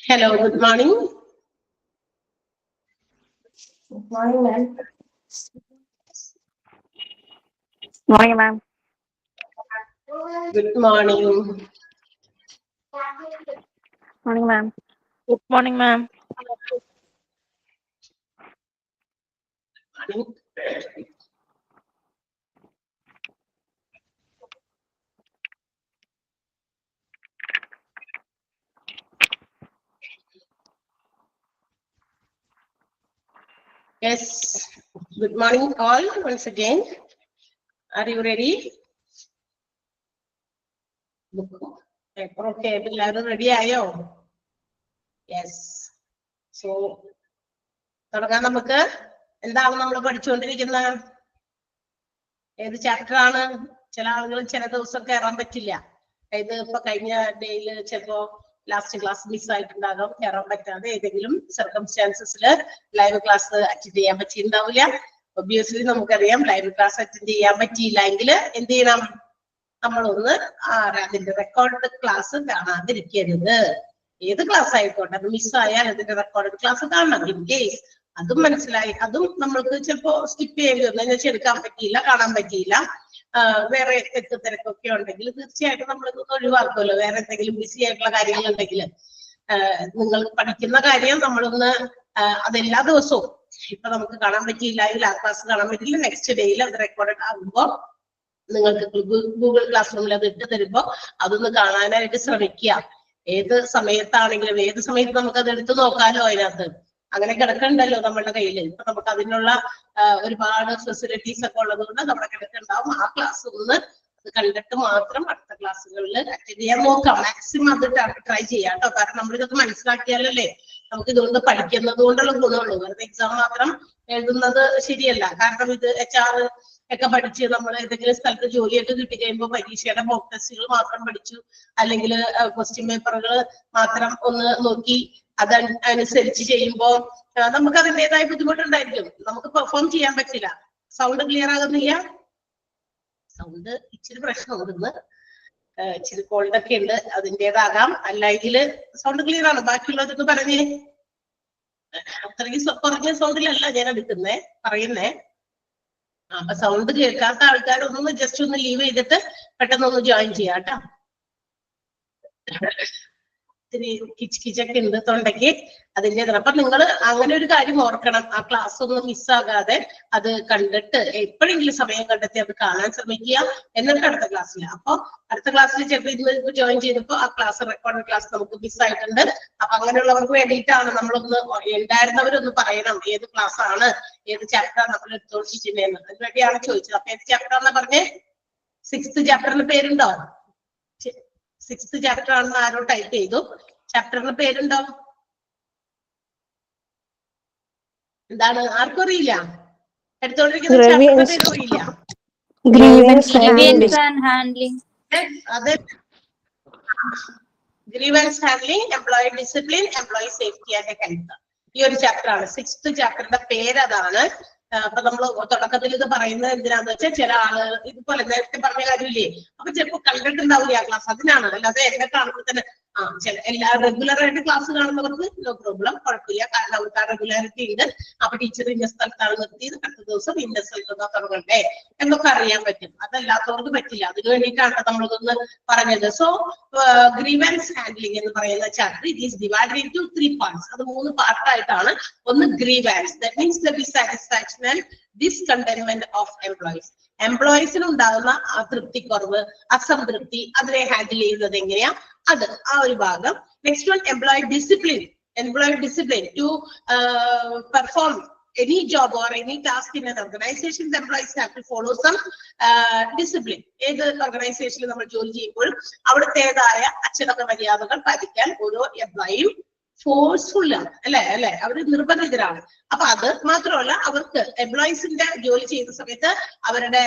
Hello, good morning. Good morning, ma'am. Morning, ma'am. Good morning. Morning, ma'am. Good morning, ma'am. Morning. Yes, good morning all once again. Are you ready? Okay, എല്ലാവരും ready ആയോ? Yes. So തുടങ്ങാൻ നമുക്ക്. എന്താണ് നമ്മൾ പഠിച്ചുകൊണ്ടിരിക്കുന്നത്? ഏത് chapter ആണ്? ചില ആളുകൾ ചില ദിവസം കയറാൻ പറ്റില്ല. അതായത് ഇപ്പൊ കഴിഞ്ഞ ഡേയില് ചിലപ്പോ ലാസ്റ്റ് ക്ലാസ് മിസ് ആയിട്ടുണ്ടാകാം, കയറാൻ പറ്റാതെ ഏതെങ്കിലും സർക്കംസ്റ്റാൻസസിൽ ലൈവ് ക്ലാസ് അറ്റൻഡ് ചെയ്യാൻ പറ്റിയിട്ടുണ്ടാവില്ല. ഒബ്വിയസ്ലി നമുക്കറിയാം ലൈവ് ക്ലാസ് അറ്റൻഡ് ചെയ്യാൻ പറ്റിയില്ല എങ്കിൽ എന്ത് ചെയ്യണം? നമ്മളൊന്ന് അതിന്റെ റെക്കോർഡ് ക്ലാസ് കാണാതിരിക്കരുത്. ഏത് ക്ലാസ് ആയിക്കോട്ടെ, അത് മിസ്സായാൽ അതിന്റെ റെക്കോർഡ് ക്ലാസ് കാണണം. ഇൻ കേസ് അതും മനസ്സിലായി, അതും നമ്മൾക്ക് ചിലപ്പോ സ്കിപ്പ് ചെയ്യേണ്ടി വന്നു, വെച്ചാൽ എടുക്കാൻ പറ്റിയില്ല, കാണാൻ പറ്റിയില്ല, വേറെ തിരക്കൊക്കെ ഉണ്ടെങ്കിൽ തീർച്ചയായിട്ടും നമ്മളിതൊന്ന് ഒഴിവാക്കുമല്ലോ. വേറെ എന്തെങ്കിലും ബിസി ആയിട്ടുള്ള കാര്യങ്ങൾ ഉണ്ടെങ്കിൽ നിങ്ങൾ പഠിക്കുന്ന കാര്യം നമ്മളൊന്ന് അതെല്ലാ ദിവസവും ഇപ്പൊ നമുക്ക് കാണാൻ പറ്റിയില്ല എങ്കിൽ ആ ക്ലാസ് കാണാൻ പറ്റില്ല, നെക്സ്റ്റ് ഡേയിൽ അത് റെക്കോർഡ് ആകുമ്പോ നിങ്ങൾക്ക് ഗൂഗിൾ ക്ലാസ് റൂമിൽ അത് ഇട്ട് തരുമ്പോ അതൊന്ന് കാണാനായിട്ട് ശ്രമിക്കുക. ഏത് സമയത്താണെങ്കിലും ഏത് സമയത്ത് നമുക്ക് അത് എടുത്തു നോക്കാലോ. അതിനകത്ത് അങ്ങനെ കിടക്കണ്ടല്ലോ നമ്മളുടെ കയ്യിൽ. ഇപ്പൊ നമുക്ക് അതിനുള്ള ഒരുപാട് ഫെസിലിറ്റീസ് ഒക്കെ ഉള്ളത് കൊണ്ട് നമ്മുടെ കിടക്കുണ്ടാവും. ആ ക്ലാസ് ഒന്ന് അത് കണ്ടിട്ട് മാത്രം അടുത്ത ക്ലാസ്സുകളിൽ അറ്റൻഡ് ചെയ്യാൻ നോക്കാം. മാക്സിമം അത് ട്രൈ ചെയ്യാം കേട്ടോ. കാരണം നമ്മളിതൊക്കെ മനസ്സിലാക്കിയാലല്ലേ നമുക്ക് ഇതുകൊണ്ട് പഠിക്കുന്നത് കൊണ്ടുള്ള ഗുണമുള്ളൂ. വെറുതെ എക്സാം മാത്രം എഴുതുന്നത് ശരിയല്ല. കാരണം ഇത് HR ഒക്കെ പഠിച്ച് നമ്മൾ ഏതെങ്കിലും സ്ഥലത്ത് ജോലിയൊക്കെ കിട്ടി കഴിയുമ്പോൾ പരീക്ഷയുടെ മോക്ക് ടെസ്റ്റുകൾ മാത്രം പഠിച്ചു, അല്ലെങ്കിൽ ക്വസ്റ്റ്യൻ പേപ്പറുകൾ മാത്രം ഒന്ന് നോക്കി അതനുസരിച്ച് ചെയ്യുമ്പോൾ നമുക്ക് അതിൻ്റെതായ ബുദ്ധിമുട്ടുണ്ടായിരിക്കും. നമുക്ക് പെർഫോം ചെയ്യാൻ പറ്റില്ല. സൗണ്ട് ക്ലിയർ ആകുന്നില്ല? സൗണ്ട് ഇച്ചിരി പ്രശ്നമുണ്ടെന്ന്, ഇച്ചിരി കോൾഡൊക്കെ ഉണ്ട്, അതിൻ്റെതാകാം. അല്ലെങ്കിൽ സൗണ്ട് ക്ലിയർ ആണ്. ബാക്കിയുള്ളതൊക്കെ പറഞ്ഞേ. അത്രയ്ക്ക് കുറഞ്ഞ സൗണ്ടിലല്ല ഞാൻ എടുക്കുന്നേ പറയുന്നേ. അപ്പൊ സൗണ്ട് കേൾക്കാത്ത ആൾക്കാരൊന്നും ജസ്റ്റ് ഒന്ന് ലീവ് ചെയ്തിട്ട് പെട്ടെന്നൊന്ന് ജോയിൻ ചെയ്യാം കേട്ടോ. ഇത്തിരി കിച്ചൊക്കെ ഉണ്ട് തൊണ്ടയ്ക്ക്, അതിൻ്റെ. അപ്പൊ നിങ്ങൾ അങ്ങനെ ഒരു കാര്യം ഓർക്കണം, ആ ക്ലാസ് ഒന്നും മിസ്സാകാതെ അത് കണ്ടിട്ട് എപ്പോഴെങ്കിലും സമയം കണ്ടെത്തി അത് കാണാൻ ശ്രമിക്കുക. എന്നിട്ട് അടുത്ത ക്ലാസ്സിൽ, അപ്പൊ അടുത്ത ക്ലാസ്സിൽ ചിലപ്പോൾ ഇന്ന് ജോയിൻ ചെയ്തപ്പോ ആ ക്ലാസ് റെക്കോർഡ് ക്ലാസ് നമുക്ക് മിസ്സായിട്ടുണ്ട്. അപ്പൊ അങ്ങനെയുള്ളവർക്ക് വേണ്ടിയിട്ടാണ് നമ്മളൊന്ന് ഉണ്ടായിരുന്നവരൊന്ന് പറയണം ഏത് ക്ലാസ് ആണ്, ഏത് ചാപ്റ്റർ നമ്മൾ എടുത്തോണ്ടിരിക്കുന്നതെന്ന്. അതിനുവേണ്ടിയാണ് ചോദിച്ചത്. അപ്പൊ ഏത് ചാപ്റ്റർ എന്നാ പറഞ്ഞേ? 6th ചാപ്റ്ററിന് പേരുണ്ടോ? 6th ചാപ്റ്റർ ആണെന്ന് ആരോ ടൈപ്പ് ചെയ്തു. ചാപ്റ്ററിന് പേരുണ്ടോ? എന്താണ്? ആർക്കും അറിയില്ല. എടുത്തോണ്ടിരിക്കുന്ന ചാപ്റ്ററിന്റെ പേര് അറിയില്ല. Grievance and handling. അതെ, grievance handling, employee discipline, employee safety and health. ഈ ഒരു ചാപ്റ്റർ ആണ്. 6th ചാപ്റ്ററിന്റെ പേര് അതാണ്. അപ്പൊ നമ്മൾ തുടക്കത്തിൽ ഇത് പറയുന്നത് എന്തിനാന്ന് വെച്ചാൽ ചില ആളുകൾ ഇതുപോലെ നേരത്തെ പറഞ്ഞ കാര്യമില്ലേ, അപ്പൊ ചിലപ്പോൾ കണ്ടിട്ടുണ്ടാവില്ല ആ ക്ലാസ്. അതിനാണ്. അല്ലാതെ എന്നെ കാണുമ്പോൾ തന്നെ എല്ലാ റെഗുലർ ആയിട്ട് ക്ലാസ് കാണുന്നവർക്ക് നോ പ്രോബ്ലം, കുഴപ്പമില്ല. കാരണം അവർക്ക് ആ റെഗുലാരിറ്റി ഉണ്ട്. അപ്പൊ ടീച്ചർ ഇന്ന സ്ഥലത്താണ് നിർത്തിയത്, അടുത്ത ദിവസം ഇന്ന സ്ഥലത്ത് തുടങ്ങണ്ടേ എന്നൊക്കെ അറിയാൻ പറ്റും. അതല്ലാത്തവർക്ക് പറ്റില്ല. അതിനു വേണ്ടിയിട്ടാണ് നമ്മളിതൊന്ന് പറഞ്ഞത്. സോ ഗ്രീവൻസ് ഹാൻഡ്ലിംഗ് എന്ന് പറയുന്ന chapter it is divided into 3 parts. അത് 3 പാർട്ടായിട്ടാണ്. ഒന്ന് grievance, that means the dissatisfaction and discontentment of employees. എംപ്ലോയീസിന് ഉണ്ടാകുന്ന തൃപ്തിക്കുറവ്, അസംതൃപ്തി, അതിനെ ഹാൻഡിൽ ചെയ്യുന്നത് എങ്ങനെയാ, അത് ആ ഒരു ഭാഗം. Next one employee discipline. Employee discipline to perform any job or any task in an organization, the employees have to follow some discipline. ഏത് ഓർഗനൈസേഷനിൽ നമ്മൾ ജോലി ചെയ്യുമ്പോൾ അവിടുത്തേതായ അച്ചടക്ക മര്യാദകൾ പാലിക്കാൻ ഓരോ എംപ്ലോയിയും ഫോഴ്സ്ഫുൾ ആണ്, അല്ലെ അവർ നിർബന്ധിതരാണ്. അപ്പൊ അത് മാത്രമല്ല, അവർക്ക് എംപ്ലോയീസിന്റെ ജോലി ചെയ്യുന്ന സമയത്ത് അവരുടെ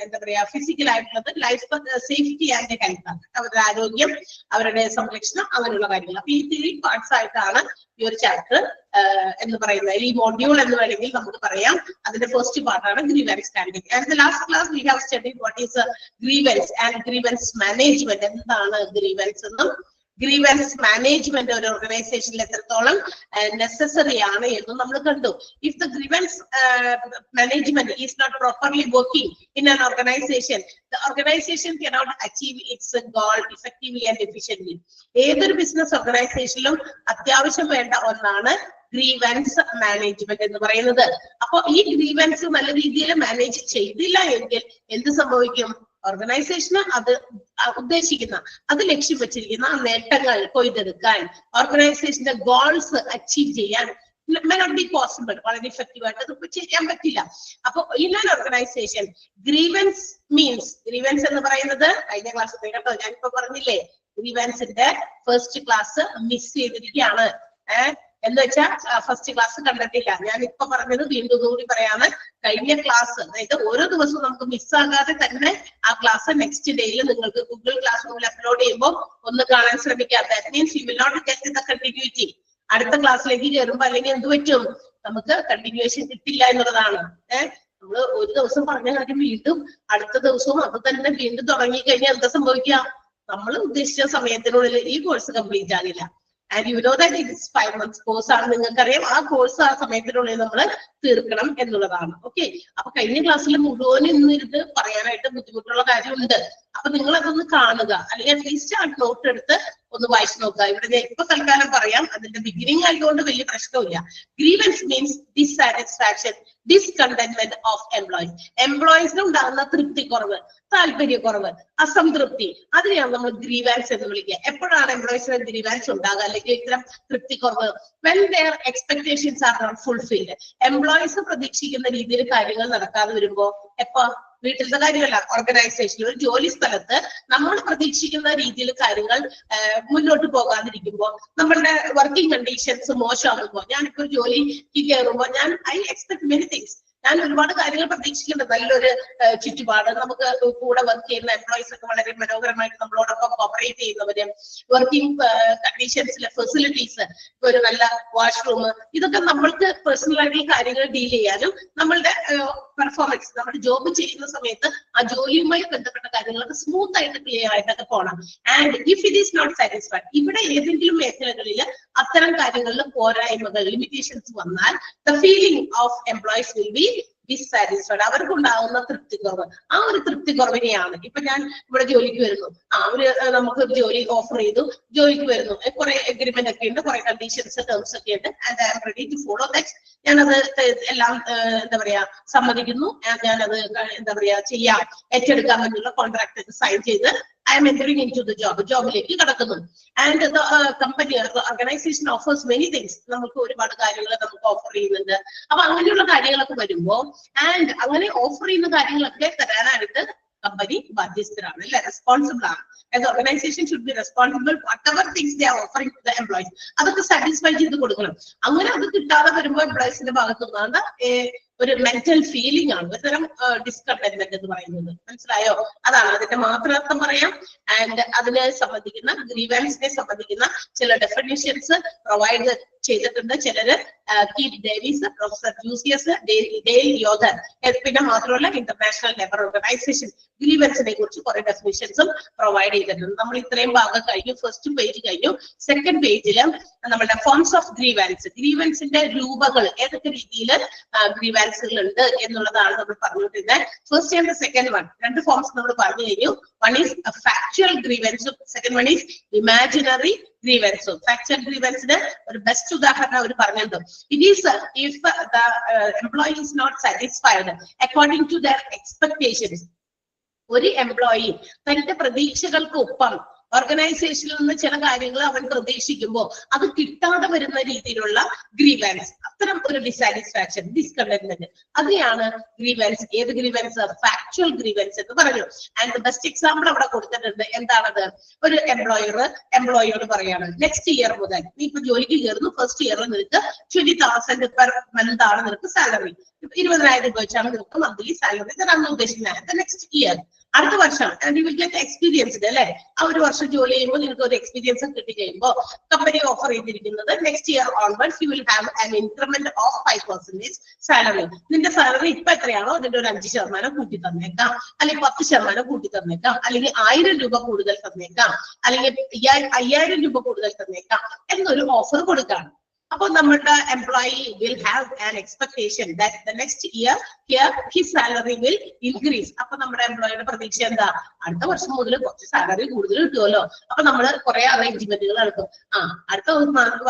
എന്താ പറയാ ഫിസിക്കൽ ആയിട്ടുള്ളത് ലൈഫ് സേഫ്റ്റി ആൻഡ് ഹെൽത്ത് ആണ്, അവരുടെ ആരോഗ്യം, അവരുടെ സംരക്ഷണം, അങ്ങനെയുള്ള കാര്യങ്ങൾ. അപ്പൊ ഈ 3 parts ആയിട്ടാണ് ഈ ഒരു ചാപ്റ്റർ എന്ന് പറയുന്നത്. ഈ മോഡ്യൂൾ എന്ന് വേണമെങ്കിൽ നമുക്ക് പറയാം. അതിന്റെ ഫസ്റ്റ് പാർട്ടാണ് grievance handling. And the last class we have studied what is grievance and grievance management. എന്താണ് ഗ്രീവൻസ് എന്നും ഗ്രീവൻസ് മാനേജ്മെന്റ് ഒരു ഓർഗനൈസേഷനിൽ എത്രത്തോളം നെസസറി ആണ് എന്ന് നമ്മൾ കണ്ടു. If the grievance management is not properly working in an organisation, the organisation cannot achieve its goal effectively and efficiently. ഏതൊരു ബിസിനസ് ഓർഗനൈസേഷനിലും അത്യാവശ്യം വേണ്ട ഒന്നാണ് ഗ്രീവൻസ് മാനേജ്മെന്റ് എന്ന് പറയുന്നത്. അപ്പൊ ഈ ഗ്രീവൻസ് നല്ല രീതിയിൽ മാനേജ് ചെയ്തില്ല എങ്കിൽ എന്ത് സംഭവിക്കും? ഓർഗനൈസേഷന് അത് ഉദ്ദേശിക്കുന്ന, അത് ലക്ഷ്യം വെച്ചിരിക്കുന്ന നേട്ടങ്ങൾ കൊയ്തെടുക്കാൻ, ഓർഗനൈസേഷന്റെ ഗോൾസ് അച്ചീവ് ചെയ്യാൻ may not be possible. വളരെ ഇഫക്റ്റീവ് ആയിട്ട് അത് ചെയ്യാൻ പറ്റില്ല. അപ്പൊ in an organisation grievance means, grievance എന്ന് പറയുന്നത് കഴിഞ്ഞ ക്ലാസ് കേട്ടോ, ഞാനിപ്പോ പറഞ്ഞില്ലേ ഗ്രീവൻസിന്റെ ഫസ്റ്റ് ക്ലാസ് മിസ് ചെയ്തിരിക്കുകയാണ്. എന്ന് വെച്ചാൽ ഫസ്റ്റ് ക്ലാസ് കണ്ടിട്ടില്ല. ഞാൻ ഇപ്പൊ പറഞ്ഞത് വീണ്ടും കൂടി പറയാണ്. കഴിഞ്ഞ ക്ലാസ്, അതായത് ഓരോ ദിവസവും നമുക്ക് മിസ്സാകാതെ തന്നെ ആ ക്ലാസ് നെക്സ്റ്റ് ഡേയിൽ നിങ്ങൾക്ക് ഗൂഗിൾ ക്ലാസ് റൂമിൽ അപ്ലോഡ് ചെയ്യുമ്പോൾ ഒന്ന് കാണാൻ ശ്രമിക്കാം. That means you will not get the continuity. അടുത്ത ക്ലാസ്സിലേക്ക് കയറുമ്പോ അല്ലെങ്കിൽ എന്ത് പറ്റും, നമുക്ക് കണ്ടിന്യൂവേഷൻ കിട്ടില്ല എന്നുള്ളതാണ്. നമ്മള് ഒരു ദിവസം പറഞ്ഞ കാര്യം വീണ്ടും അടുത്ത ദിവസവും അത് തന്നെ വീണ്ടും തുടങ്ങി കഴിഞ്ഞാൽ എന്താ സംഭവിക്കുക? നമ്മൾ ഉദ്ദേശിച്ച സമയത്തിനുള്ളിൽ ഈ കോഴ്സ് കംപ്ലീറ്റ് ആകില്ല. And you know that it is 5 months course ആണ്. നിങ്ങൾക്കറിയാം ആ കോഴ്സ് ആ സമയത്തിനുള്ളിൽ നമ്മൾ തീർക്കണം എന്നുള്ളതാണ്. ഓക്കെ, അപ്പൊ കഴിഞ്ഞ ക്ലാസ്സിൽ മുഴുവനും ഇന്നിരുന്ന് പറയാനായിട്ട് ബുദ്ധിമുട്ടുള്ള കാര്യമുണ്ട്. അപ്പൊ നിങ്ങൾ അതൊന്ന് കാണുക, അല്ലെങ്കിൽ അറ്റ്ലീസ്റ്റ് ആ നോട്ട് എടുത്ത് ഒന്ന് വായിച്ചു നോക്കുക. ഇവിടെ ഞാൻ ഇപ്പൊ തൽക്കാലം പറയാം, അതിന്റെ ബിഗിനിങ് ആയതുകൊണ്ട് വലിയ പ്രശ്നമില്ല. Grievance means dissatisfaction, discontentment of employees. എംപ്ലോയീസിന് ഉണ്ടാകുന്ന തൃപ്തിക്കുറവ്, താല്പര്യക്കുറവ്, അസംതൃപ്തി, അതിനെയാണ് നമ്മൾ ഗ്രീവൻസ് എന്ന് വിളിക്കുക. എപ്പോഴാണ് എംപ്ലോയീസിന് ഗ്രീവൻസ് ഉണ്ടാകുക അല്ലെങ്കിൽ ഇത്തരം തൃപ്തിക്കുറവ്? when their expectations are not fulfilled. Employees പ്രതീക്ഷിക്കുന്ന രീതിയിൽ കാര്യങ്ങൾ നടക്കാതെ വരുമ്പോ, എപ്പോ വീട്ടിലത്തെ കാര്യമല്ല, ഓർഗനൈസേഷനിൽ ഒരു ജോലി സ്ഥലത്ത് നമ്മൾ പ്രതീക്ഷിക്കുന്ന രീതിയിൽ കാര്യങ്ങൾ മുന്നോട്ട് പോകാതിരിക്കുമ്പോൾ, നമ്മളുടെ വർക്കിംഗ് കണ്ടീഷൻസ് മോശമാകുമ്പോൾ, ഞാനിപ്പോ ഒരു ജോലിക്ക് കയറുമ്പോൾ ഐ എക്സ്പെക്ട് മെനി തിങ്സ്. ഞാൻ ഒരുപാട് കാര്യങ്ങൾ പ്രതീക്ഷിക്കുന്നുണ്ട്. നല്ലൊരു ചുറ്റുപാട്, നമുക്ക് കൂടെ വർക്ക് ചെയ്യുന്ന എംപ്ലോയീസ് ഒക്കെ വളരെ മനോഹരമായിട്ട് നമ്മളോടൊപ്പം കോപ്പറേറ്റ് ചെയ്യുന്നവര്, വർക്കിംഗ് കണ്ടീഷൻസിലെ ഫെസിലിറ്റീസ്, ഒരു നല്ല വാഷ്റൂം, ഇതൊക്കെ നമ്മൾക്ക് പേഴ്സണൽ ആയിട്ടുള്ള കാര്യങ്ങൾ ഡീൽ ചെയ്യാനും നമ്മളുടെ പെർഫോമൻസ്, നമ്മുടെ ജോബ് ചെയ്യുന്ന സമയത്ത് ആ ജോലിയുമായി ബന്ധപ്പെട്ട കാര്യങ്ങളൊക്കെ സ്മൂത്ത് ആയിട്ട് ക്ലിയർ ആയിട്ടൊക്കെ പോകണം. And if it is not satisfied, ഇവിടെ ഏതെങ്കിലും മേഖലകളിൽ അത്തരം കാര്യങ്ങളിൽ പോരായ്മകൾ, ലിമിറ്റേഷൻസ് വന്നാൽ, the feeling of employees will be dissatisfied. അവർക്കുണ്ടാകുന്ന തൃപ്തിക്കുറവ്, ആ ഒരു തൃപ്തിക്കുറവിനെയാണ് ഇപ്പൊ ഞാൻ ഇവിടെ ജോലിക്ക് വരുന്നു, നമുക്ക് ജോലി ഓഫർ ചെയ്തു, ജോലിക്ക് വരുന്നു, കുറെ എഗ്രിമെന്റ് ഒക്കെ ഉണ്ട്, കുറെ കണ്ടീഷൻസ്, ടേംസ് ഒക്കെ ഉണ്ട്, and I am ready to follow that. ഞാനത് എല്ലാം എന്താ പറയാ സമ്മതിക്കുന്നു, ഞാനത് എന്താ പറയാ ചെയ്യാം, ഏറ്റെടുക്കാൻ വേണ്ടിയുള്ള കോൺട്രാക്ട് സൈൻ ചെയ്ത് I am entering into the job. ജോബിലേക്ക് കടക്കുന്നു. And the company, the organization offers many things. നമുക്ക് ഒരുപാട് കാര്യങ്ങൾ നമുക്ക് ഓഫർ ചെയ്യുന്നുണ്ട്. അപ്പൊ അങ്ങനെയുള്ള കാര്യങ്ങളൊക്കെ വരുമ്പോ, ആൻഡ് അങ്ങനെ ഓഫർ ചെയ്യുന്ന കാര്യങ്ങളൊക്കെ തരാനായിട്ട് കമ്പനി ബാധ്യസ്ഥരാണ്, അല്ലെ, റെസ്പോൺസിബിൾ ആണ്. As the organization should be responsible whatever things they are offering to the employees. അതൊക്കെ സാറ്റിസ്ഫൈ ചെയ്ത് കൊടുക്കണം. അങ്ങനെ അത് കിട്ടാതെ വരുമ്പോൾ എംപ്ലോയീസിന്റെ ഭാഗത്തു നിന്നാണ് ഒരു മെന്റൽ ഫീലിംഗ് ആണ്, ഒരുതരം ഡിസ്കണ്ടന്റ്മെന്റ് എന്ന് പറയുന്നത്. മനസ്സിലായോ? അതാണ് അതിന്റെ മാത്രം പറയാം. ആൻഡ് അതിനെ സംബന്ധിക്കുന്ന, ഗ്രീവൻസിനെ സംബന്ധിക്കുന്ന ചില ഡെഫിനിഷൻസ് പ്രൊവൈഡ് ചെയ്തിട്ടുണ്ട്. ചിലര് കീറ്റ് ഡേവിസ്, പ്രൊഫസർ ജൂസിയസ്, ഡെയിൽ യോധർ, പിന്നെ മാത്രമല്ല ഇന്റർനാഷണൽ ലേബർ ഓർഗനൈസേഷൻ ഗ്രീവൻസിനെ കുറിച്ച് കുറെ ഡെഫിനിഷൻസും പ്രൊവൈഡ് ചെയ്തിട്ടുണ്ട്. നമ്മൾ ഇത്രയും ഭാഗം കഴിഞ്ഞു, ഫസ്റ്റ് പേജ് കഴിഞ്ഞു. സെക്കൻഡ് പേജില് നമ്മുടെ ഫോംസ് ഓഫ് ഗ്രീവൻസ്, ഗ്രീവൻസിന്റെ രൂപങ്ങൾ, ഏതൊക്കെ രീതിയിൽ ഗ്രീവൻസുകൾ ഉണ്ട് എന്നുള്ളതാണ് നമ്മൾ പറഞ്ഞുകൊണ്ടിരുന്നത്. ഫസ്റ്റ് ആൻഡ് സെക്കൻഡ് വൺ, രണ്ട് ഫോംസ് നമ്മൾ പറഞ്ഞു കഴിഞ്ഞു. വൺ ഈസ് ഫാക്ച്വൽ ഗ്രീവൻസും, സെക്കൻഡ് വൺ ഈസ് ഇമാജിനറി ഗ്രീവൻസും. ഫാക്ച്വൽ ഗ്രീവൻസിന് ഒരു ബെസ്റ്റ് ഉദാഹരണം അവർ പറഞ്ഞിട്ടുണ്ട്. It is if the employee is not satisfied according to their expectations. ഒരു എംപ്ലോയി തന്റെ പ്രതീക്ഷകൾക്കൊപ്പം ഓർഗനൈസേഷനിൽ നിന്ന് ചില കാര്യങ്ങൾ അവൻ പ്രതീക്ഷിക്കുമ്പോൾ അത് കിട്ടാതെ വരുന്ന രീതിയിലുള്ള ഗ്രീവൻസ്, അത്തരം ഒരു ഡിസാറ്റിസ്ഫാക്ഷൻ, ഡിസ്കണ്ടന്റ്മെന്റ്, അതിനെയാണ് ഗ്രീവൻസ്. ഏത് ഗ്രീവൻസ്? ഫാക്ച്വൽ ഗ്രീവൻസ് എന്ന് പറഞ്ഞു. ആൻഡ് ദ ബെസ്റ്റ് എക്സാമ്പിൾ അവിടെ കൊടുത്തിട്ടുണ്ട്. എന്താണത്? ഒരു എംപ്ലോയിയോട് പറയാണ്, നെക്സ്റ്റ് ഇയർ മുതൽ നീ ഇപ്പൊ ജോലിക്ക് കയറുന്നു, ഫസ്റ്റ് ഇയറിൽ നിനക്ക് 20,000 പെർ മന്ത് ആണ് നിനക്ക് സാലറി, 20,000 രൂപ വെച്ചാണ് നിനക്ക് മന്ത്ലി സാലറി തരാൻ ഉദ്ദേശിക്കുന്നത്. നെക്സ്റ്റ് ഇയർ, അടുത്ത വർഷം യു വിൽ ഗെറ്റ് എക്സ്പീരിയൻസ്ഡ് അല്ലെ. ആ ഒരു വർഷം ജോലി ചെയ്യുമ്പോൾ നിങ്ങൾക്ക് ഒരു എക്സ്പീരിയൻസ് കിട്ടി കഴിയുമ്പോൾ കമ്പനി ഓഫർ ചെയ്തിരിക്കുന്നത് next year onwards you will have an increment of 5% salary. നിന്റെ സാലറി ഇപ്പൊ എത്രയാണോ അതിന്റെ ഒരു 5% കൂട്ടി തന്നേക്കാം, അല്ലെങ്കിൽ 10% കൂട്ടി തന്നേക്കാം, അല്ലെങ്കിൽ 1000 രൂപ കൂടുതൽ തന്നേക്കാം, അല്ലെങ്കിൽ 5000 രൂപ കൂടുതൽ തന്നേക്കാം എന്നൊരു ഓഫർ കൊടുക്കാം. അപ്പൊ നമ്മുടെ employee will have an expectation that the next year here his salary will increase. അപ്പൊ നമ്മുടെ എംപ്ലോയിയുടെ പ്രതീക്ഷ എന്താ? അടുത്ത വർഷം മുതൽ കുറച്ച് സാലറി കൂടുതൽ കിട്ടുമല്ലോ. അപ്പൊ നമ്മൾ കുറെ അറേഞ്ച്മെന്റുകൾ നടക്കും. അടുത്ത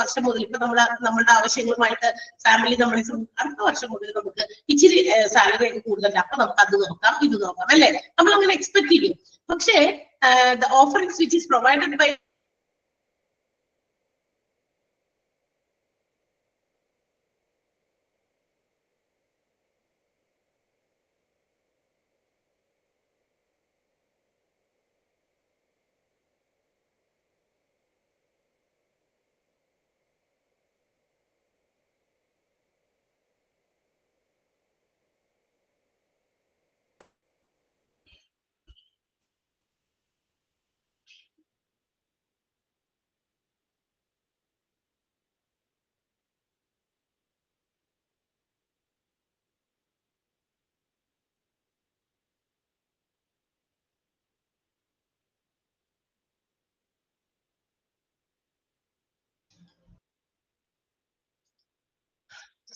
വർഷം മുതൽ ഇപ്പൊ നമ്മളുടെ ആവശ്യങ്ങളുമായിട്ട് ഫാമിലി നമ്മളെ അടുത്ത വർഷം മുതൽ നമുക്ക് ഇച്ചിരി സാലറി ഒക്കെ കൂടുതലുണ്ട്, അപ്പൊ നമുക്ക് അത് നോക്കാം ഇത് നോക്കാം അല്ലെ, നമ്മൾ അങ്ങനെ എക്സ്പെക്ട് ചെയ്യും. പക്ഷേ the offerings which is provided by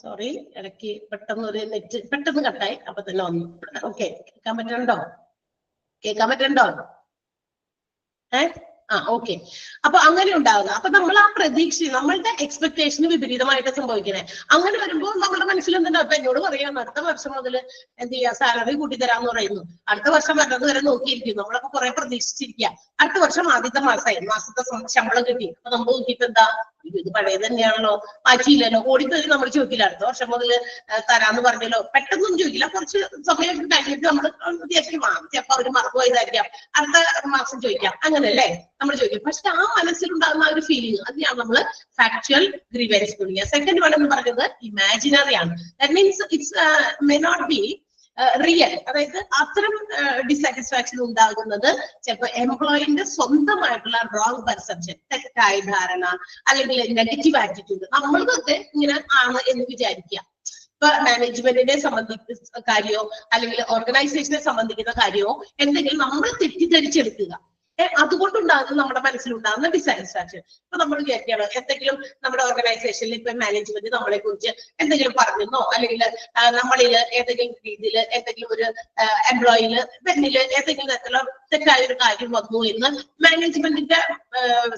sorry, ഇടയ്ക്ക് പെട്ടെന്ന് ഒരു നെറ്റ് പെട്ടെന്ന് കട്ടായി, അപ്പൊ തന്നെ വന്നു. ഓക്കെ, കേൾക്കാൻ പറ്റുന്നുണ്ടോ? ഓക്കെ. അപ്പൊ അങ്ങനെ ഉണ്ടാവുക. അപ്പൊ നമ്മൾ ആ പ്രതീക്ഷ, നമ്മളുടെ എക്സ്പെക്ടേഷന് വിപരീതമായിട്ട് സംഭവിക്കണേ. അങ്ങനെ വരുമ്പോൾ നമ്മുടെ മനസ്സിൽ എന്തുണ്ട്? അപ്പൊ എന്നോട് പറയാം അടുത്ത വർഷം മുതൽ എന്ത് ചെയ്യാ, സാലറി കൂട്ടി തരാന്ന് പറയുന്നു. അടുത്ത വർഷം വരുന്നത് വരെ നോക്കിയിരിക്കും. നമ്മളൊക്കെ കുറെ പ്രതീക്ഷിച്ചിരിക്കുക. അടുത്ത വർഷം ആദ്യത്തെ മാസത്തെ ശമ്പളം കിട്ടി. അപ്പൊ നമ്മൾ നോക്കിയിട്ട് എന്താ, ഇത് പഴയത് തന്നെയാണല്ലോ, മാറ്റിയില്ലല്ലോ. ഓടിപ്പോയി നമ്മൾ ചോദിക്കില്ല അടുത്ത വർഷം മുതൽ തരാന്ന് പറഞ്ഞല്ലോ. പെട്ടെന്നൊന്നും ചോദിക്കില്ല, കുറച്ച് സമയം കഴിഞ്ഞിട്ട് നമ്മൾ വിചാരിക്കും ചിലപ്പോ അവര് മറന്നുപോയതായിരിക്കാം, അടുത്ത മാസം ചോദിക്കാം, അങ്ങനെയല്ലേ നമ്മൾ ചോദിക്കും. പക്ഷെ ആ മനസ്സിലുണ്ടാകുന്ന ഒരു ഫീലിംഗ്, അതിനാണ് നമ്മൾ ഫാക്ച്വൽ ഗ്രീവൻസ് തുടങ്ങിയ. സെക്കൻഡ് വൺ എന്ന് പറയുന്നത് ഇമാജിനറി ആണ്. That means it's may not be real. അതായത് അത്തരം ഡിസാറ്റിസ്ഫാക്ഷൻ ഉണ്ടാകുന്നത് ചിലപ്പോൾ എംപ്ലോയിന്റെ സ്വന്തമായിട്ടുള്ള റോങ് പെർസെപ്ഷൻ, തെറ്റായ ധാരണ, അല്ലെങ്കിൽ നെഗറ്റീവ് ആറ്റിറ്റ്യൂഡ്. നമ്മൾക്കൊക്കെ ഇങ്ങനെ ആണ് എന്ന് വിചാരിക്കുക. ഇപ്പൊ മാനേജ്മെന്റിനെ സംബന്ധിക്കുന്ന കാര്യമോ അല്ലെങ്കിൽ ഓർഗനൈസേഷനെ സംബന്ധിക്കുന്ന കാര്യമോ എന്തെങ്കിലും നമ്മൾ തെറ്റിദ്ധരിച്ചെടുക്കുക, അതുകൊണ്ടുണ്ടാകുന്ന നമ്മുടെ മനസ്സിലുണ്ടാകുന്ന ഡിസാറ്റിസ്ഫാക്ഷൻ. ഇപ്പൊ നമ്മൾ വിചാരിക്കുകയാണ് എന്തെങ്കിലും നമ്മുടെ ഓർഗനൈസേഷനിൽ ഇപ്പൊ മാനേജ്മെന്റ് നമ്മളെ കുറിച്ച് എന്തെങ്കിലും പറഞ്ഞെന്നോ, അല്ലെങ്കിൽ നമ്മളിൽ ഏതെങ്കിലും രീതിയിൽ എന്തെങ്കിലും ഒരു എംപ്ലോയില് പെണ്ണില് ഏതെങ്കിലും തരത്തിലുള്ള തെറ്റായ ഒരു കാര്യം വന്നു എന്ന് മാനേജ്മെന്റിന്റെ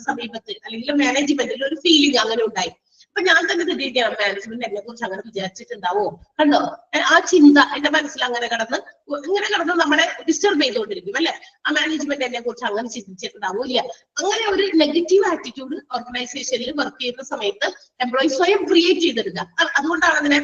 സമീപത്ത് അല്ലെങ്കിൽ മാനേജ്മെന്റിൽ ഒരു ഫീലിംഗ് അങ്ങനെ ഉണ്ടായി. അപ്പൊ ഞാൻ തന്നെ തെറ്റിയിരിക്കുകയാണ്, മാനേജ്മെന്റ് എന്നെ കുറിച്ച് അങ്ങനെ വിചാരിച്ചിട്ടുണ്ടാവോ, കണ്ടോ, ആ ചിന്ത എന്റെ മനസ്സിൽ അങ്ങനെ കിടന്ന് നമ്മളെ ഡിസ്റ്റർബ് ചെയ്തുകൊണ്ടിരിക്കും അല്ലെ. ആ മാനേജ്മെന്റ് എന്നെ കുറിച്ച് അങ്ങനെ ചിന്തിച്ചിട്ടുണ്ടാവോ ഇല്ല. അങ്ങനെ ഒരു നെഗറ്റീവ് ആറ്റിറ്റ്യൂഡ് ഓർഗനൈസേഷനിൽ വർക്ക് ചെയ്യുന്ന സമയത്ത് എംപ്ലോയി സ്വയം ക്രിയേറ്റ് ചെയ്തെടുക്കുക. അതുകൊണ്ടാണ് അതിനെ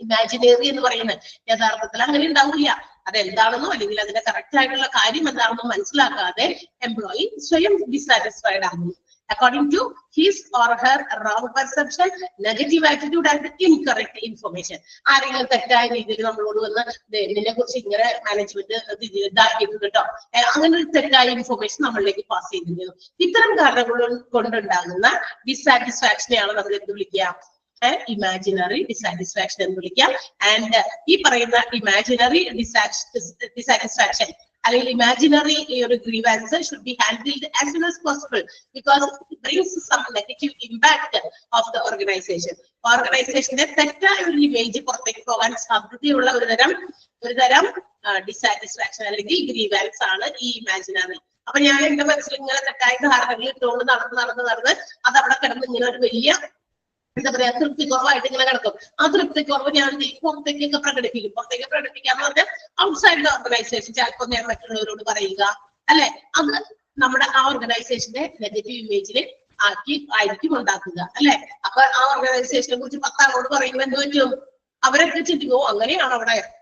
ഇമാജിനറി എന്ന് പറയുന്നത്. യഥാർത്ഥത്തിൽ അങ്ങനെ ഉണ്ടാവില്ല. അതെന്താണെന്നോ അല്ലെങ്കിൽ അതിന്റെ കറക്റ്റ് ആയിട്ടുള്ള കാര്യം എന്താണെന്നോ മനസ്സിലാക്കാതെ എംപ്ലോയി സ്വയം ഡിസാറ്റിസ്ഫൈഡ് ആകുന്നു. According to his or her wrong perception, negative attitude and incorrect information. ആരെങ്കിലും തെറ്റായ രീതിയിൽ നമ്മളോട് വന്ന് ഇതിനെ കുറിച്ച് ഇങ്ങനെ മാനേജ്മെന്റ് ഇതാക്കിയിട്ടുണ്ട് കേട്ടോ, അങ്ങനെ ഒരു തെറ്റായ ഇൻഫർമേഷൻ നമ്മളിലേക്ക് പാസ് ചെയ്തിരുന്നു. ഇത്തരം കാരണങ്ങൾ കൊണ്ടുണ്ടാകുന്ന ഡിസാറ്റിസ്ഫാക്ഷനെയാണ് നമ്മൾ എന്ത് വിളിക്കുക, ഇമാജിനറി ഡിസാറ്റിസ്ഫാക്ഷൻ എന്ന് വിളിക്കാം. ആൻഡ് ഈ പറയുന്ന ഇമാജിനറി ഡിസാറ്റിസ്ഫാക്ഷൻ അല്ലെങ്കിൽ ഇമാജിനറി ഒരു grievance should be handled as soon as possible because it brings some negative impact of the organisation. ഓർഗനൈസേഷന്റെ തെറ്റായ ഒരു ഇമേജ് പുറത്തേക്ക് പോകാൻ സാധ്യതയുള്ള ഒരു തരം ഡിസാറ്റിസ്ഫാക്ഷൻ അല്ലെങ്കിൽ ഗ്രീവൻസ് ആണ് ഈ ഇമാജിനറി. അപ്പൊ ഞാൻ എന്റെ മനസ്സിൽ ഇങ്ങനെ തെറ്റായ ധാരണകൾ ഇട്ടുകൊണ്ട് നടന്ന് അത് അവിടെ കിടന്ന് ഇങ്ങനെ ഒരു വലിയ എന്താ പറയാ തൃപ്തിക്കുറവായിട്ട് ഇങ്ങനെ കിടക്കും. ആ തൃപ്തിക്കുറവ് ഞാൻ പുറത്തേക്കൊക്കെ പ്രകടിപ്പിക്കും. പുറത്തേക്ക് പ്രകടിപ്പിക്കാന്ന് പറഞ്ഞാൽ ഔട്ട്സൈഡ് ദ ഓർഗനൈസേഷൻ ചിലപ്പോൾ ഞാൻ മറ്റുള്ളവരോട് പറയുക അല്ലെ, അത് നമ്മുടെ ആ ഓർഗനൈസേഷന്റെ നെഗറ്റീവ് ഇമേജിൽ ആയിരിക്കും ഉണ്ടാക്കുക അല്ലെ. അപ്പൊ ആ ഓർഗനൈസേഷനെ കുറിച്ച് 10 ആളോട് പറയുമ്പോൾ എന്ത് പറ്റും, അവരൊക്കെ ചിന്തിക്കും അങ്ങനെയാണ്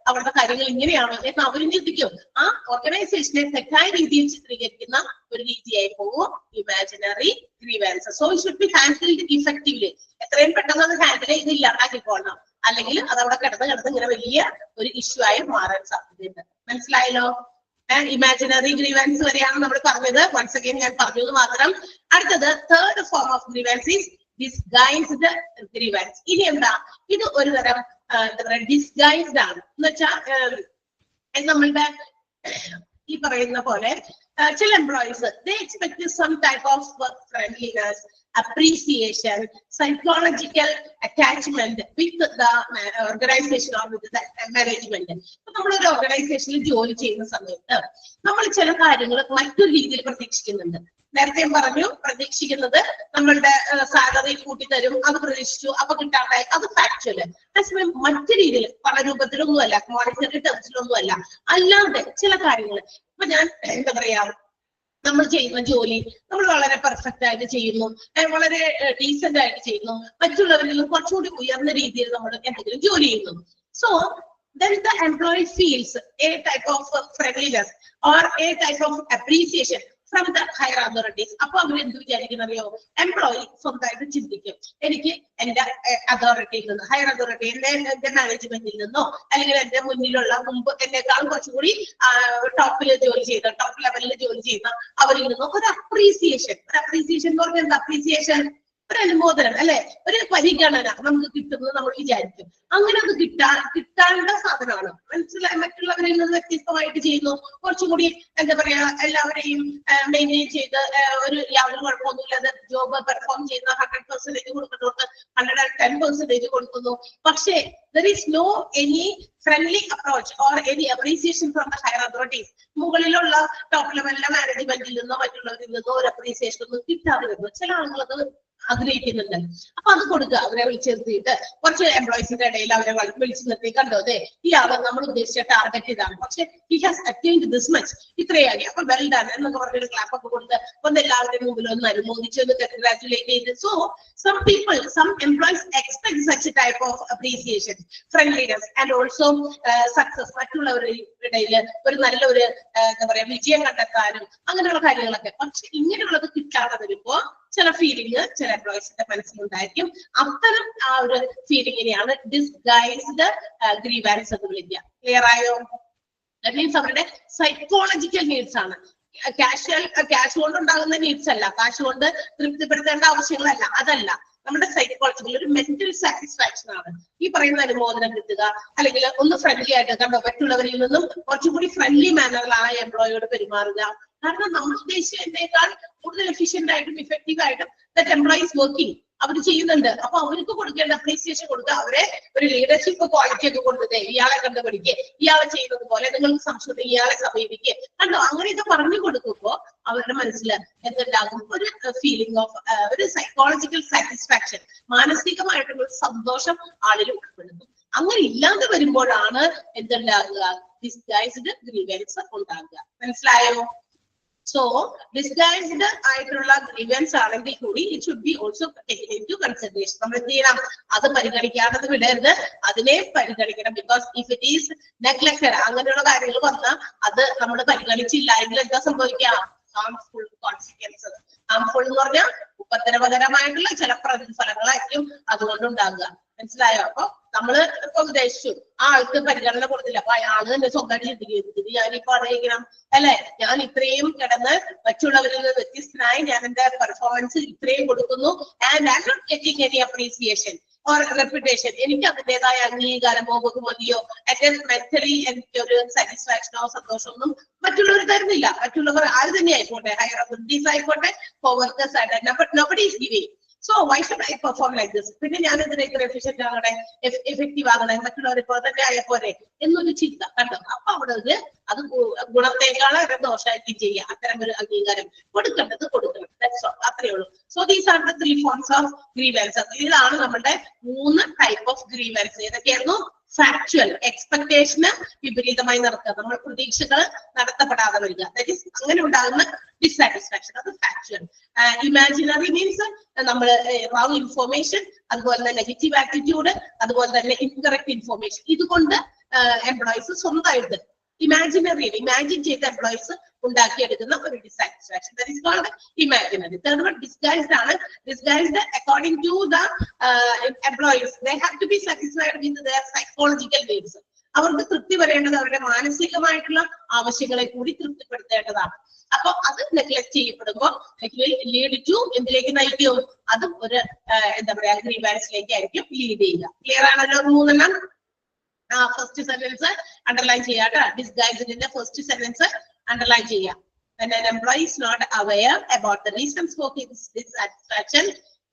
അവരുടെ കാര്യങ്ങൾ ഇങ്ങനെയാണ് എന്ന് അവരും ചിന്തിക്കും. ആ ഓർഗനൈസേഷനെ തെറ്റായ രീതിയിൽ ചിത്രീകരിക്കുന്ന ഒരു രീതിയായി പോകും imaginary grievance. So it should be handled effectively. എത്രയും പെട്ടെന്ന് അത് ഹാൻഡിൽ ചെയ്ത് ഇല്ലാണ്ടാക്കിക്കൊള്ളണം, അല്ലെങ്കിൽ അത് അവിടെ കിടന്ന് ഇങ്ങനെ വലിയ ഒരു ഇഷ്യൂ ആയി മാറാൻ സാധ്യതയുണ്ട്. മനസ്സിലായല്ലോ? ഇമാജിനറി ഗ്രീവൻസ് വരെയാണ് നമ്മൾ പറഞ്ഞത്. വൺസ് അഗൈൻ ഞാൻ പറഞ്ഞത് മാത്രം. അടുത്തത് third form of grievance is disguised grievance. ഇനി എന്താ, ഇത് ഒരു തരം എന്താ പറയുക ഡിസ്ഗൈസ്ഡ് ആണ് എന്ന് വെച്ചാൽ നമ്മളുടെ ഈ പറയുന്ന പോലെ ചില employees they expect some type of work friendliness, appreciation, psychological attachment with the organization or with the management. നമ്മളൊരു ഓർഗനൈസേഷനിൽ ജോലി ചെയ്യുന്ന സമയത്ത് നമ്മൾ ചില കാര്യങ്ങൾ മറ്റൊരു രീതിയിൽ പ്രതീക്ഷിക്കുന്നുണ്ട്. നേരത്തെ പറഞ്ഞു പ്രതീക്ഷിക്കുന്നത് നമ്മളുടെ സാലറി കൂട്ടിത്തരും, അത് പ്രതീക്ഷിച്ചു, അപ്പൊ കിട്ടാണ്ടായി, അത് ഫാക്ച്വല്. അതേസമയം മറ്റു രീതിയിൽ പല രൂപത്തിലൊന്നും അല്ല, മോണിറ്ററി ടേംസിലൊന്നും അല്ല, അല്ലാതെ ചില കാര്യങ്ങൾ. ഇപ്പൊ ഞാൻ എന്താ പറയാ, നമ്മൾ ചെയ്യുന്ന ജോലി നമ്മൾ വളരെ പെർഫെക്റ്റ് ആയിട്ട് ചെയ്യുന്നു, വളരെ ഡീസെന്റ് ആയിട്ട് ചെയ്യുന്നു, മറ്റുള്ളവരിൽ നിന്നും കുറച്ചുകൂടി ഉയർന്ന രീതിയിൽ നമ്മൾ എന്തെങ്കിലും ജോലി ചെയ്യുന്നു. So then the employee feels a type of friendliness or a type of appreciation from the higher authorities. അപ്പൊ അവർ എന്ത് വിചാരിക്കുന്നറിയോ, എംപ്ലോയി സ്വന്തമായിട്ട് ചിന്തിക്കും, എനിക്ക് എന്റെ അതോറിറ്റിയിൽ നിന്ന്, ഹയർ അതോറിറ്റി, എന്റെ മാനേജ്മെന്റിൽ നിന്നോ അല്ലെങ്കിൽ എന്റെ മുന്നിലുള്ള മുമ്പ് എന്നെക്കാളും കുറച്ചുകൂടി ടോപ്പിൽ ജോലി ചെയ്ത, ടോപ്പ് ലെവലിൽ ജോലി ചെയ്യുന്ന അവരിൽ നിന്നോ ഒരു അപ്രീസിയേഷൻ എന്ന് പറഞ്ഞാൽ എന്താ, അപ്രീസിയേഷൻ ഒരു അനുമോദനം അല്ലെ, ഒരു പരിഗണന നമുക്ക് കിട്ടുന്നത് നമ്മൾ വിചാരിക്കും. അങ്ങനെ അത് കിട്ടാനുള്ള സാധനമാണ്. മനസ്സിലായി, മറ്റുള്ളവരിൽ നിന്ന് വ്യത്യസ്തമായിട്ട് ചെയ്യുന്നു, കുറച്ചുകൂടി എന്താ പറയാ എല്ലാവരെയും മെയിൻറ്റെയിൻ ചെയ്ത് ഒരു യാതൊരു കുഴപ്പമൊന്നുമില്ലാതെ ജോബ് പെർഫോം ചെയ്യുന്ന 100% കൊടുക്കുന്നവർക്ക് 110% കൊടുക്കുന്നു. പക്ഷേ there is no any friendly approach or any appreciation from the higher authorities. മുകളിലുള്ള ടോപ്പ് ലെവലിലെ മാനേജ്മെന്റിൽ നിന്നോ മറ്റുള്ളവരിൽ നിന്നോ ഒരു അപ്രീസിയേഷൻ ഒന്നും കിട്ടാതെ വരുന്നു. ചില ആളുകളത് ആഗ്രഹിക്കുന്നുണ്ട്. അപ്പൊ അത് കൊടുക്കുക, അവരെ വിളിച്ചിരുത്തിയിട്ട് കുറച്ച് എംപ്ലോയീസിന്റെ ഇടയിൽ അവരെ വിളിച്ചു നിർത്തി, കണ്ടോ അതെ ഇയാളെ നമ്മൾ ഉദ്ദേശിച്ച ടാർഗറ്റ് ഇതാണ്, പക്ഷെ he has attained this much, ഇത്രയായി, അപ്പൊ വെൽ ഡൺ എന്നൊക്കെ പറഞ്ഞൊരു ക്ലാപ്പ് ഒക്കെ കൊടുത്ത് ഒന്ന് എല്ലാവരുടെയും മുമ്പിൽ ഒന്ന് അനുമോദിച്ച് ഒന്ന് കൺഗ്രാറ്റുലേറ്റ് ചെയ്ത്. So some people, some employees expect such a type of appreciation, friendliness and also success. മറ്റുള്ളവരുടെ ഇടയിൽ ഒരു നല്ലൊരു എന്താ പറയാ വിജയം കണ്ടെത്താനും അങ്ങനെയുള്ള കാര്യങ്ങളൊക്കെ. പക്ഷെ ഇങ്ങനെയുള്ളത് കിട്ടാതെ വരുമ്പോ ചില ഫീലിംഗ് ചില എംപ്ലോയീസിന്റെ മനസ്സിലുണ്ടായിരിക്കും. അത്തരം ആ ഒരു ഫീലിംഗിനെയാണ് ഡിസ്ഗൈസ്ഡ് ഗ്രീവാൻസ് എന്ന് വിളിക്കുക. ക്ലിയർ ആയോ? ദാറ്റ് മീൻസ് അവരുടെ സൈക്കോളജിക്കൽ നീഡ്സ് ആണ്. ക്യാഷ് കൊണ്ട് ഉണ്ടാകുന്ന നീഡ്സ് അല്ല, കാശ് കൊണ്ട് തൃപ്തിപ്പെടുത്തേണ്ട ആവശ്യങ്ങളല്ല, അതല്ല. നമ്മുടെ സൈക്കോളജിക്കൽ ഒരു മെന്റൽ സാറ്റിസ്ഫാക്ഷൻ ആണ് ഈ പറയുന്ന അനുമോദനം കിട്ടുക, അല്ലെങ്കിൽ ഒന്ന് ഫ്രണ്ട്ലി ആയിട്ട് കണ്ടോ മറ്റുള്ളവരിൽ നിന്നും കുറച്ചുകൂടി ഫ്രണ്ട്ലി മാനറിൽ ആ എംപ്ലോയിയോട് പെരുമാറുക. കാരണം നമ്മൾ ഉദ്ദേശിച്ചതിനേക്കാൾ കൂടുതൽ എഫിഷ്യന്റ് ആയിട്ടും ഇഫക്റ്റീവ് ആയിട്ടും ദാറ്റ് എംപ്ലോയീസ് വർക്കിംഗ് അവർ ചെയ്യുന്നുണ്ട്. അപ്പൊ അവർക്ക് കൊടുക്കേണ്ട അപ്രീസിയേഷൻ കൊടുക്കുക, അവരെ ഒരു ലീഡർഷിപ്പ് ക്വാളിറ്റി ഒക്കെ കൊടുത്തേ, ഇയാളെ കണ്ടുപിടിക്കുക, ഇയാളെ ചെയ്യുന്നത് പോലെ നിങ്ങൾക്ക് സംശയം ഇയാളെ സമീപിക്കുക, കണ്ടോ അങ്ങനെയൊക്കെ പറഞ്ഞു കൊടുക്കുമ്പോ അവരുടെ മനസ്സിൽ എന്തുണ്ടാകും, ഒരു ഫീലിംഗ് ഓഫ് ഒരു സൈക്കോളജിക്കൽ സാറ്റിസ്ഫാക്ഷൻ, മാനസികമായിട്ടുള്ള സന്തോഷം ആളിൽ ഉൾപ്പെടുന്നു. അങ്ങനെ ഇല്ലാതെ വരുമ്പോഴാണ് എന്തുണ്ടാകുക, ഡിസ്ഗൈസ്ഡ് ഗ്രീവൻസ് ഉണ്ടാകുക. മനസ്സിലായോ? So disguised ആയിട്ടുള്ള ഗ്രീവൻസ് ആണെങ്കിൽ കൂടി it should be also taken into consideration. നമ്മൾ എന്ത് ചെയ്യണം, അത് പരിഗണിക്കാതെ വിടരുത്, അതിനെ പരിഗണിക്കണം. Because if it is neglected, അങ്ങനെയുള്ള കാര്യങ്ങൾ വന്നാൽ അത് നമ്മൾ പരിഗണിച്ചില്ല എങ്കിൽ എന്താ സംഭവിക്കുക, ഹാംഫുൾ കോൺസിക്വൻസസ്. ഹാംഫുൾ എന്ന് പറഞ്ഞാൽ ഉപദ്രവകരമായിട്ടുള്ള ചില പ്രതിഫലങ്ങളായിരിക്കും അതുകൊണ്ടുണ്ടാകുക. മനസ്സിലായോ? അപ്പൊ നമ്മള് ഇപ്പൊ ഉദ്ദേശിച്ചു ആ ആൾക്ക് പരിഗണന കൊടുത്തില്ല, അപ്പൊ അയാള് തന്നെ സ്വന്തമായിട്ട് ചിന്തിക്കുന്നത് ഞാനിപ്പോ അറിയിക്കണം അല്ലെ, ഞാൻ ഇത്രയും കിടന്ന് മറ്റുള്ളവരിൽ നിന്ന് വ്യത്യസ്തനായി ഞാൻ എന്റെ പെർഫോമൻസ് ഇത്രയും കൊടുക്കുന്നു, and I am not getting any appreciation or reputation. എനിക്ക് അതിൻ്റെതായ അംഗീകാരമോ ബഹുമതിയോ എന്റെ മെന്റലി എനിക്ക് ഒരു സാറ്റിസ്ഫാക്ഷനോ സന്തോഷമൊന്നും മറ്റുള്ളവർ തരുന്നില്ല. മറ്റുള്ളവർ ആര് തന്നെ ആയിക്കോട്ടെ, ഹയർ അതോറിറ്റീസ് ആയിക്കോട്ടെ, കോവർക്കേഴ്സ് ആയിട്ടെ, but nobody is giving. So why should I perform like this? പിന്നെ ഞാൻ ഇതിലേക്ക് എഫിഷ്യന്റ് ആകണേ, എഫക്റ്റീവ് ആകണേ, മറ്റുള്ളവരെ പോലെ തന്നെ ആയപ്പോലെ എന്നൊരു ചിന്ത കണ്ടോ. അപ്പൊ അവിടെ അത് ഗുണത്തേക്കാളേറെ ദോഷമായിട്ട് ചെയ്യുക. അത്തരം ഒരു അംഗീകാരം കൊടുക്കേണ്ടത് കൊടുക്കണം, അത്രയേ ഉള്ളൂ. So these are the 3 forms of grievances. ഇതാണ് നമ്മുടെ 3 type of grievances. ഏതൊക്കെയായിരുന്നു? ഫാക്ച്വൽ, എക്സ്പെക്ടേഷന് വിപരീതമായി നടക്കുക, നമ്മൾ പ്രതീക്ഷകൾ നടത്തപ്പെടാതെ വരിക, ദാറ്റ് ഈസ് അങ്ങനെ ഉണ്ടാകുന്ന ഡിസാറ്റിസ്ഫാക്ഷൻ, അത് ഫാക്ച്വൽ. ഇമാജിനറി മീൻസ് നമ്മൾ റോങ് ഇൻഫോർമേഷൻ, അതുപോലെ തന്നെ നെഗറ്റീവ് ആറ്റിറ്റ്യൂഡ്, അതുപോലെ തന്നെ ഇൻകറക്റ്റ് ഇൻഫോർമേഷൻ, ഇതുകൊണ്ട് എംപ്ലോയീസ് സ്വന്തമായിട്ട് ഇമാജിൻ ചെയ്ത എംപ്ലോയീസ് ഉണ്ടാക്കിയെടുക്കുന്ന ഒരു dissatisfaction, that is called imaginary. Third one disguised ആണ്. Disguised according to the employees, they have to be satisfied with their psychological needs. അവർക്ക് തൃപ്തി വരേണ്ടത് അവരുടെ മാനസികമായിട്ടുള്ള ആവശ്യങ്ങളെ കൂടി തൃപ്തിപ്പെടുത്തേണ്ടതാണ്. അപ്പൊ അത് നെഗ്ലക്ട് ചെയ്യപ്പെടുമ്പോൾ ലീഡ് ടു എന്തിലേക്ക് നയിക്കും? അതും ഒരു എന്താ പറയാ ഗ്രീവാൻസിലേക്ക് ആയിരിക്കും ലീഡ് ചെയ്യുക. ക്ലിയർ ആണല്ലോ? മൂന്നെണ്ണം. ഫസ്റ്റ് സെന്റൻസ് അണ്ടർലൈൻ ചെയ്യാട്ടോ. ഡിസ്ഗൈസിന്റെ ഫസ്റ്റ് സെന്റൻസ് അണ്ടർലൈൻ ചെയ്യാം. When an employee is not aware about the reasons for his dissatisfaction,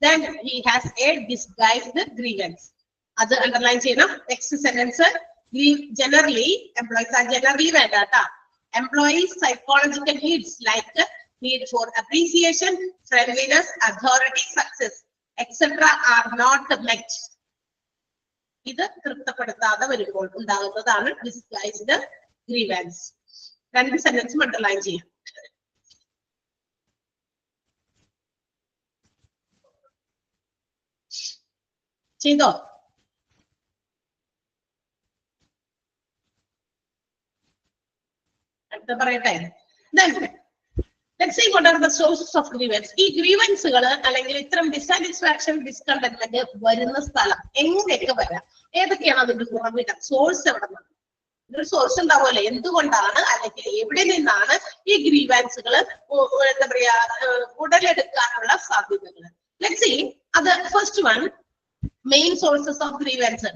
then he has a disguised grievance. അത് അണ്ടർലൈൻ ചെയ്യണം. Next sentence generally employees are generally വേണ്ട. Employees' psychological needs like need for appreciation, friendliness, authority, success, etc. are not met. ഇത് തൃപ്തിപ്പെടുത്താതെ വരുമ്പോൾ ഉണ്ടാകുന്നതാണ് disguised grievance. രണ്ട് സെന്റൻസും underline ചെയ്യാം. ചെയ്തോ? അടുത്ത പറയട്ടെ. Let's see what are the sources of grievance. ഈ ഗ്രീവൻസുകൾ അല്ലെങ്കിൽ ഇത്തരം ഡിസാറ്റിസ്ഫാക്ഷൻ, ഡിസ്കണ്ടന്റ്മെന്റ് വരുന്ന സ്ഥലം എങ്ങനെയൊക്കെ വരാം, ഏതൊക്കെയാണ് അതിന്റെ ഉറവിടം, സോഴ്സ് എവിടെ നിന്നാണ്? ഒരു സോഴ്സ് ഉണ്ടാവുമല്ലോ. എന്തുകൊണ്ടാണ് അല്ലെങ്കിൽ എവിടെ നിന്നാണ് ഈ ഗ്രീവൻസുകൾ എന്താ പറയാ ഉടലെടുക്കാനുള്ള സാധ്യതകൾ? Let's see. അത് first one, main sources of grievance.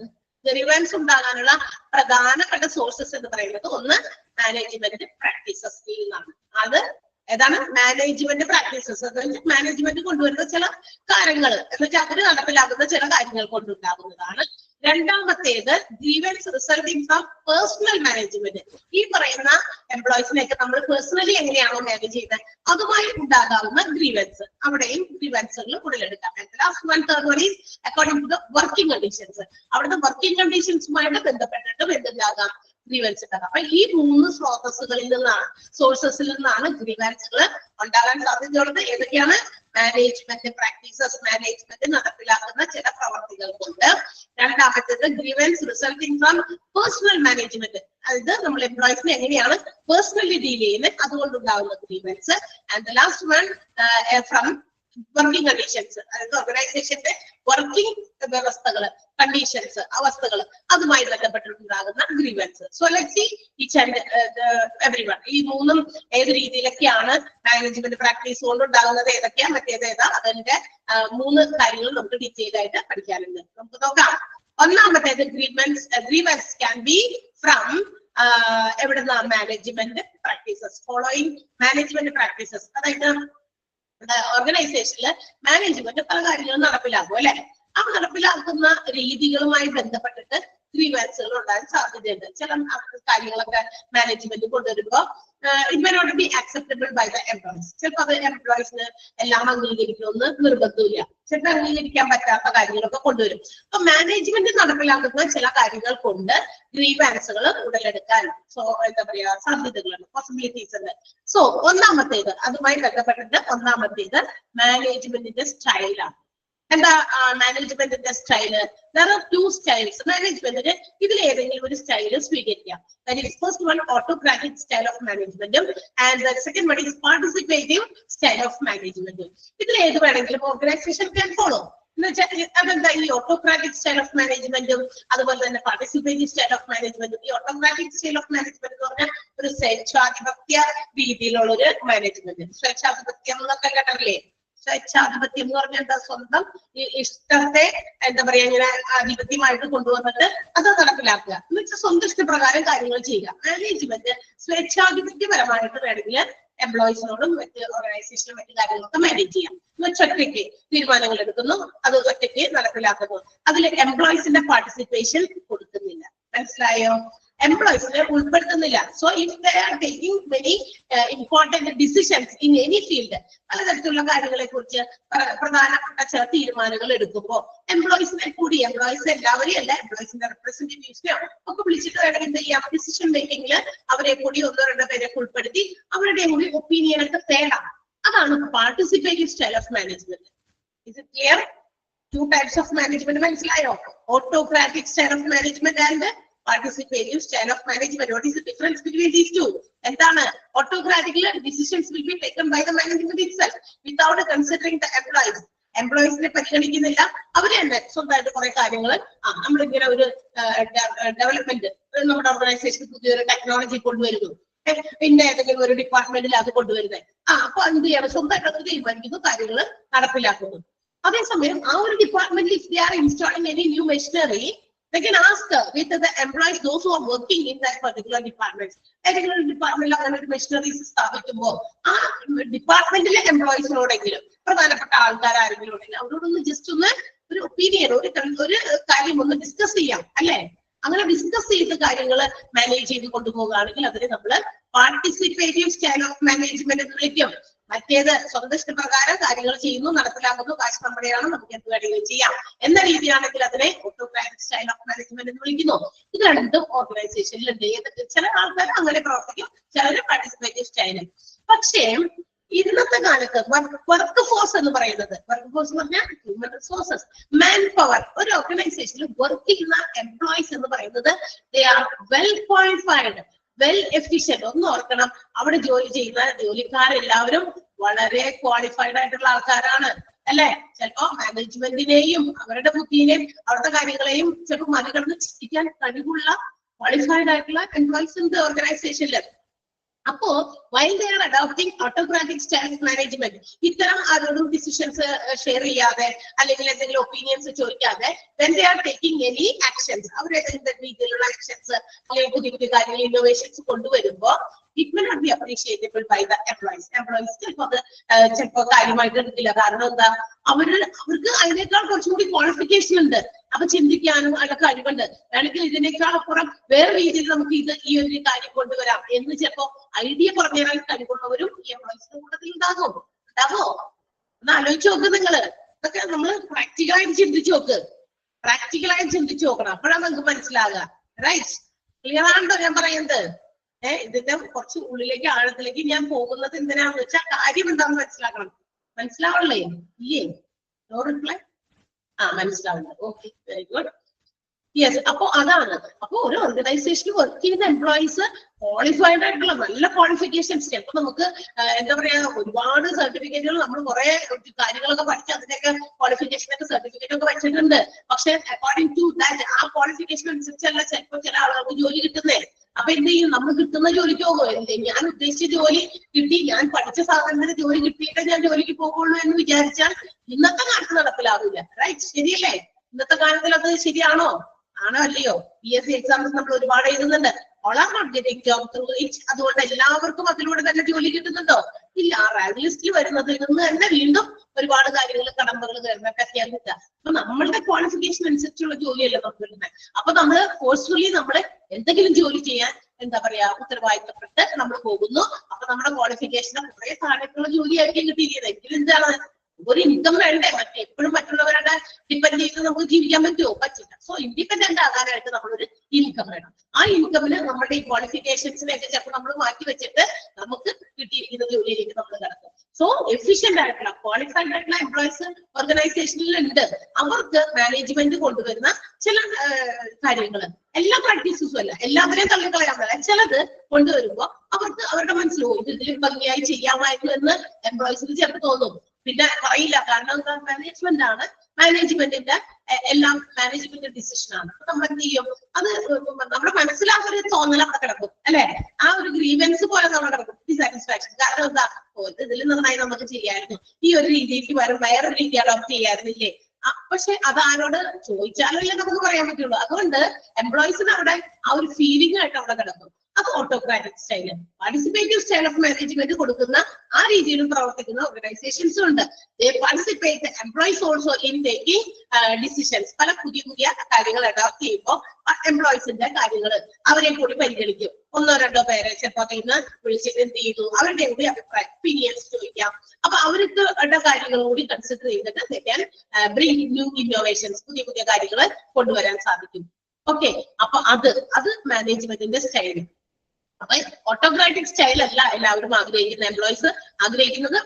Grievance ഉണ്ടാകാനുള്ള പ്രധാനപ്പെട്ട സോഴ്സസ് എന്ന് പറയുന്നത് ഒന്ന് മാനേജ്മെന്റ് പ്രാക്ടീസസിൽ നിന്നാണ്. അത് ഏതാണ്? Management practices. മാനേജ്മെന്റ് കൊണ്ടുവരുന്ന ചില കാര്യങ്ങൾ എന്ന് വെച്ചാൽ അവര് നടപ്പിലാക്കുന്ന ചില കാര്യങ്ങൾ കൊണ്ടുണ്ടാകുന്നതാണ്. രണ്ടാമത്തേത് grievance resulting from personal management. ഈ പറയുന്ന എംപ്ലോയീസിനെയൊക്കെ നമ്മൾ പേഴ്സണലി എങ്ങനെയാണോ മാനേജ് ചെയ്യുന്നത് അതുമായി ഉണ്ടാകാവുന്ന ഗ്രീവൻസ്, അവിടെയും ഗ്രീവൻസുകൾ ഉടലെടുക്കാം. Last one, third one is according to the working conditions. അവിടുത്തെ വർക്കിംഗ് കണ്ടീഷൻസുമായിട്ട് ബന്ധപ്പെട്ടിട്ടും എന്തുണ്ടാകാം? ഗ്രീവൻസ് ഉണ്ടാകാം. അപ്പൊ ഈ മൂന്ന് സ്രോതസ്സുകളിൽ നിന്നാണ്, സോഴ്സസിൽ നിന്നാണ് ഗ്രീവൻസുകൾ ഉണ്ടാകാൻ സാധ്യതയുള്ളത്. ഏതൊക്കെയാണ്? മാനേജ്മെന്റ് പ്രാക്ടീസസ്, മാനേജ്മെന്റ് നടപ്പിലാക്കുന്ന ചില പ്രവർത്തികൾ കൊണ്ട്. രണ്ടാമത്തേത് grievance resulting from personal management. അതായത് നമ്മൾ എംപ്ലോയീസിനെ എങ്ങനെയാണ് പേഴ്സണലി ഡീൽ ചെയ്യുന്നത് അതുകൊണ്ടുണ്ടാകുന്ന grievance. And the last one from working conditions. അതായത് ഓർഗനൈസേഷന്റെ വർക്കിംഗ് വ്യവസ്ഥകള്, കണ്ടീഷൻസ്, അവസ്ഥകൾ, അതുമായി ബന്ധപ്പെട്ടിട്ടുണ്ടാകുന്ന grievance. So let's see each and everyone. ഈ മൂന്നും ഏത് രീതിയിലൊക്കെയാണ് മാനേജ്മെന്റ് പ്രാക്ടീസ് കൊണ്ടുണ്ടാകുന്നത്, ഏതൊക്കെയാ, മറ്റേത് ഏതാ, അതിന്റെ മൂന്ന് കാര്യങ്ങൾ നമുക്ക് ഡീറ്റെയിൽ ആയിട്ട് പഠിക്കാനുണ്ട്. നമുക്ക് നോക്കാം. ഒന്നാമത്തേത് ഗ്രീവൻസ് ക്യാൻ ബി ഫ്രം എവിടുന്ന? Management practices. Following management practices. അതായത് ഓർഗനൈസേഷനില് മാനേജ്മെന്റ് പല കാര്യങ്ങളും നടപ്പിലാക്കും അല്ലെ. ആ നടപ്പിലാക്കുന്ന രീതികളുമായി ബന്ധപ്പെട്ടിട്ട് ഗ്രീവൻസുകൾ ഉണ്ടാകാൻ സാധ്യതയുണ്ട്. ചില കാര്യങ്ങളൊക്കെ മാനേജ്മെന്റ് കൊണ്ടുവരുമ്പോ it may not be acceptable by the employees. ചിലപ്പോൾ അത് എംപ്ലോയീസിന് എല്ലാം അംഗീകരിക്കണമെന്ന് നിർബന്ധമില്ല. ചിലപ്പോൾ അംഗീകരിക്കാൻ പറ്റാത്ത കാര്യങ്ങളൊക്കെ കൊണ്ടുവരും. അപ്പൊ മാനേജ്മെന്റ് നടപ്പിലാക്കുന്ന ചില കാര്യങ്ങൾ കൊണ്ട് ഗ്രീവൻസുകൾ ഉടലെടുക്കാൻ എന്താ പറയാ സാധ്യതകളുണ്ട്, പോസിബിലിറ്റീസ് ഉണ്ട്. സോ ഒന്നാമത്തേത്, അതുമായി ബന്ധപ്പെട്ടിട്ട് ഒന്നാമത്തേത് മാനേജ്മെന്റിന്റെ സ്റ്റൈലാണ്. എന്താ മാനേജ്മെന്റിന്റെ style? there are two styles. മാനേജ്മെന്റിന് ഇതിൽ ഏതെങ്കിലും ഒരു സ്റ്റൈല് സ്വീകരിക്കാം. that is first one, autocratic style of management, and the second one is participative style of management. ഇതിൽ ഏത് വേണമെങ്കിലും ഓർഗനൈസേഷൻ can follow. എന്ന് വെച്ചാൽ അതെന്താ? ഈ ഓട്ടോക്രാറ്റിക് സ്റ്റൈൽ ഓഫ് മാനേജ്മെന്റും അതുപോലെ തന്നെ പാർട്ടിസിപ്പേറ്റീവ് സ്റ്റൈൽ ഓഫ് മാനേജ്മെന്റും. ഈ ഓട്ടോക്രാറ്റിക് സ്റ്റൈൽ ഓഫ് മാനേജ്മെന്റ് എന്ന് പറഞ്ഞാൽ ഒരു സ്വേച്ഛാധിപത്യ രീതിയിലുള്ള ഒരു മാനേജ്മെന്റ്. സ്വേച്ഛാധിപത്യം എന്നൊക്കെ കേട്ടല്ലേ? സ്വേച്ഛാധിപത്യം എന്ന് പറഞ്ഞാൽ എന്താ? സ്വന്തം ഇഷ്ടത്തെ എന്താ പറയാ ഇങ്ങനെ ആധിപത്യമായിട്ട് കൊണ്ടുവന്നിട്ട് അത് നടപ്പിലാക്കുക എന്ന് വെച്ചാൽ സ്വന്തം ഇഷ്ടപ്രകാരം കാര്യങ്ങൾ ചെയ്യുക. മാനേജ്മെന്റ് സ്വേച്ഛാധിപത്യപരമായിട്ട് വേണമെങ്കിൽ എംപ്ലോയീസിനോടും മറ്റ് ഓർഗനൈസേഷനും മറ്റു കാര്യങ്ങളൊക്കെ മാനേജ് ചെയ്യാം. ഒറ്റയ്ക്ക് തീരുമാനങ്ങൾ എടുക്കുന്നു, അത് ഒറ്റയ്ക്ക് നടപ്പിലാക്കുന്നു. അതിൽ എംപ്ലോയീസിന്റെ പാർട്ടിസിപ്പേഷൻ കൊടുക്കുന്നില്ല. മനസ്സിലായോ? എംപ്ലോയീസിനെ ഉൾപ്പെടുത്തുന്നില്ല. So if they are taking many important decisions in any field, പലതരത്തിലുള്ള കാര്യങ്ങളെ കുറിച്ച് പ്രധാനപ്പെട്ട ചില തീരുമാനങ്ങൾ എടുക്കുമ്പോൾ എംപ്ലോയീസിനെ കൂടി, എംപ്ലോയീസ് എല്ലാവരെയും അല്ല, എംപ്ലോയീസിന്റെ റെപ്രസെന്റേറ്റീവ്സിനെയോ ഒക്കെ വിളിച്ചിട്ട് വേണമെങ്കിൽ എന്ത് ചെയ്യാം? ഡിസിഷൻ മേക്കിംഗിൽ അവരെ കൂടി ഒന്നോ രണ്ടോ പേരെ ഉൾപ്പെടുത്തി അവരുടെ കൂടി ഒപ്പീനിയൻ ഒക്കെ തേടാം. അതാണ് participative style of management. Is it clear? Two types of management മനസ്സിലായോ? Autocratic style of management and participative style of management. What is the difference between these two? എന്താണ്? ഓട്ടോക്രാറ്റിക്കൽ decisions will be taken by the management itself without considering the employees. എംപ്ലോയീസിനെ പരിഗണിക്കുന്നില്ല. അവര് തന്നെ സ്വന്തമായിട്ട് കുറെ കാര്യങ്ങൾ നമ്മളിങ്ങനെ ഒരു ഡെവലപ്മെന്റ്, നമ്മുടെ ഓർഗനൈസേഷൻ പുതിയൊരു ടെക്നോളജി കൊണ്ടുവരുന്നു, പിന്നെ ഏതെങ്കിലും ഒരു ഡിപ്പാർട്ട്മെന്റിൽ അത് കൊണ്ടുവരുന്നത്. അപ്പൊ എന്ത് ചെയ്യണം, സ്വന്തമായിട്ട് അത് തീരുമാനിക്കുന്നു, കാര്യങ്ങൾ നടപ്പിലാക്കുന്നു. അതേസമയം ആ ഒരു ഡിപ്പാർട്ട്മെന്റിൽ if they are installing any new machinery, they can ask with the employees, those who are working in that particular department. ഏതെങ്കിലും ഒരു ഡിപ്പാർട്ട്മെന്റിൽ അങ്ങനെ ഒരു മെഷീനറീസ് സ്ഥാപിക്കുമ്പോൾ ആ ഡിപ്പാർട്ട്മെന്റിലെ എംപ്ലോയീസിനോടെങ്കിലും പ്രധാനപ്പെട്ട ആൾക്കാർ ആരെങ്കിലും ഉണ്ടെങ്കിൽ അവരോടൊന്ന് ജസ്റ്റ് ഒന്ന് ഒരു ഒപ്പീനിയൻ, ഒരു കാര്യം ഒന്ന് ഡിസ്കസ് ചെയ്യാം അല്ലെ. അങ്ങനെ ഡിസ്കസ് ചെയ്ത കാര്യങ്ങൾ മാനേജ് ചെയ്ത് കൊണ്ടുപോകുകയാണെങ്കിൽ അതിനെ നമ്മൾ പാർട്ടിസിപ്പേറ്റീവ് സ്റ്റൈൽ ഓഫ് മാനേജ്മെന്റ് എന്ന് വിളിക്കും. മറ്റേത് സ്വന്തം ഇഷ്ടപ്രകാരം കാര്യങ്ങൾ ചെയ്യുന്നു, നടപ്പിലാക്കുന്നു, കാശ് നമ്മുടെയാണ്, നമുക്ക് എന്ത് വേണമെങ്കിലും ചെയ്യാം എന്ന രീതിയാണെങ്കിൽ അതിനെ ഓട്ടോക്രാറ്റിക് സ്റ്റൈൽ ഓഫ് മാനേജ്മെന്റ് എന്ന് വിളിക്കുന്നു. ഇത് രണ്ടും ഓർഗനൈസേഷനിലുണ്ട്. ചില ആൾക്കാർ അങ്ങനെ പ്രവർത്തിക്കും, ചിലർ പാർട്ടിസിപ്പേറ്റീവ് സ്റ്റൈൽ. പക്ഷേ ഇന്നത്തെ കാലത്ത് വർക്ക് ഫോഴ്സ് എന്ന് പറയുന്നത്, വർക്ക് ഫോഴ്സ് എന്ന് പറഞ്ഞാൽ ഹ്യൂമൻ റിസോഴ്സസ്, മാൻ പവർ, ഒരു ഓർഗനൈസേഷനിൽ വർക്ക് ചെയ്യുന്ന എംപ്ലോയീസ് എന്ന് പറയുന്നത് they are well qualified, well efficient. ഒന്ന് ഓർക്കണം, അവിടെ ജോലി ചെയ്യുന്ന ജോലിക്കാരെല്ലാവരും വളരെ ക്വാളിഫൈഡ് ആയിട്ടുള്ള ആൾക്കാരാണ് അല്ലെ. ചിലപ്പോ മാനേജ്മെന്റിനെയും അവരുടെ ബുദ്ധിയെയും അവിടുത്തെ കാര്യങ്ങളെയും ചിലപ്പോൾ മറികടന്ന് ചിന്തിക്കാൻ കഴിവുള്ള ക്വാളിഫൈഡ് ആയിട്ടുള്ള എംപ്ലോയീസ് ഉണ്ട് ഓർഗനൈസേഷനിൽ. അപ്പോ while they are adopting autocratic style of management, ഇത്തരം ആരോടും ഡിസിഷൻസ് ഷെയർ ചെയ്യാതെ അല്ലെങ്കിൽ എന്തെങ്കിലും ഒപ്പീനിയൻസ് ചോദിക്കാതെ when they are taking any actions, അവർ ഏതെങ്കിലും രീതിയിലുള്ള ആക്ഷൻസ് അല്ലെങ്കിൽ പുതിയ പുതിയ കാര്യങ്ങൾ ഇന്നോവേഷൻസ് കൊണ്ടുവരുമ്പോ it will not be appreciable by the employees. ചിലപ്പോ കാര്യമായിട്ട് എടുക്കില്ല. കാരണം എന്താ, അവർക്ക് അതിനേക്കാൾ കുറച്ചും കൂടി ക്വാളിഫിക്കേഷൻ ഉണ്ട്, അപ്പൊ ചിന്തിക്കാനും അതിന്റെ കഴിവുണ്ട്. വേണമെങ്കിൽ ഇതിനേക്കാൾ അപ്പുറം വേറെ രീതിയിൽ നമുക്ക് ഈ ഒരു കാര്യം കൊണ്ടുവരാം എന്ന് ചിലപ്പോ ഐഡിയ പറഞ്ഞു തരാൻ കഴിവുള്ളവരും ഈ എംപ്ലോയീസിന്റെ കൂട്ടത്തിൽ ഉണ്ടാവോ? ഒന്ന് ആലോചിച്ച് നോക്ക് നിങ്ങള്. ഇതൊക്കെ നമ്മൾ പ്രാക്ടിക്കലായിട്ട് ചിന്തിച്ചു നോക്കണം. അപ്പോഴാണ് നമുക്ക് മനസ്സിലാകുക. റൈറ്റ്, ക്ലിയർ ആണല്ലോ ഞാൻ പറയുന്നത്? ഇതിന്റെ കുറച്ച് ഉള്ളിലേക്ക് ആഴത്തിലേക്ക് ഞാൻ പോകുന്നത് എന്തിനാന്ന് വെച്ചാൽ കാര്യം എന്താണെന്ന് മനസ്സിലാക്കണം. മനസ്സിലാവണല്ലേ? ഇല്ലേ? No reply? മനസ്സിലാവുന്നത്. Okay, very good. യെസ്, അപ്പൊ അതാണ്. അപ്പൊ ഒരു ഓർഗനൈസേഷനിൽ വർക്ക് ചെയ്യുന്ന എംപ്ലോയീസ് ക്വാളിഫൈഡ് ആയിട്ടുള്ള നല്ല ക്വാളിഫിക്കേഷൻസ്, ചിലപ്പോ നമുക്ക് എന്താ പറയാ ഒരുപാട് സർട്ടിഫിക്കറ്റുകൾ, നമ്മൾ കുറെ കാര്യങ്ങളൊക്കെ പഠിച്ച് അതിന്റെയൊക്കെ ക്വാളിഫിക്കേഷനൊക്കെ സർട്ടിഫിക്കറ്റ് ഒക്കെ വെച്ചിട്ടുണ്ട്. പക്ഷെ അക്കോർഡിംഗ് ടു ദാറ്റ് ആ ക്വാളിഫിക്കേഷൻ അനുസരിച്ചല്ല ചിലപ്പോൾ ചില ആളുകൾക്ക് ജോലി കിട്ടുന്നേ. അപ്പൊ എന്ത് ചെയ്യും, നമ്മൾ കിട്ടുന്ന ജോലിക്ക് പോകുമോ? ഞാൻ ഉദ്ദേശിച്ച ജോലി കിട്ടി, ഞാൻ പഠിച്ച സാധനത്തിന് ജോലി കിട്ടിയിട്ടേ ഞാൻ ജോലിക്ക് പോകുള്ളൂ എന്ന് വിചാരിച്ചാൽ ഇന്നത്തെ കാലത്ത് നടപ്പിലാവില്ല. റൈറ്റ്, ശരിയല്ലേ? ഇന്നത്തെ കാലത്തിൽ അത് ശരിയാണോ? ആണോ അല്ലയോ? PSC എക്സാംസ് നമ്മൾ ഒരുപാട് എഴുതുന്നുണ്ട്. all are not getting job through it. അതുകൊണ്ട് എല്ലാവർക്കും അതിലൂടെ തന്നെ ജോലി കിട്ടുന്നുണ്ടോ? ഇല്ല. ആ റാങ്ക് ലിസ്റ്റിൽ വരുന്നതിൽ നിന്ന് തന്നെ വീണ്ടും ഒരുപാട് കാര്യങ്ങൾ കടമ്പകൾ കയറാൻ കിട്ടുക. അപ്പൊ നമ്മളുടെ ക്വാളിഫിക്കേഷൻ അനുസരിച്ചുള്ള ജോലിയല്ല നമുക്ക് കിട്ടുന്നത്. അപ്പൊ നമ്മള് ഫോഴ്സ്ഫുള്ളി നമ്മള് എന്തെങ്കിലും ജോലി ചെയ്യാൻ എന്താ പറയാ ഉത്തരവാദിത്തപ്പെട്ട് നമ്മൾ പോകുന്നു. അപ്പൊ നമ്മുടെ ക്വാളിഫിക്കേഷന് കുറെ താഴേക്കുള്ള ജോലിയായിരിക്കും കിട്ടിയിരിക്കുന്നത്. എങ്കിലും എന്താണ്, ഒരു ഇൻകം വേണ്ടേ? എപ്പോഴും മറ്റുള്ളവരുടെ ഡിപ്പെൻഡ് ചെയ്ത് നമുക്ക് ജീവിക്കാൻ പറ്റുമോ? പറ്റില്ല. സോ ഇൻഡിപെൻഡന്റ് ആകാനായിട്ട് നമ്മളൊരു ഇൻകം വേണം. ആ ഇൻകമിന് നമ്മുടെ ഈ ക്വാളിഫിക്കേഷൻസിനെയൊക്കെ ചിലപ്പോൾ നമ്മൾ മാറ്റി വെച്ചിട്ട് നമുക്ക് കിട്ടിയിരിക്കുന്ന ജോലിയിലേക്ക് നമ്മൾ കിടക്കും. സോ എഫിഷ്യന്റ് ആയിട്ടുള്ള ക്വാളിഫൈഡ് ആയിട്ടുള്ള എംപ്ലോയീസ് ഓർഗനൈസേഷനിൽ ഉണ്ട്. അവർക്ക് മാനേജ്മെന്റ് കൊണ്ടുവരുന്ന ചില കാര്യങ്ങൾ, എല്ലാ പ്രാക്ടീസസും അല്ല, എല്ലാവരെയും തള്ളിക്കളയാൻ പറ്റില്ല. ചിലത് കൊണ്ടുവരുമ്പോ അവർക്ക് അവരുടെ മനസ്സിലാവും ഇതിൽ ഭംഗിയായി ചെയ്യാമായിരുന്നു എന്ന് എംപ്ലോയീസിന് ചിലപ്പോൾ തോന്നും. പിന്നെ പറയില്ല, കാരണം എന്താ, മാനേജ്മെന്റ് ആണ്, മാനേജ്മെന്റിന്റെ എല്ലാം മാനേജ്മെന്റ് ഡിസിഷൻ ആണ്. അപ്പൊ നമ്മൾ എന്ത് ചെയ്യും, അത് നമ്മുടെ മനസ്സിലാകുന്ന ഒരു തോന്നൽ അവിടെ കിടക്കും അല്ലെ. ആ ഒരു ഗ്രീവൻസ് പോലെ നമ്മൾ കിടക്കും, ഡിസാറ്റിസ്ഫാക്ഷൻ. കാരണം എന്താ, ഇതിൽ നന്നായി നമുക്ക് ചെയ്യായിരുന്നു, ഈ ഒരു രീതിക്ക് വേറൊരു രീതി അഡോപ്റ്റ് ചെയ്യായിരുന്നില്ലേ. പക്ഷെ അത് ആരോട് ചോദിച്ചാലല്ലേ നമുക്ക് പറയാൻ പറ്റുള്ളൂ. അതുകൊണ്ട് എംപ്ലോയീസിന് അവിടെ ആ ഒരു ഫീലിംഗ് ആയിട്ട് അവിടെ കിടക്കും. അത് autocratic style. Participative style of management കൊടുക്കുന്ന ആ രീതിയിലും പ്രവർത്തിക്കുന്ന ഓർഗനൈസേഷൻസും ഉണ്ട്. Participate employees also in taking decisions. പല പുതിയ പുതിയ കാര്യങ്ങൾ അഡോപ്റ്റ് ചെയ്യുമ്പോൾ എംപ്ലോയീസിന്റെ കാര്യങ്ങൾ അവരെ കൂടി പരിഗണിക്കും. ഒന്നോ രണ്ടോ പേരെ ചിലപ്പോൾ അതിന് വിളിച്ചിട്ട് എന്ത് ചെയ്തു, അവരുടെ കൂടി അഭിപ്രായം ഒപ്പീനിയൻസ് ചോദിക്കാം. അപ്പൊ അവർക്ക് കാര്യങ്ങൾ കൂടി കൺസിഡർ ചെയ്തിട്ട് they can bring new innovations, പുതിയ പുതിയ കാര്യങ്ങൾ കൊണ്ടുവരാൻ സാധിക്കും. ഓക്കെ, അപ്പൊ അത് മാനേജ്മെന്റിന്റെ സ്റ്റൈൽ. അപ്പൊ ഓട്ടോക്രാറ്റിക് സ്റ്റൈൽ അല്ല എല്ലാവരും ആഗ്രഹിക്കുന്ന, എംപ്ലോയീസ് ആഗ്രഹിക്കുന്നത്,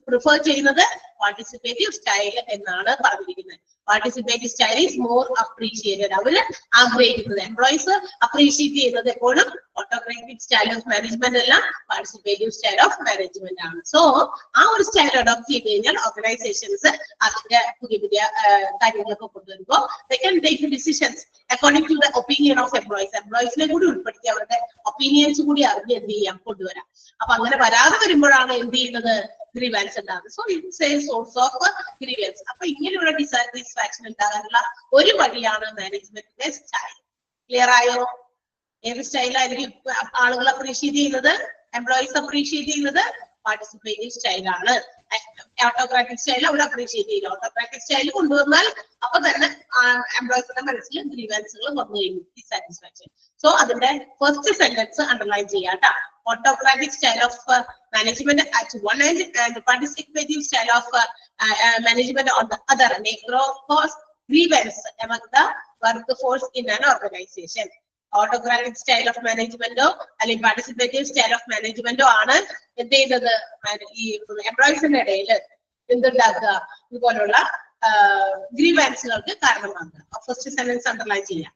പ്രിഫർ ചെയ്യുന്നത് പാർട്ടിസിപ്പേറ്റീവ് സ്റ്റൈൽ എന്നാണ് പറഞ്ഞിരിക്കുന്നത്. Participative style is more appreciated. അവര് ആഗ്രഹിക്കുന്നത്, എംപ്ലോയീസ് അപ്രീഷിയേറ്റ് ചെയ്യുന്നത് എപ്പോഴും ഓട്ടോക്രാറ്റിക് സ്റ്റൈൽ ഓഫ് മാനേജ്മെന്റ് അല്ല, പാർട്ടിസിപ്പേറ്റീവ് സ്റ്റൈൽ ഓഫ് മാനേജ്മെന്റ് ആണ്. സോ ആ ഒരു സ്റ്റൈൽ അഡോപ്റ്റ് ചെയ്ത് കഴിഞ്ഞാൽ ഓർഗനൈസേഷൻസ് അതിന്റെ പുതിയ പുതിയ കാര്യങ്ങളൊക്കെ കൊണ്ടുവരുമ്പോൾ they can take decisions according to the opinion of employees. എംപ്ലോയീസിനെ കൂടി ഉൾപ്പെടുത്തി അവരുടെ ഒപ്പീനിയൻസ് കൂടി അറിഞ്ഞ് എന്ത് ചെയ്യാം, കൊണ്ടുവരാം. അപ്പൊ അങ്ങനെ വരാതെ വരുമ്പോഴാണ് എന്ത് ചെയ്യുന്നത്, ഗ്രീവൻസ് ഉണ്ടാകുന്നത്. So it's A source of grievance. അപ്പൊ ഇങ്ങനെയുള്ള ഡിസാറ്റിസ്ഫാക്ഷൻ ഉണ്ടാകാനുള്ള ഒരു വഴിയാണ് മാനേജ്മെന്റിന്റെ സ്റ്റൈൽ. ക്ലിയർ ആയോ? ഏത് സ്റ്റൈലായിരിക്കും ആളുകൾ അപ്രീഷിയേറ്റ് ചെയ്യുന്നത്, എംപ്ലോയീസ് അപ്രീഷിയേറ്റ് ചെയ്യുന്നത്? പാർട്ടിസിപ്പേറ്റീവ് സ്റ്റൈലാണ്. ഓട്ടോക്രാറ്റിക് സ്റ്റൈൽ അവിടെ അപ്രീഷിയേറ്റ് ചെയ്യില്ല. ഓട്ടോക്രാറ്റിക് സ്റ്റൈൽ കൊണ്ടുവന്നാൽ അപ്പൊ തന്നെ എംപ്ലോയീസിന്റെ മനസ്സിൽ ഗ്രീവൻസുകൾ വന്നു കഴിഞ്ഞു, ഡിസാറ്റിസ്ഫാക്ഷൻ. സോ അതിന്റെ ഫസ്റ്റ് സെന്റൻസ് അണ്ടർലൈൻ ചെയ്യാട്ടാ. Autocratic style of management at one end and participative style of management on the other may cause grievance among the workforce in an organization. Autocratic style of management അല്ലെങ്കിൽ participative style of management ആണ് എന്ത് ചെയ്യുന്നത്, ഈ എംപ്ലോയീസിന്റെ ഇടയിൽ എന്തുണ്ടാക്കുക, ഇതുപോലുള്ള ഗ്രീവൻസുകൾക്ക് കാരണമാകുക. First sentence underline ചെയ്യാം.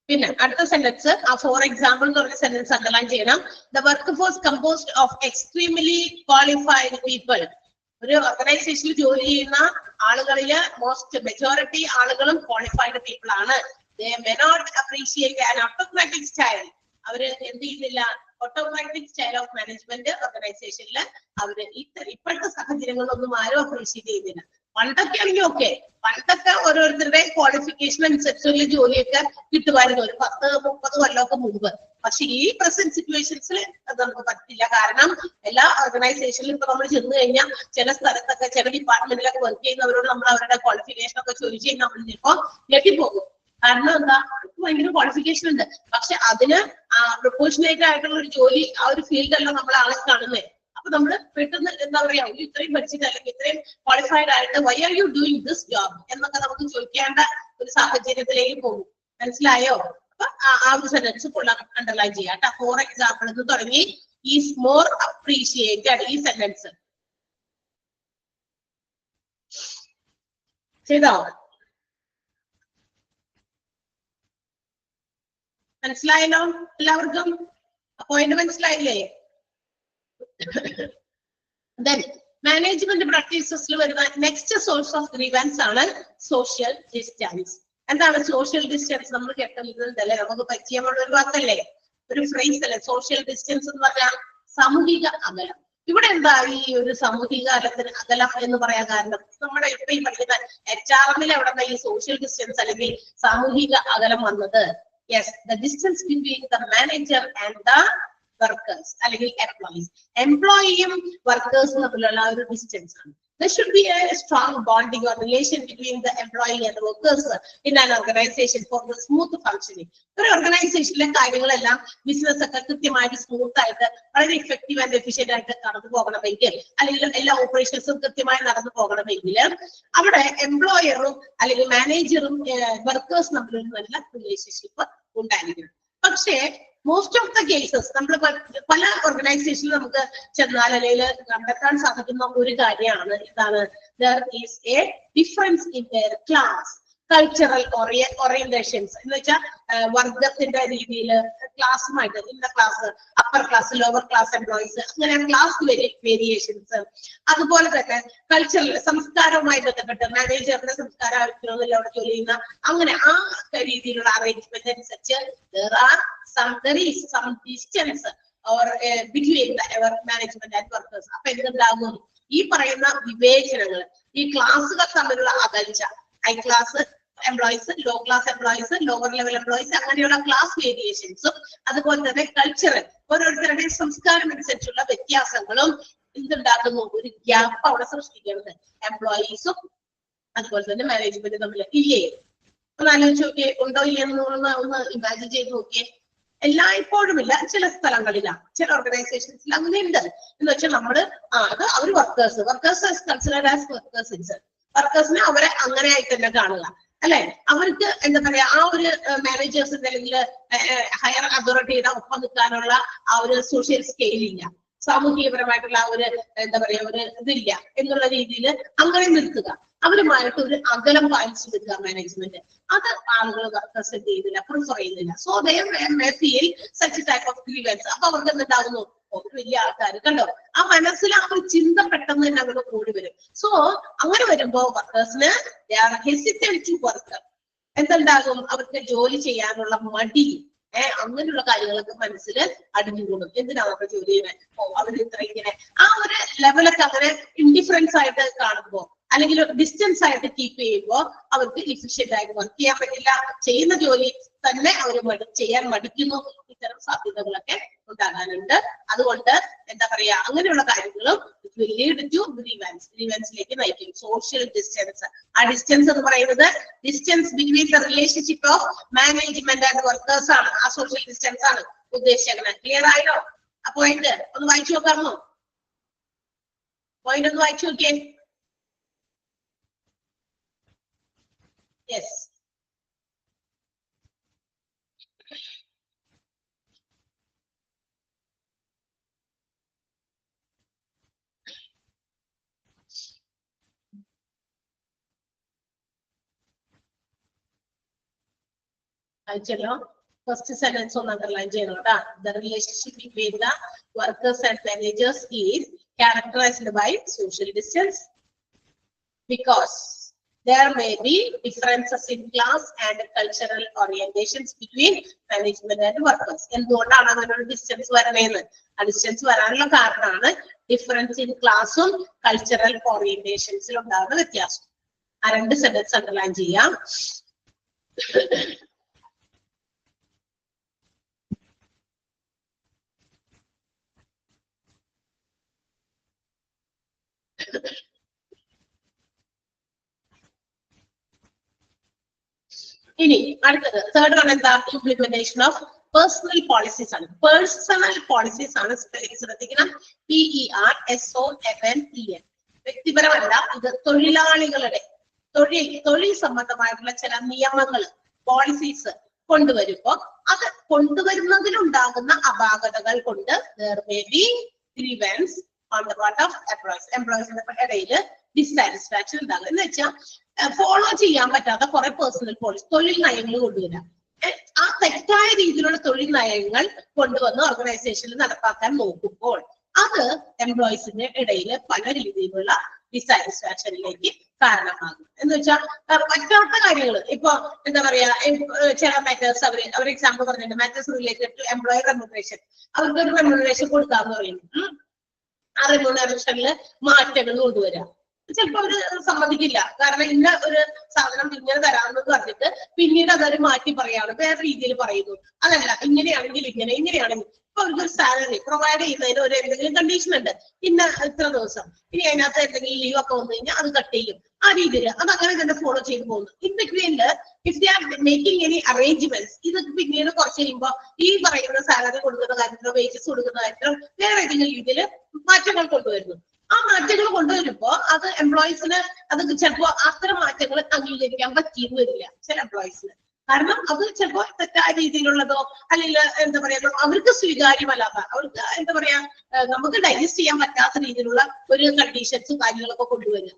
പിന്നെ അടുത്ത സെന്റൻസ് ഫോർ എക്സാമ്പിൾ എന്ന് പറഞ്ഞ സെന്റൻസ് അണ്ടർലൈൻ ചെയ്യണം. The work force composed of extremely qualified people. ഒരു ഓർഗനൈസേഷനിൽ ജോലി ചെയ്യുന്ന ആളുകളില് മെജോറിറ്റി ആളുകളും ക്വാളിഫൈഡ് പീപ്പിൾ ആണ്. They may not appreciate an autocratic style. അവര് എന്ത് ചെയ്യുന്നില്ല, ഓട്ടോക്രാറ്റിക് സ്റ്റൈൽ ഓഫ് മാനേജ്മെന്റ് ഓർഗനൈസേഷനിൽ അവര് ഇപ്പോഴത്തെ സാഹചര്യങ്ങളൊന്നും ആരും അപ്രീഷിയേറ്റ് ചെയ്യുന്നില്ല. പണ്ടൊക്കെ ആണെങ്കിൽ ഓക്കെ, പണ്ടൊക്കെ ഓരോരുത്തരുടെ ക്വാളിഫിക്കേഷൻ അനുസരിച്ചുള്ള ജോലിയൊക്കെ കിട്ടുമായിരുന്നു ഒരു 10-30 കൊല്ലമൊക്കെ മുമ്പ്. പക്ഷെ ഈ പ്രസന്റ് സിറ്റുവേഷൻസിൽ അത് നമുക്ക് പറ്റില്ല. കാരണം എല്ലാ ഓർഗനൈസേഷനിലും ഇപ്പൊ നമ്മൾ ചെന്ന് കഴിഞ്ഞാൽ ചില സ്ഥലത്തൊക്കെ ചില ഡിപ്പാർട്ട്മെന്റിലൊക്കെ വർക്ക് ചെയ്യുന്നവരോട് നമ്മൾ അവരുടെ ക്വാളിഫിക്കേഷൻ ഒക്കെ ചോദിച്ചു കഴിഞ്ഞാൽ നമ്മൾ ചിലപ്പോ ഞെട്ടിപ്പോകും. കാരണം എന്താ, ഭയങ്കര ക്വാളിഫിക്കേഷൻ ഉണ്ട്, പക്ഷെ അതിന് പ്രൊപ്പോർഷനേറ്റ് ആയിട്ടുള്ള ഒരു ജോലി ആ ഒരു ഫീൽഡല്ല നമ്മൾ ആളെ കാണുന്നത്. അപ്പൊ നമ്മൾ പെട്ടെന്ന് എന്താ പറയാ, ഇത്രയും പഠിച്ചിട്ട് അല്ലെങ്കിൽ ഇത്രയും ക്വാളിഫൈഡ് ആയിട്ട് why are you doing this job എന്നൊക്കെ നമുക്ക് ചോദിക്കേണ്ട ഒരു സാഹചര്യത്തിലേക്ക് പോകും. മനസ്സിലായോ? അപ്പൊ ആ ഒരു സെന്റൻസ് അണ്ടർലൈൻ ചെയ്യാം. ഫോർ എക്സാമ്പിൾ എന്ന് തുടങ്ങി ഈസ് മോർ അപ്രീഷിയേറ്റഡ്. ഈ സെന്റൻസ് ചെയ്തോ? മനസ്സിലായല്ലോ എല്ലാവർക്കും? പോയിന്റ് മനസ്സിലായില്ലേ? Then മാനേജ്മെന്റ് പ്രാക്ടീസസിൽ വരുന്ന നെക്സ്റ്റ് സോഴ്സ് ഓഫ് ഗ്രീവൻസ് ആണ് സോഷ്യൽ ഡിസ്റ്റൻസ്. എന്താണ് സോഷ്യൽ ഡിസ്റ്റൻസ്? നമ്മൾ കേട്ടല്ലേ, നമുക്ക് പരിചയമുള്ള ഒരു വാക്കല്ലേ, ഒരു ഫ്രേസ് അല്ലേ സോഷ്യൽ ഡിസ്റ്റൻസ് എന്ന് പറഞ്ഞാൽ സാമൂഹിക അകലം. ഇവിടെ എന്താ ഈ ഒരു സാമൂഹിക അകലം എന്ന് പറയാൻ കാരണം? നമ്മുടെ ഇപ്പൊ ഈ പഠിക്കുന്ന HRM എവിടെ ഈ സോഷ്യൽ ഡിസ്റ്റൻസ് അല്ലെങ്കിൽ സാമൂഹിക അകലം വന്നത്? Yes, the distance between the manager and the workers അല്ലെങ്കിൽ എംപ്ലോയീസ്. എംപ്ലോയിയും വർക്കേഴ്സും തമ്മിലുള്ള ഒരു ഡിസ്റ്റൻസ് ആണ്. There should be a strong bonding or relation between the employee and the workers in an organization for the smooth functioning. ഒരു ഓർഗനൈസേഷനിലെ കാര്യങ്ങളെല്ലാം business ഒക്കെ കൃത്യമായിട്ട് smooth ആയിട്ട് വളരെ ഇഫക്റ്റീവ് ആൻഡ് എഫിഷ്യന്റ് ആയിട്ട് നടന്നു പോകണമെങ്കിൽ, അല്ലെങ്കിൽ എല്ലാ ഓപ്പറേഷൻസും കൃത്യമായി നടന്നു പോകണമെങ്കിൽ അവിടെ എംപ്ലോയറും അല്ലെങ്കിൽ മാനേജറും വർക്കേഴ്സും തമ്മിലൊരു നല്ല റിലേഷൻഷിപ്പ് ഉണ്ടായിരിക്കണം. പക്ഷേ മോസ്റ്റ് ഓഫ് ദ കേസസ് നമ്മൾ പല ഓർഗനൈസേഷനിൽ നമുക്ക് ചെന്നാൽ അല്ലെങ്കിൽ കണ്ടെത്താൻ സാധിക്കുന്ന ഒരു കാര്യമാണ് ഇതാണ്, there is a difference in their class cultural orientations. എന്ന് വെച്ചാൽ വർഗത്തിന്റെ രീതിയിൽ ക്ലാസ്സുമായിട്ട് ഇന്ന class, upper class, lower class employees, അങ്ങനെ ക്ലാസ് വേരിയേഷൻസ്. അതുപോലെ തന്നെ കൾച്ചറൽ സംസ്കാരവുമായി ബന്ധപ്പെട്ട് മാനേജറിന്റെ സംസ്കാരത്തിൽ അവിടെ ജോലി ചെയ്യുന്ന അങ്ങനെ ആ രീതിയിലുള്ള അറേഞ്ച്മെന്റ് അനുസരിച്ച് there is some distance or between the management and workers. അപ്പൊ എന്തുണ്ടാകും? ഈ പറയുന്ന വിവേചനങ്ങൾ, ഈ ക്ലാസ്സുകൾ തമ്മിലുള്ള അകൽച്ച, high class employees, low class employees, lower level employees, അങ്ങനെയുള്ള ക്ലാസ് വേരിയേഷൻസും അതുപോലെ തന്നെ കൾച്ചറൽ ഓരോരുത്തരുടെ സംസ്കാരം അനുസരിച്ചുള്ള വ്യത്യാസങ്ങളും എന്തുണ്ടാക്കുന്നു? ഒരു ഗ്യാപ്പ് അവിടെ സൃഷ്ടിക്കുന്നത് എംപ്ലോയീസും അതുപോലെ തന്നെ മാനേജ്മെന്റ് തമ്മിൽ. ഇല്ലേ? ഒന്ന് ആലോചിച്ച് നോക്കിയേ, ഉണ്ടോ ഇല്ലെന്ന് ഒന്ന് ഇമാജിൻ ചെയ്ത് നോക്കിയേ. എല്ലായ്പ്പോഴും ഇല്ല, ചില സ്ഥലങ്ങളിലാണ്, ചില ഓർഗനൈസേഷൻസിൽ അങ്ങനെ ഉണ്ട്. എന്ന് വെച്ചാൽ നമ്മള് അത് അവർ വർക്കേഴ്സ് കൺസിഡർഡ് ആസ് വർക്കേഴ്സിനെ അവരെ അങ്ങനെ ആയിട്ട് തന്നെ കാണുക അല്ലെ. അവർക്ക് എന്താ പറയാ, ആ ഒരു മാനേജേഴ്സിന്റെ അല്ലെങ്കിൽ ഹയർ അതോറിറ്റിയുടെ ഒപ്പം നിൽക്കാനുള്ള ആ ഒരു സോഷ്യൽ സ്കെയിൽ ഇല്ല. സാമൂഹികപരമായിട്ടുള്ള ഒരു എന്താ പറയാ ഒരു ഇതില്ല എന്നുള്ള രീതിയിൽ അങ്ങനെ നിൽക്കുക, അവരുമായിട്ട് ഒരു അകലം പാലിച്ചു നിൽക്കുക മാനേജ്മെന്റ്. അത് ആളുകൾ വർക്കേഴ്സ് എന്ത് ചെയ്യുന്നില്ല, പ്രിഫർ ചെയ്യുന്നില്ല. So feel such type of grievance. അപ്പൊ അവർക്ക് എന്തുണ്ടാകുന്നു, വലിയ ആൾക്കാർ കണ്ടോ, ആ മനസ്സിൽ ആ ഒരു ചിന്ത പെട്ടെന്ന് തന്നെ അങ്ങോട്ട് കൂടി വരും. സോ അങ്ങനെ വരുമ്പോ വർക്കേഴ്സിന് ഹെസിറ്റന്റ് ടു വർക്ക്. എന്തുണ്ടാകും, അവർക്ക് ജോലി ചെയ്യാനുള്ള മടി, അങ്ങനെയുള്ള കാര്യങ്ങളൊക്കെ മനസ്സിൽ അടിഞ്ഞുകൂടും. എന്തിനാ അവർക്ക് ജോലി ചെയ്യുന്നത്, അവർ ഇത്ര ഇങ്ങനെ ആ ഒരു ലെവലൊക്കെ അങ്ങനെ ഇൻഡിഫറൻസ് ആയിട്ട് കാണുമ്പോ അല്ലെങ്കിൽ ഡിസ്റ്റൻസ് ആയിട്ട് കീപ്പ് ചെയ്യുമ്പോ അവർക്ക് എഫിഷ്യന്റ് ആയിട്ട് വർക്ക് ചെയ്യാൻ പറ്റില്ല, ചെയ്യുന്ന ജോലി തന്നെ അവർ ചെയ്യാൻ മടിക്കുന്നു. ഇത്തരം സാധ്യതകളൊക്കെ ഉണ്ടാകാനുണ്ട്. അതുകൊണ്ട് എന്താ പറയാ, അങ്ങനെയുള്ള കാര്യങ്ങളും ലീഡ് ടു ഗ്രീവൻസിലേക്ക് നയിക്കും. സോഷ്യൽ ഡിസ്റ്റൻസ്, ആ ഡിസ്റ്റൻസ് എന്ന് പറയുന്നത് distance between the relationship of management and workers ആണ്. ആ സോഷ്യൽ ഡിസ്റ്റൻസ് ആണ് ഉദ്ദേശിക്കുന്നത്. ക്ലിയർ ആയോ? ആ പോയിന്റ് ഒന്ന് വായിച്ചു നോക്കാമോ? പോയിന്റ് ഒന്ന് വായിച്ചു നോക്കിയേ. യെസ്, അയച്ചല്ലോ. ഫസ്റ്റ് സെന്റൻസ് ഒന്ന് അണ്ടർലൈൻ ചെയ്യണം കേട്ടാ. The relationship between the workers and managers is characterised by social distance because there may be differences in class and cultural orientations between management and workers. എന്തുകൊണ്ടാണ് അങ്ങനെ ഒരു ഡിസ്റ്റൻസ് വരണേന്ന്? ആ distance വരാനുള്ള കാരണമാണ് difference in ക്ലാസും cultural ഓറിയന്റേഷൻസിലും ഉണ്ടാകുന്ന വ്യത്യാസം. ആ രണ്ട് സെന്റൻസ് അണ്ടർലൈൻ ചെയ്യാം. ഇനി അടുത്തത് തേർഡ് വൺ എന്താ? ഇംപ്ലിമെന്റേഷൻ ഓഫ് പേഴ്സണൽ പോളിസീസ് ആണ്. പേഴ്സണൽ പോളിസീസ് ആണ് ശ്രദ്ധിക്കണം. PERSONAL. വ്യക്തിപരമല്ല, ഇത് തൊഴിലാളികളുടെ തൊഴിൽ സംബന്ധമായിട്ടുള്ള ചില നിയമങ്ങൾ, പോളിസീസ് കൊണ്ടുവരുമ്പോ അത് കൊണ്ടുവരുന്നതിലുണ്ടാകുന്ന അപാകതകൾ കൊണ്ട് there may be grievance on the part of employees. എംപ്ലോയീസിന്റെ ഇടയിൽ ഡിസാറ്റിസ്ഫാക്ഷൻ ഉണ്ടാകും. എന്ന് വെച്ചാൽ ഫോളോ ചെയ്യാൻ പറ്റാത്ത കുറെ പേഴ്സണൽ പോളിസി, തൊഴിൽ നയങ്ങൾ കൊണ്ടുവരാം. ആ തെറ്റായ രീതിയിലുള്ള തൊഴിൽ നയങ്ങൾ കൊണ്ടുവന്ന് ഓർഗനൈസേഷനിൽ നടപ്പാക്കാൻ നോക്കുമ്പോൾ അത് എംപ്ലോയീസിന്റെ ഇടയിൽ പല രീതിയിലുള്ള ഡിസാറ്റിസ്ഫാക്ഷനിലേക്ക് കാരണമാകും. എന്ന് വെച്ചാൽ പറ്റാത്ത കാര്യങ്ങൾ, ഇപ്പൊ എന്താ പറയാ, ചില മാറ്റേഴ്സ് അവർ എക്സാമ്പിൾ പറഞ്ഞിട്ടുണ്ട്, matters related to employer remuneration. അവർക്ക് ഒരു റെമ്യൂണറേഷൻ കൊടുക്കാന്ന് പറയുന്നു. ആ റെമ്യൂണറേഷനിൽ മാറ്റങ്ങൾ കൊണ്ടുവരാം. ചിലപ്പോ അവര് സമ്മതിക്കില്ല, കാരണം ഇന്ന ഒരു സാധനം ഇങ്ങനെ തരാമെന്ന് പറഞ്ഞിട്ട് പിന്നീട് അതൊരു മാറ്റി പറയാണ്, വേറെ രീതിയിൽ പറയുന്നു. അതല്ല, ഇങ്ങനെയാണെങ്കിൽ ഇങ്ങനെയാണെങ്കിൽ ഇപ്പൊ അവർക്ക് ഒരു സാലറി പ്രൊവൈഡ് ചെയ്യുന്നതിന് ഒരു എന്തെങ്കിലും കണ്ടീഷൻ ഉണ്ട്, ഇന്ന ഇത്ര ദിവസം, ഇനി അതിനകത്ത് എന്തെങ്കിലും ലീവ് ഒക്കെ വന്നു കഴിഞ്ഞാൽ അത് കട്ട് ചെയ്യും. ആ രീതിയിൽ അത് അങ്ങനെ തന്നെ ഫോളോ ചെയ്ത് പോകുന്നു. ഇൻ ബിറ്റ്വീനില് if they are making any arrangements, ഇത് പിന്നീട് കുറച്ച് കഴിയുമ്പോൾ ഈ പറയുന്ന സാലറി കൊടുക്കുന്ന കാര്യത്തിലോ വേജസ് കൊടുക്കുന്ന കാര്യത്തിലോ വേറെ ഏതെങ്കിലും രീതിയിൽ മാറ്റങ്ങൾ കൊണ്ടുവരുന്നു. ആ മാറ്റങ്ങൾ കൊണ്ടുവരുമ്പോ അത് എംപ്ലോയീസിന് അത് ചിലപ്പോ അത്തരം മാറ്റങ്ങൾ അംഗീകരിക്കാൻ പറ്റിയെന്ന് വരില്ല ചില എംപ്ലോയീസിന്. കാരണം അത് ചിലപ്പോ തെറ്റായ രീതിയിലുള്ളതോ അല്ലെങ്കിൽ എന്താ പറയാ അവർക്ക് സ്വീകാര്യമല്ലാത്ത, അവർക്ക് എന്താ പറയാ നമുക്ക് ഡൈജസ്റ്റ് ചെയ്യാൻ പറ്റാത്ത രീതിയിലുള്ള ഒരു കണ്ടീഷൻസും കാര്യങ്ങളൊക്കെ കൊണ്ടുവരിക.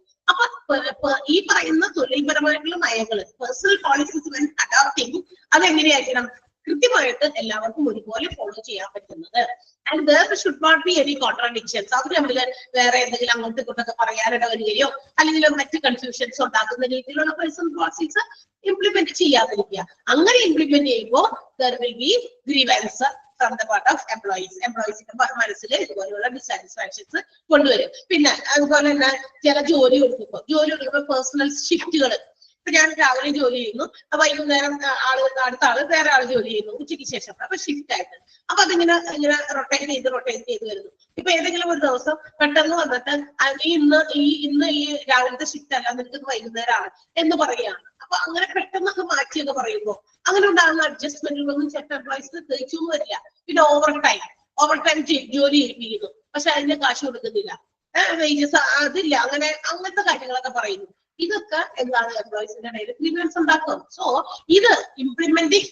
അപ്പൊ ഈ പറയുന്ന തൊഴിൽപരമായിട്ടുള്ള നയങ്ങള്, പേഴ്സണൽ പോളിസീസ് അഡോപ്റ്റിംഗ്, അതെങ്ങനെയായിരിക്കണം? കൃത്യമായിട്ട് എല്ലാവർക്കും ഒരുപോലെ ഫോളോ ചെയ്യാൻ പറ്റുന്നത്. And there should not be any contradictions. അവർ തമ്മിൽ വേറെ എന്തെങ്കിലും അങ്ങോട്ടും ഇങ്ങോട്ടൊക്കെ പറയാനിട വരികയോ അല്ലെങ്കിൽ മറ്റ് കൺഫ്യൂഷൻസ് ഉണ്ടാക്കുന്ന രീതിയിലുള്ള പേഴ്സണൽ പോളിസീസ് ഇംപ്ലിമെന്റ് ചെയ്യാതിരിക്കുക. അങ്ങനെ ഇംപ്ലിമെന്റ് ചെയ്യുമ്പോൾ there will be grievance from the part of employees. എംപ്ലോയീസിന്റെ മനസ്സിൽ ഇതുപോലെയുള്ള ഡിസാറ്റിസ്ഫാക്ഷൻസ് കൊണ്ടുവരും. പിന്നെ അതുപോലെ തന്നെ ചില ജോലി കൊടുക്കുമ്പോൾ പേഴ്സണൽ ഷിഫ്റ്റുകൾ. ഇപ്പൊ ഞാൻ രാവിലെ ജോലി ചെയ്യുന്നു, വൈകുന്നേരം അടുത്ത ആള് വേറെ ആള് ജോലി ചെയ്യുന്നു ഉച്ചയ്ക്ക് ശേഷം, അപ്പൊ ഷിഫ്റ്റ് ആയിട്ട്. അപ്പൊ അതിങ്ങനെ റൊട്ടേറ്റ് ചെയ്ത് വരുന്നു. ഇപ്പൊ ഏതെങ്കിലും ഒരു ദിവസം പെട്ടെന്ന് വന്നിട്ട് ഇന്ന് ഈ രാവിലത്തെ ഷിഫ്റ്റ് അല്ല, നിനക്ക് വൈകുന്നേരമാണ് എന്ന് പറയുകയാണ്. അപ്പൊ അങ്ങനെ പെട്ടെന്നൊക്കെ മാറ്റിയെന്ന് പറയുമ്പോൾ അങ്ങനെ ഉണ്ടാകുന്ന അഡ്ജസ്റ്റ്മെന്റുകളൊന്നും ചില എംപ്ലോയീസിന് തിരിച്ചൊന്നും വരില്ല. പിന്നെ ഓവർ ടൈം ജോലി ചെയ്യിപ്പിക്കുന്നു, പക്ഷെ അതിന് കാശ് കൊടുക്കുന്നില്ല, വേജസ് അതില്ല, അങ്ങനത്തെ കാര്യങ്ങളൊക്കെ പറയുന്നു. ഇതൊക്കെ എന്താണ് എംപ്ലോയീസിന്റെ ഇടയിൽ ഗ്രീവൻസ് ഉണ്ടാക്കും. സോ ഇത് ഇംപ്ലിമെന്റിംഗ്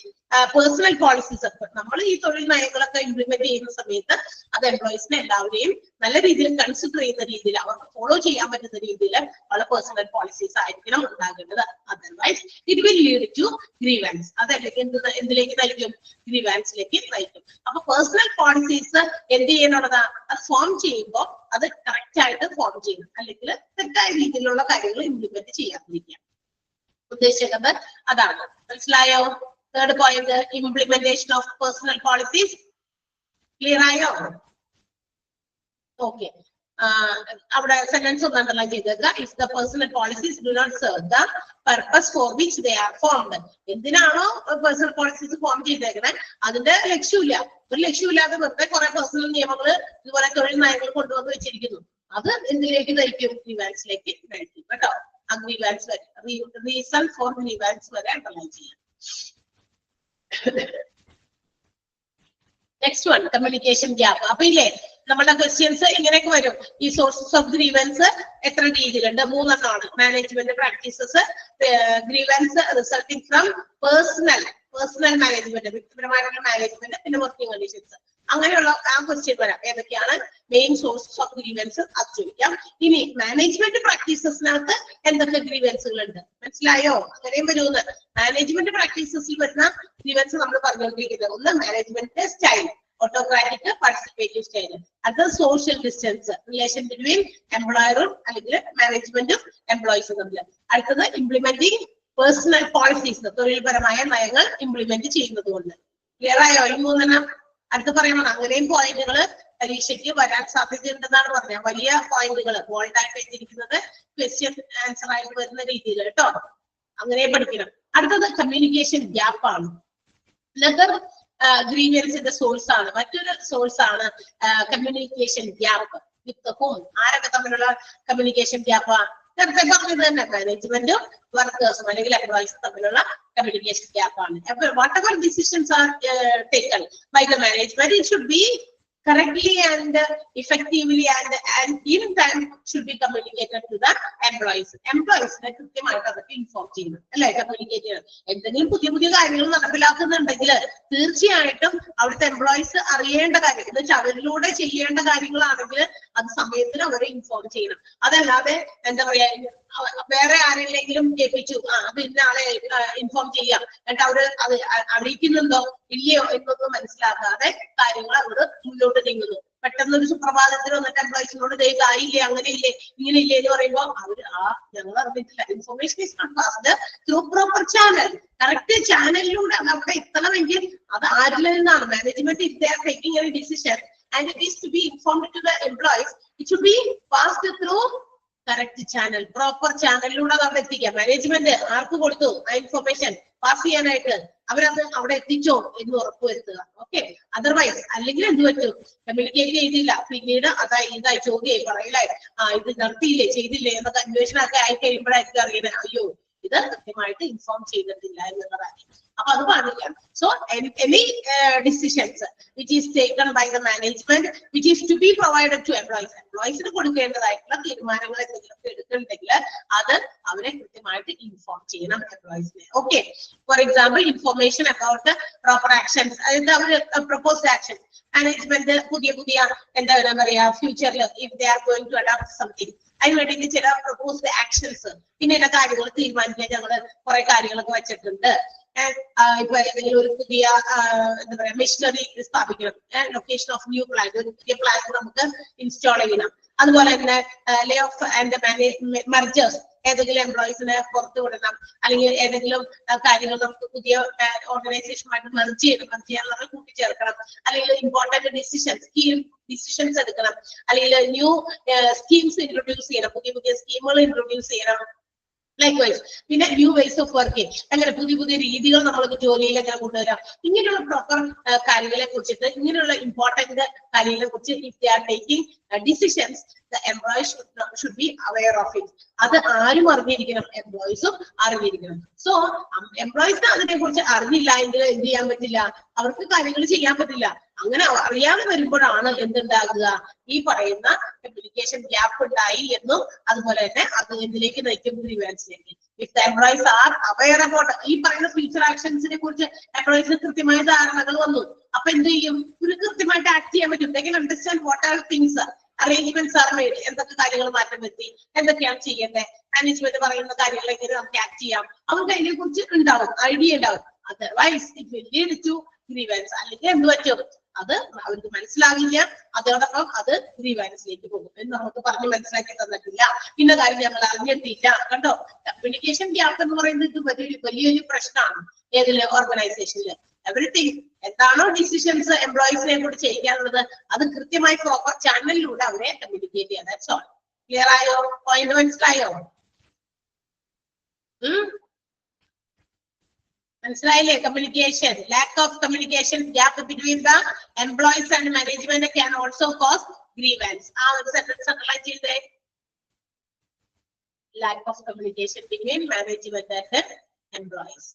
പേഴ്സണൽ പോളിസീസ് ഒക്കെ നമ്മൾ ഈ തൊഴിൽ നയങ്ങളൊക്കെ ഇംപ്ലിമെന്റ് ചെയ്യുന്ന സമയത്ത് അത് എംപ്ലോയീസിനെ എല്ലാവരെയും നല്ല രീതിയിൽ കൺസിഡർ ചെയ്യുന്ന രീതിയിൽ അവർക്ക് ഫോളോ ചെയ്യാൻ പറ്റുന്ന രീതിയിൽ ഉള്ള പേഴ്സണൽ പോളിസീസ് ആയിരിക്കണം ഉണ്ടാകേണ്ടത്. Otherwise it will lead to grievance. അതല്ലെങ്കിൽ എന്തിലേക്ക് നയിക്കും? ഗ്രീവൻസിലേക്ക് നയിക്കും. അപ്പൊ പേഴ്സണൽ പോളിസീസ് എന്ത് ചെയ്യാനുള്ളതാ? അത് ഫോം ചെയ്യുമ്പോൾ അത് കറക്റ്റ് ആയിട്ട് ഫോം ചെയ്യണം, അല്ലെങ്കിൽ തെറ്റായ രീതിയിലുള്ള കാര്യങ്ങൾ ഇംപ്ലിമെന്റ് ചെയ്യാതിരിക്കുക. ഉദ്ദേശിക്കുന്നത് അതാണ്. മനസ്സിലായോ? Third point, implementation of personnel policies. Clear ആയോ? ഓക്കെ. അവിടെ സെന്റൻസ് ഒന്ന് അണ്ടർലൈൻ ചെയ്തേക്കുക. If the personnel policies do not serve the purpose for which they are formed. എന്തിനാണോ പേഴ്സണൽ പോളിസീസ് ഫോം ചെയ്തേക്കണേ അതിന്റെ ലക്ഷ്യമില്ല. ഒരു ലക്ഷ്യമില്ലാതെ വെറുതെ കുറെ പേഴ്സണൽ നിയമങ്ങൾ ഇതുപോലെ തൊഴിൽ നയങ്ങൾ കൊണ്ടുവന്ന് വെച്ചിരിക്കുന്നു. അത് എന്തിലേക്ക് നയിക്കും? ഗ്രീവൻസിലേക്ക് നയിക്കും കേട്ടോ. ആ ഗ്രീവൻസ് വരെ, റീസൺ ഫോർ ഗ്രീവൻസ് വരെ അണ്ടർലൈൻ ചെയ്യാം. Next one, communication gap. അപ്പൊ ഇല്ലേ നമ്മുടെ ക്വസ്റ്റ്യൻസ് ഇങ്ങനെയൊക്കെ വരും. ഈ സോഴ്സസ് ഓഫ് ഗ്രീവൻസ് എത്ര രീതിയിലുണ്ട്? 3 എണ്ണമാണ്. Management practices, grievance resulting from personal management, വ്യക്തിപരമായിട്ടുള്ള മാനേജ്മെന്റ്, പിന്നെ വർക്കിംഗ് കണ്ടീഷൻസ്. അങ്ങനെയുള്ള ആ ക്വസ്റ്റ്യൻ വരാം. ഏതൊക്കെയാണ് മെയിൻ സോഴ്സസ് ഓഫ് ഗ്രീവൻസ് അത് ചോദിക്കാം. ഇനി മാനേജ്മെന്റ് പ്രാക്ടീസസിനകത്ത് എന്തൊക്കെ ഗ്രീവൻസുകൾ ഉണ്ട്? മനസ്സിലായോ? അങ്ങനെയും വരുമെന്ന്. മാനേജ്മെന്റ് പ്രാക്ടീസസിൽ വരുന്ന ഗ്രീവൻസ് നമ്മൾ പറഞ്ഞുകൊണ്ടിരിക്കുന്നത് ഒന്ന് management style, autocratic participative style. അത് സോഷ്യൽ ഡിസ്റ്റൻസ്, റിലേഷൻ ബിറ്റ്വീൻ എംപ്ലോയറും അല്ലെങ്കിൽ മാനേജ്മെന്റും എംപ്ലോയീസും തമ്മിൽ. അടുത്തത് ഇംപ്ലിമെന്റിംഗ് പേഴ്സണൽ പോളിസീസ്, തൊഴിൽപരമായ നയങ്ങൾ ഇംപ്ലിമെന്റ് ചെയ്യുന്നത് കൊണ്ട്. ക്ലിയർ ആയോ? ഈ 3 എണ്ണം അടുത്ത് പറയണം. അങ്ങനെയും പോയിന്റുകൾ പരീക്ഷയ്ക്ക് വരാൻ സാധ്യതയുണ്ടെന്നാണ് പറഞ്ഞത്. വലിയ പോയിന്റുകൾ ബോൾഡായിട്ട് വെച്ചിരിക്കുന്നത് ക്വസ്റ്റ്യൻ ആൻസർ ആയിട്ട് വരുന്ന രീതിയിൽ കേട്ടോ. അങ്ങനെ പഠിക്കണം. അടുത്തത് കമ്മ്യൂണിക്കേഷൻ ഗ്യാപ്പ് ആണ്. അനദർ ഗ്രീവൻസിന്റെ സോഴ്സ് ആണ്, മറ്റൊരു സോഴ്സ് ആണ് കമ്മ്യൂണിക്കേഷൻ ഗ്യാപ്പ്. വിത്ത് ഹൂം? ആരൊക്കെ തമ്മിലുള്ള കമ്മ്യൂണിക്കേഷൻ ഗ്യാപ്പ്? നേരത്തെ പറഞ്ഞത് തന്നെ, മാനേജ്മെന്റും വർക്കേഴ്സും അല്ലെങ്കിൽ എംപ്ലോയീസും തമ്മിലുള്ള communication gap on it. Whatever decisions are taken by the management, it should be correctly and effectively and in time should be communicated to the employees. Employees കൃത്യമായിട്ട് അതൊക്കെ ഇൻഫോം ചെയ്യണം അല്ലെ, കമ്മ്യൂണിക്കേറ്റ് ചെയ്യണം. എന്തെങ്കിലും പുതിയ കാര്യങ്ങൾ നടപ്പിലാക്കുന്നുണ്ടെങ്കിൽ തീർച്ചയായിട്ടും അവിടുത്തെ എംപ്ലോയീസ് അറിയേണ്ട കാര്യം എന്ന് വെച്ചാൽ അവരിലൂടെ ചെയ്യേണ്ട കാര്യങ്ങളാണെങ്കിൽ അത് സമയത്തിന് അവരെ ഇൻഫോം ചെയ്യണം. അതല്ലാതെ എന്താ പറയാ, വേറെ ആരെങ്കിലും കേൾപ്പിച്ചു അത് ഇന്ന ആളെ ഇൻഫോം ചെയ്യാം എന്നിട്ട് അവര് അത് അറിയിക്കുന്നുണ്ടോ ഇല്ലയോ എന്നൊന്നും മനസ്സിലാക്കാതെ കാര്യങ്ങൾ അവർ മുന്നോട്ട് നീങ്ങുന്നു. പെട്ടെന്ന് ഒരു സുപ്രഭാതത്തിൽ വന്നിട്ട് എംപ്ലോയീസിനോട് ആയില്ലേ അങ്ങനെ ഇല്ലേ ഇങ്ങനെ ഇല്ലേ എന്ന് പറയുമ്പോൾ അവര് ഞങ്ങൾ അറിഞ്ഞിട്ടില്ല. Information is not passed through proper channel. Correct ചാനലിലൂടെ അത് അവിടെ എത്തണമെങ്കിൽ അത് ആരിൽ നിന്നാണ്? Management if they are taking a decision and it is to be informed to the employees, it should be passed through correct channel, proper ചാനലിലൂടെ അത് അവിടെ എത്തിക്കാം. മാനേജ്മെന്റ് ആർക്ക് കൊടുത്തു ആ ഇൻഫർമേഷൻ പാസ് ചെയ്യാനായിട്ട് അവരത് അവിടെ എത്തിച്ചോ എന്ന് ഉറപ്പുവരുത്തുക. ഓക്കെ, അതർവൈസ് അല്ലെങ്കിൽ എന്ത് പറ്റും? കമ്മ്യൂണിക്കേറ്റ് ചെയ്തില്ല, പിന്നീട് ഇതായി ചോദ്യമായി പറയില്ലേ ഇത് നടത്തിയില്ലേ ചെയ്തില്ലേ എന്നൊക്കെ അന്വേഷണമൊക്കെ ആയി കഴിയുമ്പോഴായിരിക്കും അറിയുന്നത് അയ്യോ ഇത് കൃത്യമായിട്ട് ഇൻഫോം ചെയ്തിട്ടില്ല എന്നുള്ളതാണ്. അപ്പൊ അത് പാടില്ല. So any decisions which is taken by the management which is to be provided to employees, എംപ്ലോയീസിന് കൊടുക്കേണ്ടതായിട്ടുള്ള തീരുമാനങ്ങൾ എന്തെങ്കിലും എടുക്കുന്നുണ്ടെങ്കിൽ അത് അവരെ കൃത്യമായിട്ട് ഇൻഫോം ചെയ്യണം എംപ്ലോയീസിനെ. Okay, for example information about proper actions, അതായത് അവർ പ്രൊപ്പോസ്ഡ് ആക്ഷൻ മാനേജ്മെന്റ് പുതിയ എന്താ പറയാ ഫ്യൂച്ചറിൽ if they are going to adopt something അതിന് വേണ്ടിയിട്ട് ചില പ്രൊപ്പോസ്ഡ് ആക്ഷൻസ് ഇന്ന കാര്യങ്ങൾ തീരുമാനിക്കാൻ ഞങ്ങൾ കുറെ കാര്യങ്ങളൊക്കെ വെച്ചിട്ടുണ്ട്. ഇപ്പൊ ഏതെങ്കിലും ഒരു പുതിയ എന്താ പറയാ മെഷീനറി സ്ഥാപിക്കണം, ലൊക്കേഷൻ ഓഫ് ന്യൂ പ്ലാന്റ്, ഒരു പുതിയ പ്ലാന്റ് നമുക്ക് ഇൻസ്റ്റാൾ ചെയ്യണം. അതുപോലെ തന്നെ ലേ ഓഫ് ആൻഡ് മെർജേഴ്സ്, ഏതെങ്കിലും എംപ്ലോയീസിനെ പുറത്തു വിടണം അല്ലെങ്കിൽ ഏതെങ്കിലും കാര്യങ്ങൾ നമുക്ക് പുതിയ ഓർഗനൈസേഷനുമായിട്ട് മെർജ് ചെയ്യാൻ കൂട്ടിച്ചേർക്കണം, അല്ലെങ്കിൽ ഇമ്പോർട്ടന്റ് ഡിസിഷൻസ് എടുക്കണം, അല്ലെങ്കിൽ ന്യൂ സ്കീംസ് ഇൻട്രൊഡ്യൂസ് ചെയ്യണം, പുതിയ സ്കീമുകൾ ഇൻട്രൊഡ്യൂസ് ചെയ്യണം. ലൈക്വൈസ് പിന്നെ ന്യൂ വേസ് ഓഫ് വർക്കിംഗ്, അങ്ങനെ പുതിയ രീതികൾ നമ്മൾക്ക് ജോലിയിൽ എങ്ങനെ കൊണ്ടുവരാം. ഇങ്ങനെയുള്ള പ്രോപ്പർ കാര്യങ്ങളെ കുറിച്ചിട്ട്, ഇങ്ങനെയുള്ള ഇമ്പോർട്ടന്റ് കാര്യങ്ങളെ കുറിച്ച് if they are taking decisions the employees should be aware of it. അത് ആരും അറിഞ്ഞിരിക്കണം, എംപ്ലോയീസും അറിഞ്ഞിരിക്കണം. സോ എംപ്ലോയീസിന് അതിനെ കുറിച്ച് അറിഞ്ഞില്ല എങ്കിൽ എന്ത് ചെയ്യാൻ പറ്റില്ല, അവർക്ക് കാര്യങ്ങൾ ചെയ്യാൻ പറ്റില്ല. അങ്ങനെ അറിയാതെ വരുമ്പോഴാണ് എന്തുണ്ടാകുക, ഈ പറയുന്ന കമ്മ്യൂണിക്കേഷൻ ഗ്യാപ്പ് ഉണ്ടായി എന്നും അതുപോലെ തന്നെ അത് എന്തിലേക്ക് നയിക്കും, ഗ്രീവൻസിലേക്ക്. If the employees are aware about, ഈ പറയുന്ന ഫ്യൂച്ചർ ആക്ഷൻസിനെ കുറിച്ച് എംപ്ലോയീസിന് കൃത്യമായ ധാരണകൾ വന്നു, അപ്പൊ എന്ത് ചെയ്യും, ഒരു കൃത്യമായിട്ട് ആക്ട് ചെയ്യാൻ പറ്റും. They can understand what are things, arrangements are made, എന്തൊക്കെ കാര്യങ്ങൾ മാറ്റം വരുത്തി, എന്തൊക്കെയാണ് ചെയ്യേണ്ടത്, മാനേജ്മെന്റ് പറയുന്ന കാര്യങ്ങൾ എങ്ങനെ നമുക്ക് ആക്ട് ചെയ്യാം, അവർക്ക് അതിനെ കുറിച്ച് ഉണ്ടാവും, ഐഡിയ ഉണ്ടാവും. Otherwise it will lead to grievance, അല്ലെങ്കിൽ എന്ത് പറ്റും, അത് അവർക്ക് മനസ്സിലാകില്ല, അതോടൊപ്പം അത് ഗ്രീവൻസിലേക്ക് പോകും എന്ന് നമുക്ക് പറഞ്ഞ് മനസ്സിലാക്കി തന്നിട്ടില്ല, പിന്നെ കാര്യം ഞങ്ങൾ അറിഞ്ഞിട്ടില്ല. കണ്ടോ, കമ്മ്യൂണിക്കേഷൻ ഗ്യാപ്പ് എന്ന് പറയുന്നത് ഇത് വലിയൊരു പ്രശ്നമാണ് ഏതില്, ഓർഗനൈസേഷനില്. എവറിത്തിങ് എന്താണോ ഡിസിഷൻസ് എംപ്ലോയീസിനെ കൂടി ചെയ്യാനുള്ളത് അത് കൃത്യമായി പ്രോപ്പർ ചാനലിലൂടെ അവരെ കമ്മ്യൂണിക്കേറ്റ് ചെയ്യാം. That's all. ക്ലിയർ ആയോ? പോയിന്റ് മനസ്സിലായോ? മനസ്സിലായില്ലേ? Communication, lack of communication gap between the employees and management can also cause grievance. ആ ഒരു സെന്റൻസ് അണ്ടർലൈൻ ചെയ്തേ. Lack of communication between management and employees.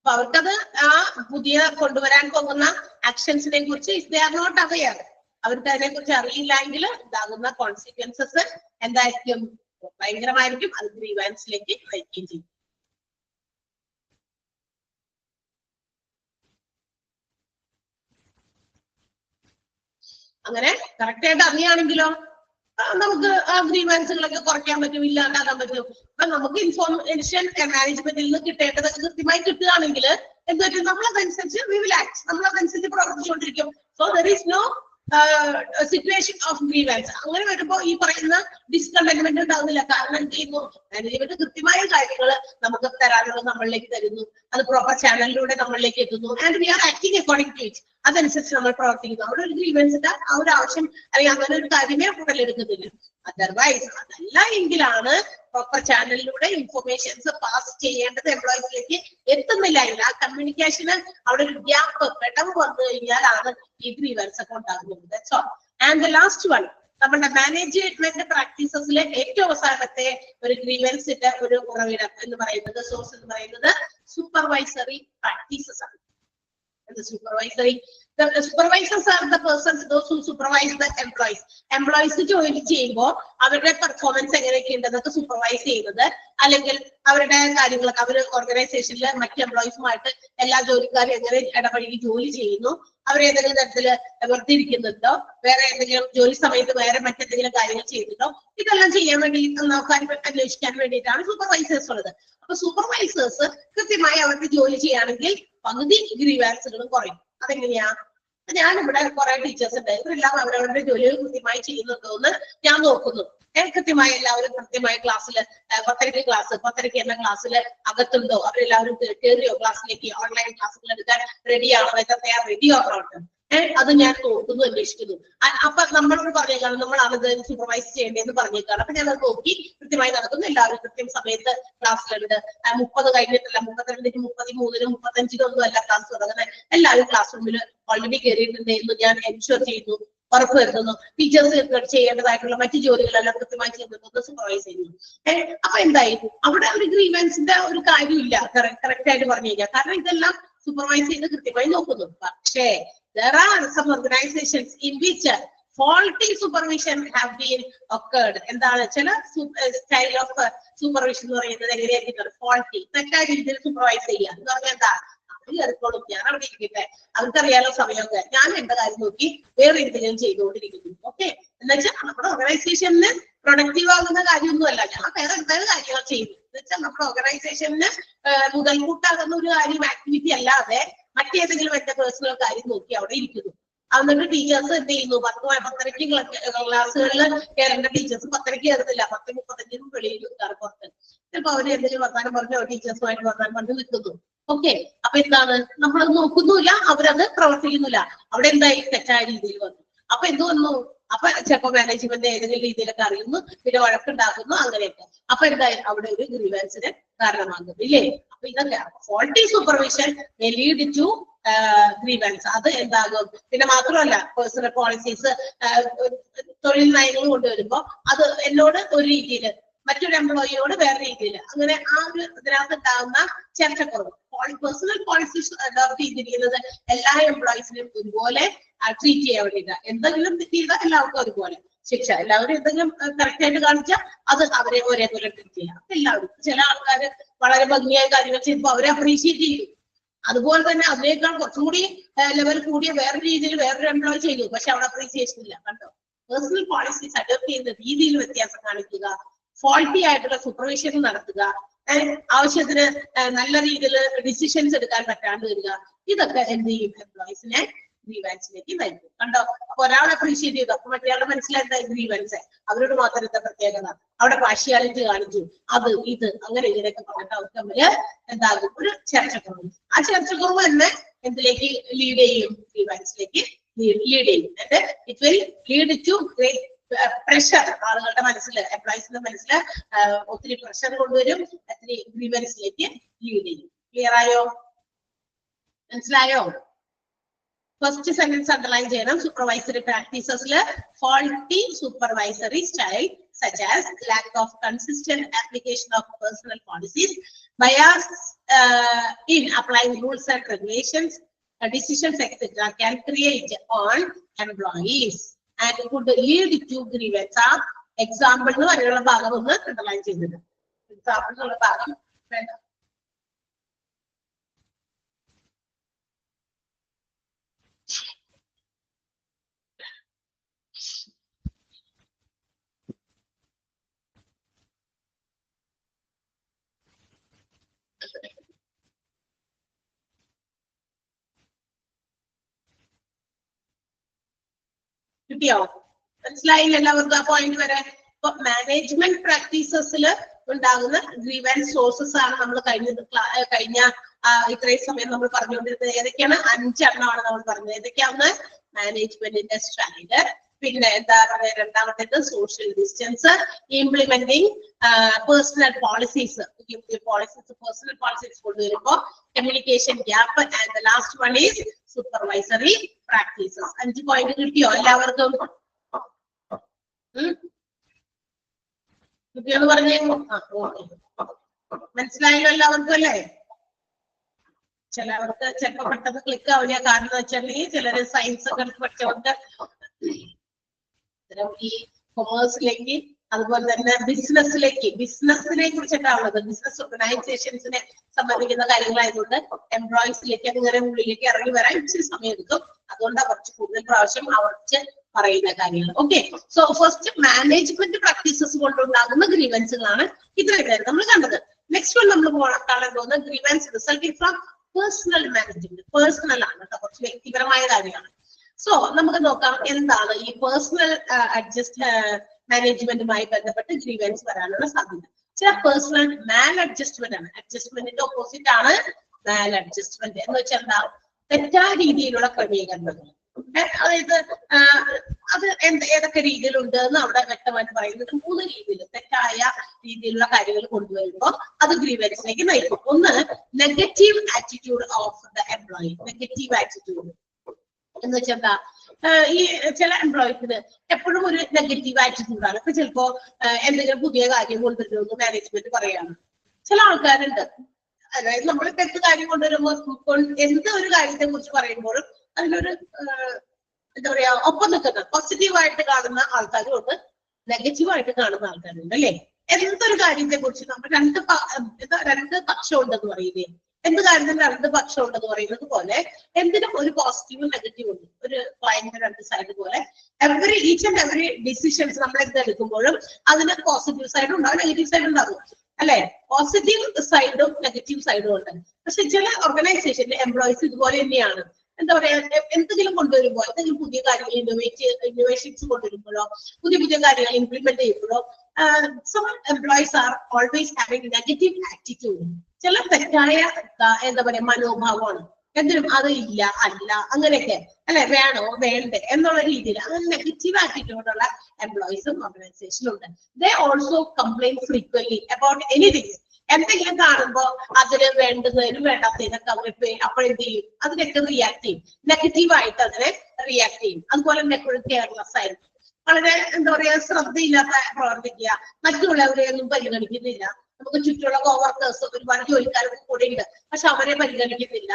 അപ്പൊ അവർക്കത് ആ പുതിയ കൊണ്ടുവരാൻ പോകുന്ന ആക്ഷൻസിനെ കുറിച്ച് if they are not aware, അവർക്ക് അതിനെ കുറിച്ച് അറിയില്ലെങ്കിൽ ഉണ്ടാകുന്ന കോൺസിക്വൻസസ് എന്തായിരിക്കും, ഭയങ്കരമായിരിക്കും. അത് ഗ്രീവൻസിലേക്ക് നയിക്കുകയും ചെയ്യും. അങ്ങനെ കറക്റ്റ് ആയിട്ട് അറിയാണെങ്കിലോ നമുക്ക് ആ ഗ്രീവൻസുകളൊക്കെ കുറയ്ക്കാൻ പറ്റും, ഇല്ലാണ്ടാക്കാൻ പറ്റും. അപ്പൊ നമുക്ക് ഇൻഫോർമേഷൻ മാനേജ്മെന്റിൽ നിന്ന് കിട്ടേണ്ടതൊക്കെ കൃത്യമായി കിട്ടുകയാണെങ്കിൽ എന്ത് പറ്റും, നമ്മളതനുസരിച്ച് വി വിൽ ആക്ട്, നമ്മളതനുസരിച്ച് പ്രവർത്തിച്ചുകൊണ്ടിരിക്കും. So there is no situation of grievance. അങ്ങനെ വരുമ്പോ ഈ പറയുന്ന ഡിസ്കണ്ടന്റ്മെന്റ് ഉണ്ടാകുന്നില്ല. കാരണം എന്ത് ചെയ്യുന്നു, മാനേജ്മെന്റ് കൃത്യമായ കാര്യങ്ങൾ നമുക്ക് തരാനുള്ളത് നമ്മളിലേക്ക് തരുന്നു, അത് പ്രോപ്പർ ചാനലിലൂടെ നമ്മളിലേക്ക് എത്തുന്നു, and we are acting according to it. അതനുസരിച്ച് നമ്മൾ പ്രവർത്തിക്കുന്നു. അവിടെ ഒരു ഗ്രീവൻസിന്റെ ആ ഒരു ആവശ്യം അല്ലെങ്കിൽ അങ്ങനെ ഒരു കാര്യമേ ഉടലെടുക്കുന്നില്ല. അതർവൈസ് അതല്ല എങ്കിലാണ് പ്രോപ്പർ ചാനലിലൂടെ ഇൻഫർമേഷൻസ് പാസ് ചെയ്യേണ്ടത് എംപ്ലോയീസിലേക്ക് എത്തുന്നില്ല എങ്കിൽ ആ കമ്മ്യൂണിക്കേഷന് അവിടെ ഒരു ഗ്യാപ്പ്, പെടവ് വന്നു കഴിഞ്ഞാലാണ് ഈ ഗ്രീവൻസ് ഒക്കെ ഉണ്ടാകുന്നത്. That's all. And the last one, നമ്മുടെ മാനേജ്മെന്റ് പ്രാക്ടീസസിലെ ഏറ്റവും അവസാനത്തെ ഒരു ഗ്രീവൻസിന്റെ ഒരു ഉറവിടം എന്ന് പറയുന്നത്, സോഴ്സ് എന്ന് പറയുന്നത് സൂപ്പർവൈസറി പ്രാക്ടീസസ് ആണ്. The supervisors are the persons, those who supervise the employees. Employees ജോലി ചെയ്യുമ്പോൾ അവരുടെ പെർഫോമൻസ് എങ്ങനെയൊക്കെ ഉണ്ടെന്നൊക്കെ സൂപ്പർവൈസ് ചെയ്യുന്നത്, അല്ലെങ്കിൽ അവരുടെ കാര്യങ്ങളൊക്കെ അവർ ഓർഗനൈസേഷനിലെ മറ്റ് എംപ്ലോയീസുമായിട്ട് എല്ലാ ജോലിക്കാരും എങ്ങനെ ഇടപഴകി ജോലി ചെയ്യുന്നു, അവരേതെങ്കിലും തരത്തില് വെറുതെ ഇരിക്കുന്നുണ്ടോ, വേറെ എന്തെങ്കിലും ജോലി സമയത്ത് വേറെ മറ്റെന്തെങ്കിലും കാര്യങ്ങൾ ചെയ്യുന്നുണ്ടോ, ഇതെല്ലാം ചെയ്യാൻ വേണ്ടി നോക്കാൻ അന്വേഷിക്കാൻ വേണ്ടിയിട്ടാണ് സൂപ്പർവൈസേഴ്സ് ഉള്ളത്. അപ്പൊ സൂപ്പർവൈസേഴ്സ് കൃത്യമായി അവർക്ക് ജോലി ചെയ്യുകയാണെങ്കിൽ പകുതി ഗ്രീവൻസുകളും കുറയും. അതെങ്ങനെയാ? ഞാനിവിടെ കുറെ ടീച്ചേഴ്സ് ഉണ്ട്, ഇവരെല്ലാം അവരവരുടെ ജോലികൾ കൃത്യമായി ചെയ്യുന്നുണ്ടോ എന്ന് ഞാൻ നോക്കുന്നു. കൃത്യമായി എല്ലാവരും കൃത്യമായി ക്ലാസ്സിൽ 10:30 ക്ലാസ്, 10:30 എന്ന ക്ലാസ്സിൽ അകത്തുണ്ടോ, അവരെല്ലാവരും കയറിയോ ക്ലാസ്സിലേക്ക്, ഓൺലൈൻ ക്ലാസ്സുകൾ എടുക്കാൻ റെഡിയാണോ, റെഡി ഓർഡർ അത് ഞാൻ നോക്കുന്നു, അന്വേഷിക്കുന്നു. അപ്പൊ നമ്മളോട് പറഞ്ഞേക്കാണ്, നമ്മളാണ് ഇത് സൂപ്പർവൈസ് ചെയ്യേണ്ടതെന്ന് പറഞ്ഞേക്കാണ്. അപ്പൊ ഞാൻ അത് നോക്കി കൃത്യമായി നടക്കുന്നു, എല്ലാവരും കൃത്യം സമയത്ത് ക്ലാസ്സിലുണ്ട്. 30 കഴിഞ്ഞിട്ടില്ല, 32, 33, 35 ഒന്നും അല്ല ക്ലാസ് തുടങ്ങുന്നത്. എല്ലാവരും ക്ലാസ് റൂമിൽ ഓൾറെഡി കയറിയിട്ടുണ്ട് എന്ന് ഞാൻ എൻഷുർ ചെയ്യുന്നു, ഉറപ്പ് വരുത്തുന്നു. ടീച്ചേഴ്സ് ചെയ്യേണ്ടതായിട്ടുള്ള മറ്റു ജോലികളെല്ലാം കൃത്യമായി ചെയ്യുന്നു, സൂപ്പർവൈസ് ചെയ്യുന്നു. അപ്പൊ എന്തായി, അവിടെ ഒരു ഗ്രീവൻസിന്റെ ഒരു കാര്യമില്ല, കറക്റ്റ് ആയിട്ട് പറഞ്ഞു കഴിഞ്ഞാൽ. കാരണം ഇതെല്ലാം സൂപ്പർവൈസ് ചെയ്ത് കൃത്യമായി നോക്കുന്നു. പക്ഷേ there are some organizations in which faulty supervision have been occurred. എന്താണ് ചില സ്റ്റൈൽ ഓഫ് സൂപ്പർവിഷൻ എന്ന് പറയുന്നത് എങ്ങനെയായിരിക്കും, ഫോൾട്ടി, തെറ്റായ രീതിയിൽ സൂപ്പർവൈസ് ചെയ്യുക എന്ന് പറഞ്ഞാൽ എന്താ, അവർ കയറിക്കോളും, ഞാൻ അവിടെ ഇരിക്കട്ടെ, അവർക്കറിയാലോ സമയമൊക്കെ, ഞാൻ എന്റെ കാര്യം നോക്കി വേറെ എന്തെങ്കിലും ചെയ്തുകൊണ്ടിരിക്കുന്നു. ഓക്കെ, എന്ന് വെച്ചാൽ നമ്മുടെ ഓർഗനൈസേഷനിന് പ്രൊഡക്റ്റീവ് ആകുന്ന കാര്യമൊന്നുമല്ല, ഞാൻ വേറെ എന്തായാലും കാര്യങ്ങൾ ചെയ്യുന്നു. എന്ന് വെച്ചാൽ നമ്മുടെ ഓർഗനൈസേഷന് മുതൽക്കൂട്ടാകുന്ന ഒരു കാര്യം ആക്ടിവിറ്റി അല്ലാതെ മറ്റേതെങ്കിലും എന്റെ പേഴ്സണൽ കാര്യം നോക്കി അവിടെ ഇരിക്കുന്നു. എന്നിട്ട് ടീച്ചേഴ്സ് എന്ത് ചെയ്യുന്നു, 10:30 ക്ലാസ്സുകളിൽ കയറേണ്ട ടീച്ചേഴ്സ് 10:30 കയറുന്നില്ല, 10:35 വെളിയിൽ പുറത്ത്. ചിലപ്പോ അവര് എന്തെങ്കിലും വർത്താനം പറഞ്ഞോ ടീച്ചേഴ്സുമായിട്ട് വർത്താനം പറഞ്ഞു നിൽക്കുന്നു. ഓക്കെ, അപ്പൊ എന്താണ്, നമ്മളത് നോക്കുന്നുമില്ല, അവരത് പ്രവർത്തിക്കുന്നില്ല. അവിടെ എന്തായി, തെറ്റായ രീതിയിൽ വന്നു. അപ്പൊ എന്ത് വന്നു, അപ്പൊ ചിലപ്പോ മാനേജ്മെന്റ് ഏതെങ്കിലും രീതിയിലൊക്കെ അറിയുന്നു, പിന്നെ വഴക്കുണ്ടാക്കുന്നു, അങ്ങനെയൊക്കെ. അപ്പൊ എന്തായാലും അവിടെ ഒരു ഗ്രീവൻസിന് കാരണമാകും, ഇല്ലേ? അപ്പൊ ഇതൊക്കെ faulty supervision lead to grievance. അത് എന്താകും, പിന്നെ മാത്രമല്ല പേഴ്സണൽ പോളിസീസ്, തൊഴിൽ നയങ്ങൾ കൊണ്ടുവരുമ്പോ അത് എന്നോട് ഒരു രീതിയിൽ മറ്റൊരു എംപ്ലോയിയോട് വേറെ രീതിയിൽ, അങ്ങനെ ആ ഒരു ഇതിനകത്ത് ഉണ്ടാകുന്ന ചർച്ചക്കുറവ്. പേഴ്സണൽ പോളിസീസ് അഡോപ്റ്റ് ചെയ്തിരിക്കുന്നത് എല്ലാ എംപ്ലോയീസിനെയും ഒരുപോലെ ട്രീറ്റ് ചെയ്യാൻ വേണ്ടിയിട്ടാണ്. എന്തെങ്കിലും ചെയ്താൽ എല്ലാവർക്കും ഒരുപോലെ ശിക്ഷ, എല്ലാവരും എന്തെങ്കിലും കറക്റ്റ് ആയിട്ട് കാണിച്ചാൽ അത് അവരെ ഒരേപോലെ ട്രീറ്റ് ചെയ്യാം എല്ലാവരും. ചില ആൾക്കാർ വളരെ ഭംഗിയായ കാര്യങ്ങൾ ചെയ്യുമ്പോൾ അവരെ അപ്രീഷിയേറ്റ് ചെയ്യും. അതുപോലെ തന്നെ അതിനേക്കാൾ കുറച്ചും കൂടി ലെവൽ കൂടിയ വേറെ രീതിയിൽ വേറൊരു എംപ്ലോയി ചെയ്തു, പക്ഷെ അവിടെ അപ്രീസിയേഷൻ ഇല്ല. കണ്ടോ? പേഴ്സണൽ പോളിസീസ് അഡോപ്റ്റ് ചെയ്യുന്ന രീതിയിൽ വ്യത്യാസം കാണിക്കുക, ഫോൾട്ടി ആയിട്ടുള്ള സൂപ്പർവിഷൻ നടത്തുക, ആവശ്യത്തിന് നല്ല രീതിയിൽ ഡിസിഷൻസ് എടുക്കാൻ പറ്റാണ്ട് വരിക, ഇതൊക്കെ എന്ത് ചെയ്യും? എംപ്ലോയീസിനെ ഗ്രീവൻസിലേക്ക് നയിക്കും. കണ്ടോ? അപ്പൊ ഒരാളെ അപ്രീഷിയേറ്റ് ചെയ്തു, അപ്പൊ മറ്റേ മനസ്സിലായത് ഗ്രീവൻസ്, അവരോട് മാത്രത്തെ പ്രത്യേകത, അവിടെ പാർഷ്യാലിറ്റി കാണിച്ചു, അത് ഇത് അങ്ങനെ ഇങ്ങനെയൊക്കെ പറഞ്ഞിട്ട് അവർക്ക് തമ്മില് എന്താകും? ഒരു ചർച്ചക്കുറവ്. ആ ചർച്ചക്കുറവ് തന്നെ എന്തിലേക്ക് ലീഡ് ചെയ്യും? ഗ്രീവൻസിലേക്ക് ലീഡ് ചെയ്യും. It will lead to great pressure. ആളുകളുടെ മനസ്സിൽ, എംപ്ലോയീസിന്റെ മനസ്സിൽ ഒത്തിരി പ്രഷർ കൊണ്ടുവരും, ഒത്തിരി ഗ്രീവൻസിലേക്ക് ലീഡ് ചെയ്യും. ക്ലിയർ ആയോ? മനസ്സിലായോ? ഫസ്റ്റ് സെന്റൻസ് അണ്ടർലൈൻ ചെയ്യണം. സൂപ്പർവൈസറി പ്രാക്ടീസസിൽ faulty supervisory style such as lack of consistent application of personal policies, bias in applying rules and regulations, decisions etc. can create on employees and could lead to grievance. Example എന്ന് പറയുന്ന ഭാഗം ഒന്ന് underline ചെയ്തിട്ടുണ്ട്. Example എന്നുള്ള ഭാഗം വേണ്ട. കിട്ടിയോ? മനസ്സിലായില്ല എല്ലാവർക്കും ആ പോയിന്റ് വരെ? ഇപ്പൊ മാനേജ്മെന്റ് പ്രാക്ടീസസിൽ ഉണ്ടാകുന്ന ഗ്രീവൻസ് സോഴ്സസ് ആണ് നമ്മൾ കഴിഞ്ഞ ഇത്രയും സമയം നമ്മൾ പറഞ്ഞുകൊണ്ടിരുന്നത്. ഏതൊക്കെയാണ്? 5 എണ്ണമാണ് നമ്മൾ പറഞ്ഞത്. ഏതൊക്കെയാണ്? മാനേജ്മെന്റിന്റെ സ്റ്റൈല്, പിന്നെ എന്താ പറയുക, രണ്ടാമത്തേത് social distance, implementing personal policies, personal policies കൊണ്ടുവരുമ്പോ communication gap, and last one is supervisory practices. 5 point കിട്ടിയോ എല്ലാവർക്കും? കിട്ടിയോന്ന് പറഞ്ഞേ. മനസ്സിലായല്ലോ എല്ലാവർക്കും അല്ലേ? ചിലവർക്ക് ചിലപ്പോ പെട്ടെന്ന് ക്ലിക്ക് ആവില്ല. കാരണം എന്ന് വെച്ചിട്ടുണ്ടെങ്കിൽ ചിലര് സയൻസ് ഒക്കെ പഠിച്ചവർക്ക് ഈ കൊമേഴ്സിലേക്ക്, അതുപോലെ തന്നെ ബിസിനസിനെ കുറിച്ചിട്ടാണുള്ളത്. ബിസിനസ് ഓർഗനൈസേഷൻസിനെ സംബന്ധിക്കുന്ന കാര്യങ്ങളായതുകൊണ്ട് എംപ്ലോയീസിലേക്ക് അങ്ങനെ ഉള്ളിലേക്ക് ഇറങ്ങി വരാൻ ഇച്ചിരി സമയം എടുക്കും. അതുകൊണ്ടാണ് കുറച്ച് കൂടുതൽ പ്രാവശ്യം ആവർത്തിച്ച് പറയുന്ന കാര്യങ്ങൾ. Okay, so first management practices കൊണ്ടുണ്ടാകുന്ന ഗ്രീവൻസുകളാണ് ഇത്രയും നമ്മൾ കണ്ടത്. നെക്സ്റ്റ് വൺ നമ്മൾ കാണാൻ പോകുന്നത് grievance resulting from personal management. Personal ആണ് കേട്ടോ, കുറച്ച് വ്യക്തിപരമായ കാര്യമാണ്. സോ നമുക്ക് നോക്കാം എന്താണ് ഈ പേഴ്സണൽ മാനേജ്മെന്റുമായി ബന്ധപ്പെട്ട് ഗ്രീവൻസ് വരാനുള്ള സാധ്യത. ചില പേഴ്സണൽ മാൽ അഡ്ജസ്റ്റ്മെന്റ് ആണ്. അഡ്ജസ്റ്റ്മെന്റിന്റെ ഓപ്പോസിറ്റ് ആണ് മാൽ അഡ്ജസ്റ്റ്മെന്റ്. എന്ന് വെച്ചാൽ എന്താ? തെറ്റായ രീതിയിലുള്ള ക്രമീകരണങ്ങൾ. അതായത് അത് ഏതൊക്കെ രീതിയിലുണ്ട് എന്ന് അവിടെ വ്യക്തമായിട്ട് പറയുന്നത്. 3 രീതിയിൽ തെറ്റായ രീതിയിലുള്ള കാര്യങ്ങൾ കൊണ്ടുവരുമ്പോൾ അത് ഗ്രീവൻസിലേക്ക് നയിക്കും. ഒന്ന്, negative attitude of the employee. Negative attitude എന്ന് വെച്ചാൽ എന്താ? ഈ ചില എംപ്ലോയീസിന് എപ്പോഴും ഒരു നെഗറ്റീവ് ആറ്റിറ്റ്യൂഡാണ്. ഇപ്പൊ ചിലപ്പോ എന്തെങ്കിലും പുതിയ കാര്യം കൊണ്ടുവരുമെന്ന് മാനേജ്മെന്റ് പറയാണ്. ചില ആൾക്കാരുണ്ട്, അതായത് നമ്മളിപ്പോ എന്ത് കാര്യം കൊണ്ടുവരുമ്പോൾ എന്ത് ഒരു കാര്യത്തെ കുറിച്ച് പറയുമ്പോഴും അതിനൊരു എന്താ പറയാ ഒപ്പം നിൽക്കുന്ന പോസിറ്റീവായിട്ട് കാണുന്ന ആൾക്കാരും ഉണ്ട്, നെഗറ്റീവായിട്ട് കാണുന്ന ആൾക്കാരുണ്ട് അല്ലെ? എന്തൊരു കാര്യത്തെ കുറിച്ച് നമ്മൾ രണ്ട് പക്ഷം ഉണ്ടെന്ന് പറയുന്നേ, എന്ത് കാര്യത്തിന് 2 പക്ഷം ഉണ്ടെന്ന് പറയുന്നത് പോലെ എന്തിനും ഒരു പോസിറ്റീവും നെഗറ്റീവും ഉണ്ട്. ഒരു ക്ലയന്റിന്റെ 2 സൈഡ് പോലെ ഈച്ച് ആൻഡ് എവറി ഡിസിഷൻസ് നമ്മൾ എന്തെടുക്കുമ്പോഴും അതിന് പോസിറ്റീവ് സൈഡും ഉണ്ടാവും, നെഗറ്റീവ് സൈഡും ഉണ്ടാവും അല്ലെ? പോസിറ്റീവ് സൈഡും നെഗറ്റീവ് സൈഡും ഉണ്ട്. പക്ഷെ ചില ഓർഗനൈസേഷനിലെ എംപ്ലോയീസ് ഇതുപോലെ തന്നെയാണ്. എന്താ പറയാ, എന്തെങ്കിലും കൊണ്ടുവരുമ്പോൾ, എന്തെങ്കിലും പുതിയ കാര്യങ്ങൾ ഇന്നോവേഷൻസ് കൊണ്ടുവരുമ്പോഴോ പുതിയ കാര്യങ്ങൾ ഇംപ്ലിമെന്റ് ചെയ്യുമ്പോഴോ some employees are always having negative attitude. ചില തെറ്റായ എന്താ പറയാ മനോഭാവമാണ്. എന്തിനും അത് ഇല്ല, അല്ല, അങ്ങനെയൊക്കെ അല്ലെ, വേണോ വേണ്ടേ എന്നുള്ള രീതിയിൽ അങ്ങനെ നെഗറ്റീവ് ആറ്റിറ്റ്യൂഡുള്ള എംപ്ലോയീസും ഓർഗനൈസേഷനുണ്ട്. They also complain frequently about anything. എന്തെങ്കിലും കാണുമ്പോ അതിന് വേണ്ടുന്നതിനും വേണ്ടാത്തതിനൊക്കെ അപ്പോഴെന്ത് ചെയ്യും? അതിനൊക്കെ റിയാക്ട് ചെയ്യും, നെഗറ്റീവായിട്ട് അതിനെ റിയാക്ട് ചെയ്യും. അതുപോലെ തന്നെ എപ്പോഴും കെയർലെസ് ആയിരിക്കും. വളരെ എന്താ പറയാ ശ്രദ്ധയില്ലാത്ത പ്രവർത്തിക്കുക, മറ്റുള്ളവരെ ഒന്നും പരിഗണിക്കുന്നില്ല. നമുക്ക് ചുറ്റുമുള്ള കോവർക്കേഴ്സ് ഒരുപാട് ജോലിക്കാരൊക്കെ കൂടെ ഉണ്ട്, പക്ഷെ അവരെ പരിഗണിക്കുന്നില്ല.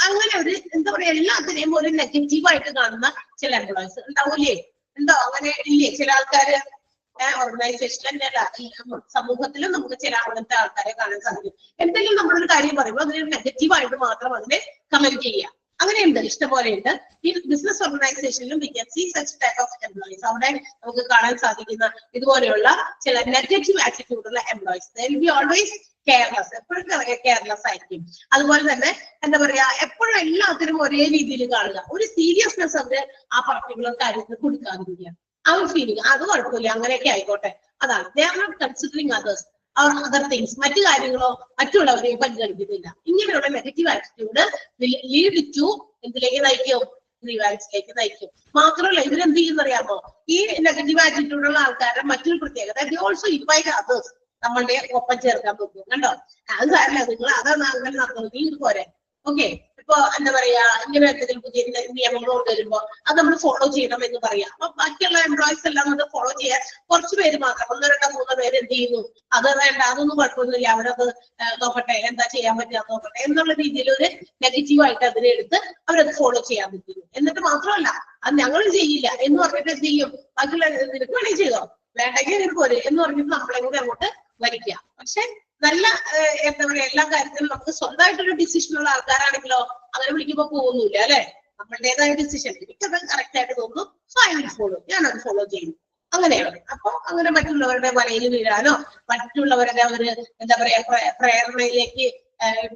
അങ്ങനെ ഒരു എന്താ പറയാ എല്ലാത്തിനെയും ഒരു നെഗറ്റീവായിട്ട് കാണുന്ന ചില എംപ്ലോയീസ് ഉണ്ടാവൂലേ? ഉണ്ടോ? അങ്ങനെ ഇല്ലേ ചില ആൾക്കാര്? ഓർഗനൈസേഷനിൽ സമൂഹത്തിലും നമുക്ക് ചില അങ്ങനത്തെ ആൾക്കാരെ കാണാൻ സാധിക്കും. എന്തെങ്കിലും നമ്മളൊരു കാര്യം പറയുമ്പോൾ അതിന് നെഗറ്റീവായിട്ട് മാത്രം അതിനെ കമന്റ് ചെയ്യുക. അങ്ങനെയുണ്ട്, ഇഷ്ടംപോലെ ഉണ്ട്. ഈ ബിസിനസ് ഓർഗനൈസേഷനിലും we can see such type of employees. അവിടെ നമുക്ക് കാണാൻ സാധിക്കുന്ന ഇതുപോലെയുള്ള ചില നെഗറ്റീവ് ആറ്റിറ്റ്യൂഡുള്ള employees. They will be always careless, എപ്പോഴും കെയർലെസ് ആയിരിക്കും. അതുപോലെ തന്നെ എന്താ പറയാ എപ്പോഴും എല്ലാത്തിനും ഒരേ രീതിയിൽ കാണുക, ഒരു സീരിയസ്നെസ് അവര് ആ പർട്ടിക്കുലർ കാര്യത്തിൽ കൊടുക്കാതിരിക്കുക. ആ ഒരു ഫീലിംഗ്, അത് കുഴപ്പമില്ല, അങ്ങനെയൊക്കെ ആയിക്കോട്ടെ, അതാണ്. They are not considering others other things, മറ്റു കാര്യങ്ങളോ മറ്റുള്ളവരെയും പരിഗണിക്കുന്നില്ല. ഇങ്ങനെയുള്ള നെഗറ്റീവ് ആറ്റിറ്റ്യൂഡ് ലീഡ് ടു എന്തിലേക്ക് നയിക്കും? ഗ്രീവാൻസിലേക്ക് നയിക്കും. മാത്രമല്ല ഇവരെന്ത് ചെയ്യുന്നറിയാമോ? ഈ നെഗറ്റീവ് ആറ്റിറ്റ്യൂഡുള്ള ആൾക്കാരുടെ മറ്റൊരു പ്രത്യേകത, ദേ ഓൾസോ ഇൻവൈറ്റ് അതേഴ്സ് നമ്മളുടെ ഒപ്പം ചേർക്കാൻ പറ്റും. കണ്ടോ? അത് സാരമില്ല, നിങ്ങൾ അതാണ് അങ്ങനെ നടന്നത്, നീ ഇത് പോരെ. ഓക്കെ, ഇപ്പൊ എന്താ പറയാ ഇങ്ങനെ എന്തെങ്കിലും പുതിയ നിയമങ്ങൾ കൊണ്ടുവരുമ്പോ അത് നമ്മൾ ഫോളോ ചെയ്യണം എന്ന് പറയാം. അപ്പൊ ബാക്കിയുള്ള എംപ്ലോയീസ് എല്ലാം അത് ഫോളോ ചെയ്യാൻ കുറച്ച് പേര് മാത്രം, 1, 2, 3 പേര് എന്ത് ചെയ്യുന്നു? അത് വേണ്ട, അതൊന്നും കുഴപ്പമൊന്നുമില്ല, അവരത് നോക്കട്ടെ, എന്താ ചെയ്യാൻ പറ്റുക നോക്കട്ടെ എന്നുള്ള രീതിയിൽ ഒരു നെഗറ്റീവായിട്ട് അതിനെ എടുത്ത് അവരത് ഫോളോ ചെയ്യാൻ പറ്റുന്നു. എന്നിട്ട് മാത്രമല്ല അത് ഞങ്ങൾ ചെയ്യില്ല എന്ന് പറഞ്ഞിട്ട് എന്ത് ചെയ്യും? ബാക്കിയുള്ള നിനക്ക് വേണമെങ്കിൽ ചെയ്തോ, വേണ്ടെങ്കിൽ നിനക്ക് പോരെ എന്ന് പറഞ്ഞിട്ട് നമ്മളെ കൂടെ അങ്ങോട്ട് വലിക്കുക. പക്ഷെ നല്ല എന്താ പറയാ എല്ലാ കാര്യത്തിലും നമുക്ക് സ്വന്തമായിട്ടൊരു ഡിസിഷനുള്ള ആൾക്കാരാണെങ്കിലോ അങ്ങനെ വിളിക്കുമ്പോ പോകുന്നില്ല അല്ലെ? നമ്മളുടേതായ ഡിസിഷൻ എനിക്കത് കറക്റ്റ് ആയിട്ട് തോന്നുന്നു, സോ ഐ വിൽ ഫോളോ, ഞാനത് ഫോളോ ചെയ്യും. അങ്ങനെയാണ്. അപ്പൊ അങ്ങനെ മറ്റുള്ളവരുടെ വലയിൽ വീഴാനോ മറ്റുള്ളവരുടെ ഒരു എന്താ പറയാ പ്രേരണയിലേക്ക്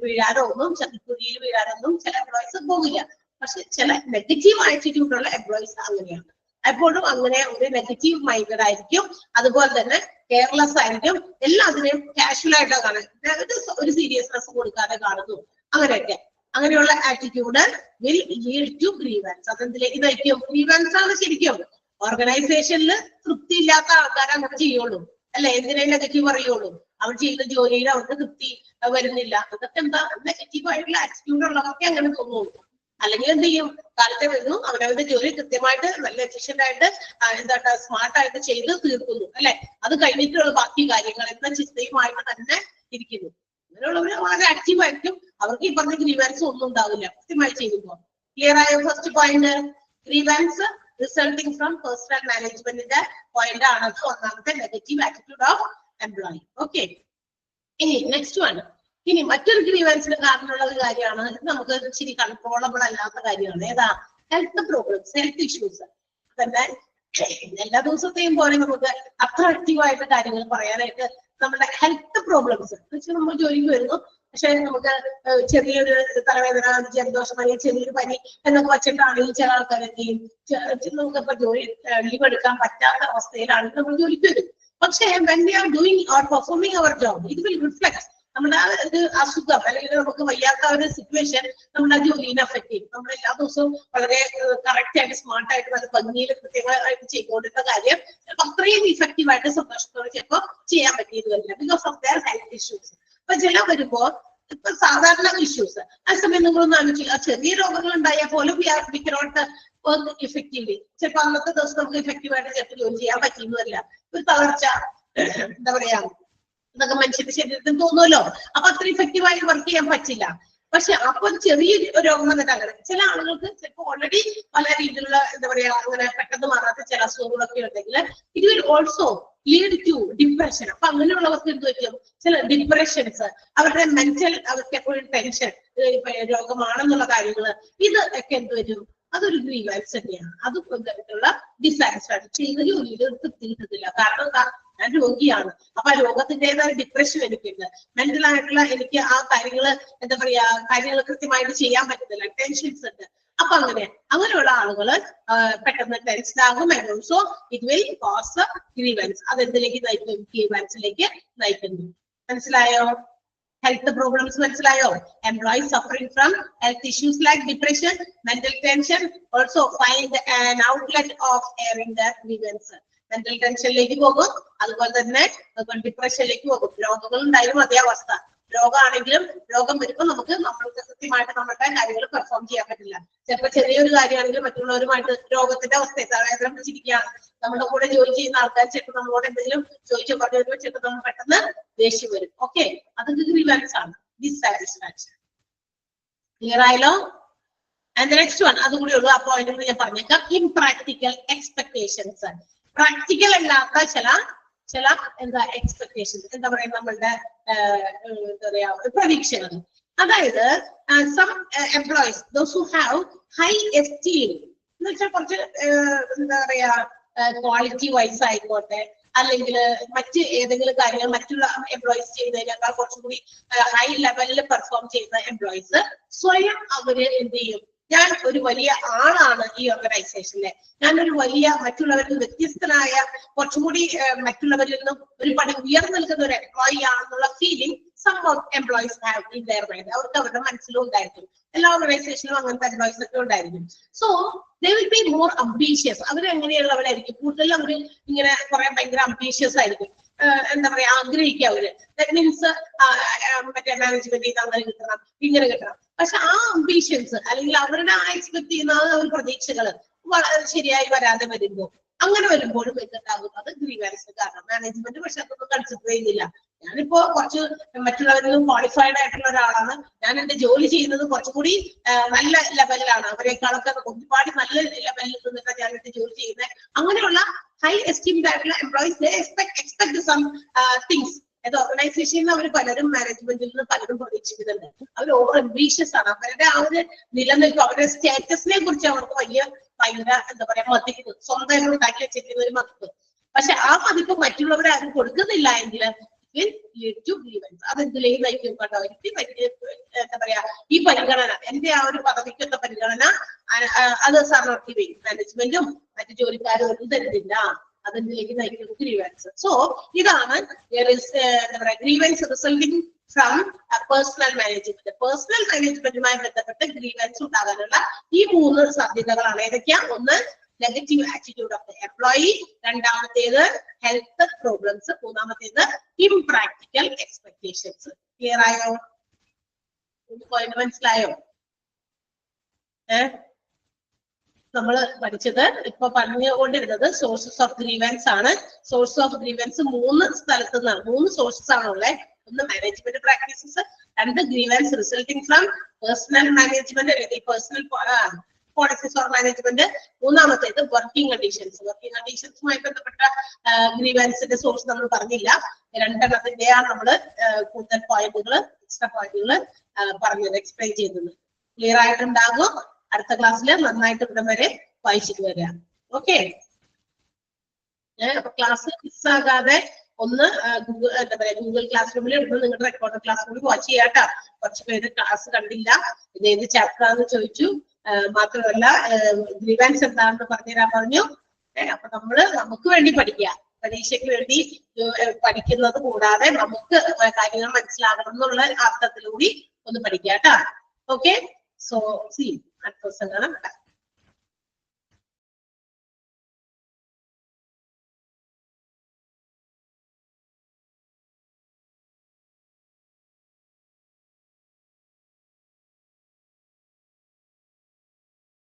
വീഴാനോ ഒന്നും, ചതിക്കുഴിയിൽ വീഴാനോ ഒന്നും ചില എംപ്ലോയീസ് പോകില്ല. പക്ഷെ ചില നെഗറ്റീവ് ആറ്റിറ്റ്യൂഡുള്ള എംപ്ലോയീസ് അങ്ങനെയാണ്. എപ്പോഴും അങ്ങനെ ഒരു നെഗറ്റീവ് മൈൻഡഡ് ആയിരിക്കും. അതുപോലെ തന്നെ കെയർലെസ് ആയിരിക്കും. എല്ലാത്തിനെയും കാഷ്വൽ ആയിട്ടാണ് കാണുന്നത്, ഒരു സീരിയസ്നെസ് കൊടുക്കാതെ കാണുന്നു. അങ്ങനെയൊക്കെ അങ്ങനെയുള്ള attitude will lead to grievance. അതെന്തിലേക്ക് നയിക്കും? ഗ്രീവൻസ് ആണ് ശരിക്കും. ഓർഗനൈസേഷനിൽ തൃപ്തി ഇല്ലാത്ത ആൾക്കാർ അങ്ങനെ ചെയ്യുള്ളൂ അല്ലെ? എന്തിനേ നെഗറ്റീവ് പറയുള്ളൂ? അവർ ചെയ്യുന്ന ജോലിയിൽ അവർക്ക് തൃപ്തി വരുന്നില്ല. അതൊക്കെ എന്താ നെഗറ്റീവ് ആയിട്ടുള്ള ആറ്റിറ്റ്യൂഡ് ഉള്ളവർക്ക് അങ്ങനെ തോന്നുള്ളൂ. അല്ലെങ്കിൽ എന്ത് ചെയ്യും? കാലത്തെ വരുന്നു, അവരവരുടെ ജോലി കൃത്യമായിട്ട് നല്ല എഫിഷ്യന്റ് ആയിട്ട് എന്താ സ്മാർട്ടായിട്ട് ചെയ്ത് തീർക്കുന്നു അല്ലെ? അത് കഴിഞ്ഞിട്ടുള്ള ബാക്കി കാര്യങ്ങൾ എന്ന ചിന്തയുമായിട്ട് തന്നെ ഇരിക്കുന്നു. അങ്ങനെയുള്ളവര് വളരെ ആക്റ്റീവ് ആയിരിക്കും. അവർക്ക് ഈ പറഞ്ഞ ഗ്രീവൻസ് ഒന്നും ഉണ്ടാവില്ല കൃത്യമായി ചെയ്യുമ്പോൾ. ക്ലിയർ ആയോ? First point grievance resulting from personal മാനേജ്മെന്റിന്റെ പോയിന്റ് ആണ്. ഒന്നാമത്തെ negative attitude of employee. Okay, ഇനി നെക്സ്റ്റ് വൺ. ഇനി മറ്റൊരു ഗ്രീവൻസിന് കാരണമുള്ള ഒരു കാര്യമാണ്, നമുക്ക് ഇച്ചിരി കൺട്രോളബിൾ അല്ലാത്ത കാര്യമാണ്. ഏതാ? Health problems, health issues. തന്നെ എല്ലാ ദിവസത്തെയും പോലെ നമുക്ക് അത്ര ആക്റ്റീവായിട്ട് കാര്യങ്ങൾ പറയാനായിട്ട് നമ്മുടെ ഹെൽത്ത് പ്രോബ്ലംസ് വെച്ചാൽ നമ്മൾ ജോലിക്ക് വരുന്നു, പക്ഷെ നമുക്ക് ചെറിയൊരു തലവേദന, ജലദോഷം, അല്ലെങ്കിൽ ചെറിയൊരു പനി എന്നൊക്കെ വെച്ചിട്ടാണെങ്കിൽ ചില ആൾക്കാർ എന്ത് ചെയ്യും? നമുക്കിപ്പോ ജോലി ലീവ് എടുക്കാൻ പറ്റാത്ത അവസ്ഥയിലാണെങ്കിൽ നമ്മൾ ജോലിക്ക് വരും. പക്ഷെ when we are doing or performing our job, it will reflect നമ്മുടെ ഒരു അസുഖം അല്ലെങ്കിൽ നമുക്ക് വയ്യാത്ത ഒരു സിറ്റുവേഷൻ നമ്മുടെ ജോലിനെ അഫക്ട് ചെയ്യും. നമ്മൾ എല്ലാ ദിവസവും വളരെ കറക്റ്റ് ആയിട്ട് സ്മാർട്ടായിട്ട് നല്ല ഭംഗിയിൽ കൃത്യമായിട്ട് ചെയ്തുകൊണ്ടിരുന്ന കാര്യം അത്രയും ഇഫക്റ്റീവ് ആയിട്ട് സന്തോഷത്തോടെ ചിലപ്പോൾ ചെയ്യാൻ പറ്റിയെന്ന് വരില്ല, because of their health issues. അപ്പൊ ചില വരുമ്പോ ഇപ്പൊ സാധാരണ ഇഷ്യൂസ് ആ സമയം നിങ്ങളൊന്ന് ആലോചിക്കുക, ചെറിയ രോഗങ്ങൾ ഉണ്ടായാൽ പോലും വി കനോട്ട് വർക്ക് ഇഫക്റ്റീവ്ലി. ചിലപ്പോൾ അന്നത്തെ ദിവസം നമുക്ക് ഇഫക്റ്റീവ് ആയിട്ട് ചിലപ്പോൾ ജോലി ചെയ്യാൻ പറ്റിയെന്ന് വരില്ല. ഒരു തളർച്ച, എന്താ പറയാ, ഇതൊക്കെ മനുഷ്യന്റെ ശരീരത്തിൽ തോന്നുമല്ലോ. അപ്പൊ അത്ര ഇഫക്റ്റീവായി വർക്ക് ചെയ്യാൻ പറ്റില്ല. പക്ഷെ അപ്പൊ ചെറിയ രോഗം വന്നിട്ട് അങ്ങനെ ചില ആളുകൾക്ക് ചിലപ്പോൾ ഓൾറെഡി പല രീതിയിലുള്ള എന്താ പറയാ അങ്ങനെ പെട്ടെന്ന് മാറാത്ത ചില അസുഖങ്ങളൊക്കെ ഉണ്ടെങ്കിൽ it will also lead to depression. അപ്പൊ അങ്ങനെയുള്ളവർക്ക് എന്ത് പറ്റും? ചില ഡിപ്രഷൻസ്, അവരുടെ മെന്റൽ, അവർക്ക് എപ്പോഴും ടെൻഷൻ, രോഗമാണെന്നുള്ള കാര്യങ്ങള്, ഇത് ഒക്കെ എന്ത് വരും? അതൊരു ഗ്രീവൻസ് തന്നെയാണ്. അത് തരത്തിലുള്ള ഡിസാറ്റിസ്ഫാക്ഷൻ, ചെയ്യുന്ന ജോലിയിൽ തൃപ്തി കിട്ടത്തില്ല. കാരണം എന്താ? ഞാൻ രോഗിയാണ്. അപ്പൊ ആ രോഗത്തിൻ്റെതായ ഡിപ്രഷൻ എനിക്കുണ്ട്, മെന്റൽ ആയിട്ടുള്ള എനിക്ക് ആ കാര്യങ്ങള് എന്താ പറയാ കാര്യങ്ങൾ കൃത്യമായിട്ട് ചെയ്യാൻ പറ്റുന്നില്ല, ടെൻഷൻസ് ഉണ്ട്. അപ്പൊ അങ്ങനെയുള്ള ആളുകള് പെട്ടെന്ന് ടെൻഷൻ ആകും. And also it will cause grievance. അതെന്തിലേക്ക് നയിക്കും? ഗ്രീവൻസിലേക്ക് നയിക്കുന്നു. മനസ്സിലായോ? ഹെൽത്ത് പ്രോബ്ലംസ് മനസ്സിലായോ? Employees suffering from health issues like depression, mental tension, also find an outlet of airing the grievance. Mental ടെൻഷനിലേക്ക് പോകും, അതുപോലെ തന്നെ ഡിപ്രഷനിലേക്ക് പോകും. രോഗങ്ങൾ ഉണ്ടായാലും അതേ അവസ്ഥ. രോഗമാണെങ്കിലും രോഗം വരുമ്പോൾ നമുക്ക് നമ്മൾക്ക് കൃത്യമായിട്ട് നമ്മളുടെ കാര്യങ്ങൾ പെർഫോം ചെയ്യാൻ പറ്റില്ല. ചിലപ്പോൾ ചെറിയൊരു കാര്യമാണെങ്കിലും മറ്റുള്ളവരുമായിട്ട് രോഗത്തിന്റെ അവസ്ഥയെ തലവേദന പിടിച്ചിരിക്കുകയാണ്, നമ്മുടെ കൂടെ ജോലി ചെയ്യുന്ന ആൾക്കാർ ചിലപ്പോൾ നമ്മളോട് എന്തെങ്കിലും ചോദിച്ചു പറഞ്ഞു വരുമ്പോൾ ചിലപ്പോൾ നമ്മൾ പെട്ടെന്ന് ദേഷ്യം വരും. ഓക്കെ, അതൊക്കെ ഗ്രീവൻസ് ആണ്. ഡിസാറ്റിസ്ഫാക്ഷൻ. ക്ലിയർ ആയല്ലോ? ആൻഡ് നെക്സ്റ്റ് വൺ അതും കൂടി ഉള്ളൂ. ആ പോയിന്റ് കൂടി ഞാൻ പറഞ്ഞേക്കാം. Impractical expectations. പ്രാക്ടിക്കൽ അല്ലാത്ത ചില എന്താ എക്സ്പെക്ടേഷൻസ്, എന്താ പറയാ, നമ്മളുടെ എന്താ പറയാ പ്രതീക്ഷകൾ. അതായത് some employees those who have high esteem എന്ന് വെച്ചാൽ കുറച്ച് എന്താ പറയാ ക്വാളിറ്റി വൈസ് ആയിക്കോട്ടെ, അല്ലെങ്കിൽ മറ്റ് ഏതെങ്കിലും കാര്യങ്ങൾ മറ്റുള്ള എംപ്ലോയീസ് ചെയ്യുന്നതിനേക്കാൾ കുറച്ചും കൂടി ഹൈ ലെവലിൽ പെർഫോം ചെയ്യുന്ന എംപ്ലോയീസ് സ്വയം അവര് എന്ത് ചെയ്യും, ഞാൻ ഒരു വലിയ ആളാണ് ഈ ഓർഗനൈസേഷനിലെ, ഞാനൊരു വലിയ മറ്റുള്ളവരിൽ വ്യത്യസ്തനായ കുറച്ചും കൂടി മറ്റുള്ളവരിൽ നിന്നും ഒരു പടി ഉയർന്നു നിൽക്കുന്ന ഒരു എംപ്ലോയി ആണെന്നുള്ള feeling some employees have in their mind. അവർക്ക് അവരുടെ മനസ്സിലും ഉണ്ടായിരിക്കും. എല്ലാ ഓർഗനൈസേഷനിലും അങ്ങനത്തെ എംപ്ലോയീസ് ഒക്കെ ഉണ്ടായിരിക്കും. So they will be more ambitious. അവർ എങ്ങനെയുള്ളവരായിരിക്കും? കൂടുതൽ അവർ ഇങ്ങനെ കുറെ ഭയങ്കര അംബീഷ്യസ് ആയിരിക്കും. എന്താ പറയാ, ആഗ്രഹിക്കുക അവര്. ദാറ്റ് മീൻസ് മറ്റേ മാനേജ്മെന്റ് ചെയ്ത് അങ്ങനെ കിട്ടണം, ഇങ്ങനെ കിട്ടണം. പക്ഷെ ആ അംബീഷൻസ് അല്ലെങ്കിൽ അവരുടെ ആ എക്സ്പെക്ട് ചെയ്യുന്ന ഒരു പ്രതീക്ഷകള് ശരിയായി വരാതെ വരുമ്പോൾ, അങ്ങനെ വരുമ്പോഴും എന്തുണ്ടാകുന്നത് ഗ്രീവൻസ് കാരണം. മാനേജ്മെന്റ് പക്ഷെ അതൊന്നും കൺസിഡർ ചെയ്യുന്നില്ല. ഞാനിപ്പോ കുറച്ച് മറ്റുള്ളവരിൽ ക്വാളിഫൈഡ് ആയിട്ടുള്ള ഒരാളാണ്, ഞാൻ എന്റെ ജോലി ചെയ്യുന്നത് കുറച്ചുകൂടി നല്ല ലെവലിലാണ്, അവരെക്കാളൊക്കെ ഒരുപാട് നല്ല ലെവലിൽ നിന്നിട്ട് ഞാൻ എന്റെ ജോലി ചെയ്യുന്നത്. അങ്ങനെയുള്ള ഹൈ എസ്റ്റീംഡ് ആയിട്ടുള്ള എംപ്ലോയീസ് എക്സ്പെക്ട് സം തിങ്സ്. അത് ഓർഗനൈസേഷനിൽ അവർ പലരും മാനേജ്മെന്റിൽ നിന്ന് പലരും പ്രതീക്ഷിക്കുന്നുണ്ട്. അവർ ഓവർ അംബീഷ്യസ് ആണ്. അവരുടെ ആ ഒരു നിലനിൽപ്പ്, അവരുടെ സ്റ്റാറ്റസിനെ കുറിച്ച് അവർക്ക് ഭയങ്കര എന്താ പറയാ മതിപ്പ്, സ്വന്തം ഉണ്ടാക്കി വെച്ചിരിക്കുന്ന ഒരു മതിപ്പ്. പക്ഷെ ആ മതിപ്പ് മറ്റുള്ളവർ ആരും കൊടുക്കുന്നില്ല എങ്കിൽ അതെന്തിലേക്ക് നയിക്കും കേട്ടോ. എനിക്ക് എന്താ പറയാ ഈ പരിഗണന, എന്റെ ആ ഒരു പദവിക്കൊത്ത പരിഗണന അത് സാറിനൊക്കെ വരും. മാനേജ്മെന്റും മറ്റു ജോലിക്കാരും ഒന്നും തരുന്നില്ല. അതെന്തിലേക്ക് നയിക്കും? ഗ്രീവൻസ്. സോ ഇതാണ് എന്താ പറയാ grievance resulting from personal management. Personal മാനേജ്മെന്റുമായി ബന്ധപ്പെട്ട് ഗ്രീവൻസ് ഉണ്ടാകാനുള്ള ഈ 3 സാധ്യതകളാണ്. ഏതൊക്കെയാ? ഒന്ന്, negative attitude of the employee. രണ്ടാമത്തേത് ഹെൽത്ത് പ്രോബ്ലംസ്. മൂന്നാമത്തേത് ഇംപ്രാക്ടിക്കൽ എക്സ്പെക്ടേഷൻസ്. ക്ലിയർ ആയോ? പോയിന്റ് മനസ്സിലായോ? നമ്മൾ പഠിച്ചത് ഇപ്പൊ പറഞ്ഞുകൊണ്ടിരുന്നത് സോഴ്സസ് ഓഫ് ഗ്രീവൻസ് ആണ്. സോഴ്സ് ഓഫ് ഗ്രീവൻസ് 3 സ്ഥലത്ത് നിന്നാണ്, 3 സോഴ്സസ് ആണുള്ളത്. ഒന്ന് മാനേജ്മെന്റ് പ്രാക്ടീസസ്, രണ്ട് grievance resulting from personal management അല്ലെങ്കിൽ പേഴ്സണൽ പോളിസീസ് ഓർ മാനേജ്മെന്റ്. മൂന്നാമത്തേത് വർക്കിംഗ് കണ്ടീഷൻസ്. വർക്കിംഗ് കണ്ടീഷൻസുമായി ബന്ധപ്പെട്ട ഗ്രീവൻസിന്റെ സോഴ്സ് നമ്മൾ പറഞ്ഞില്ല. രണ്ടെണ്ണത്തിന്റെയാണ് നമ്മൾ കൂടുതൽ പോയിന്റുകൾ, എക്സ്ട്രാ പോയിന്റുകൾ പറഞ്ഞത്, എക്സ്പ്ലെയിൻ ചെയ്തത്. ക്ലിയർ ആയിട്ടുണ്ടാകും. അടുത്ത ക്ലാസ്സിൽ നന്നായിട്ട് ഇവിടെ വരെ വായിച്ചിട്ട് വരാം. ഓക്കെ, അപ്പൊ ക്ലാസ് മിസ്സാകാതെ ഒന്ന് എന്താ പറയാ ഗൂഗിൾ ക്ലാസ് റൂമിൽ ഇടുന്ന നിങ്ങളുടെ റെക്കോർഡ് ക്ലാസ് റൂമിൽ വാച്ച് ചെയ്യാട്ടോ. കുറച്ച് പേര് ക്ലാസ് കണ്ടില്ല, ഇത് ഏത് ചാപ്റ്റർ ആണെന്ന് ചോദിച്ചു. മാത്രമല്ല ഗ്രീവൻസ് എന്താണെന്ന് പറഞ്ഞുതരാൻ പറഞ്ഞു. അപ്പൊ നമുക്ക് വേണ്ടി പഠിക്കുക, പരീക്ഷയ്ക്ക് വേണ്ടി പഠിക്കുന്നത് കൂടാതെ നമുക്ക് കാര്യങ്ങൾ മനസ്സിലാകണം എന്നുള്ള അർത്ഥത്തിലൂടി ഒന്ന് പഠിക്കുക കേട്ടോ. ഓക്കെ, സോ സി അടുത്ത ദിവസം കാണാം.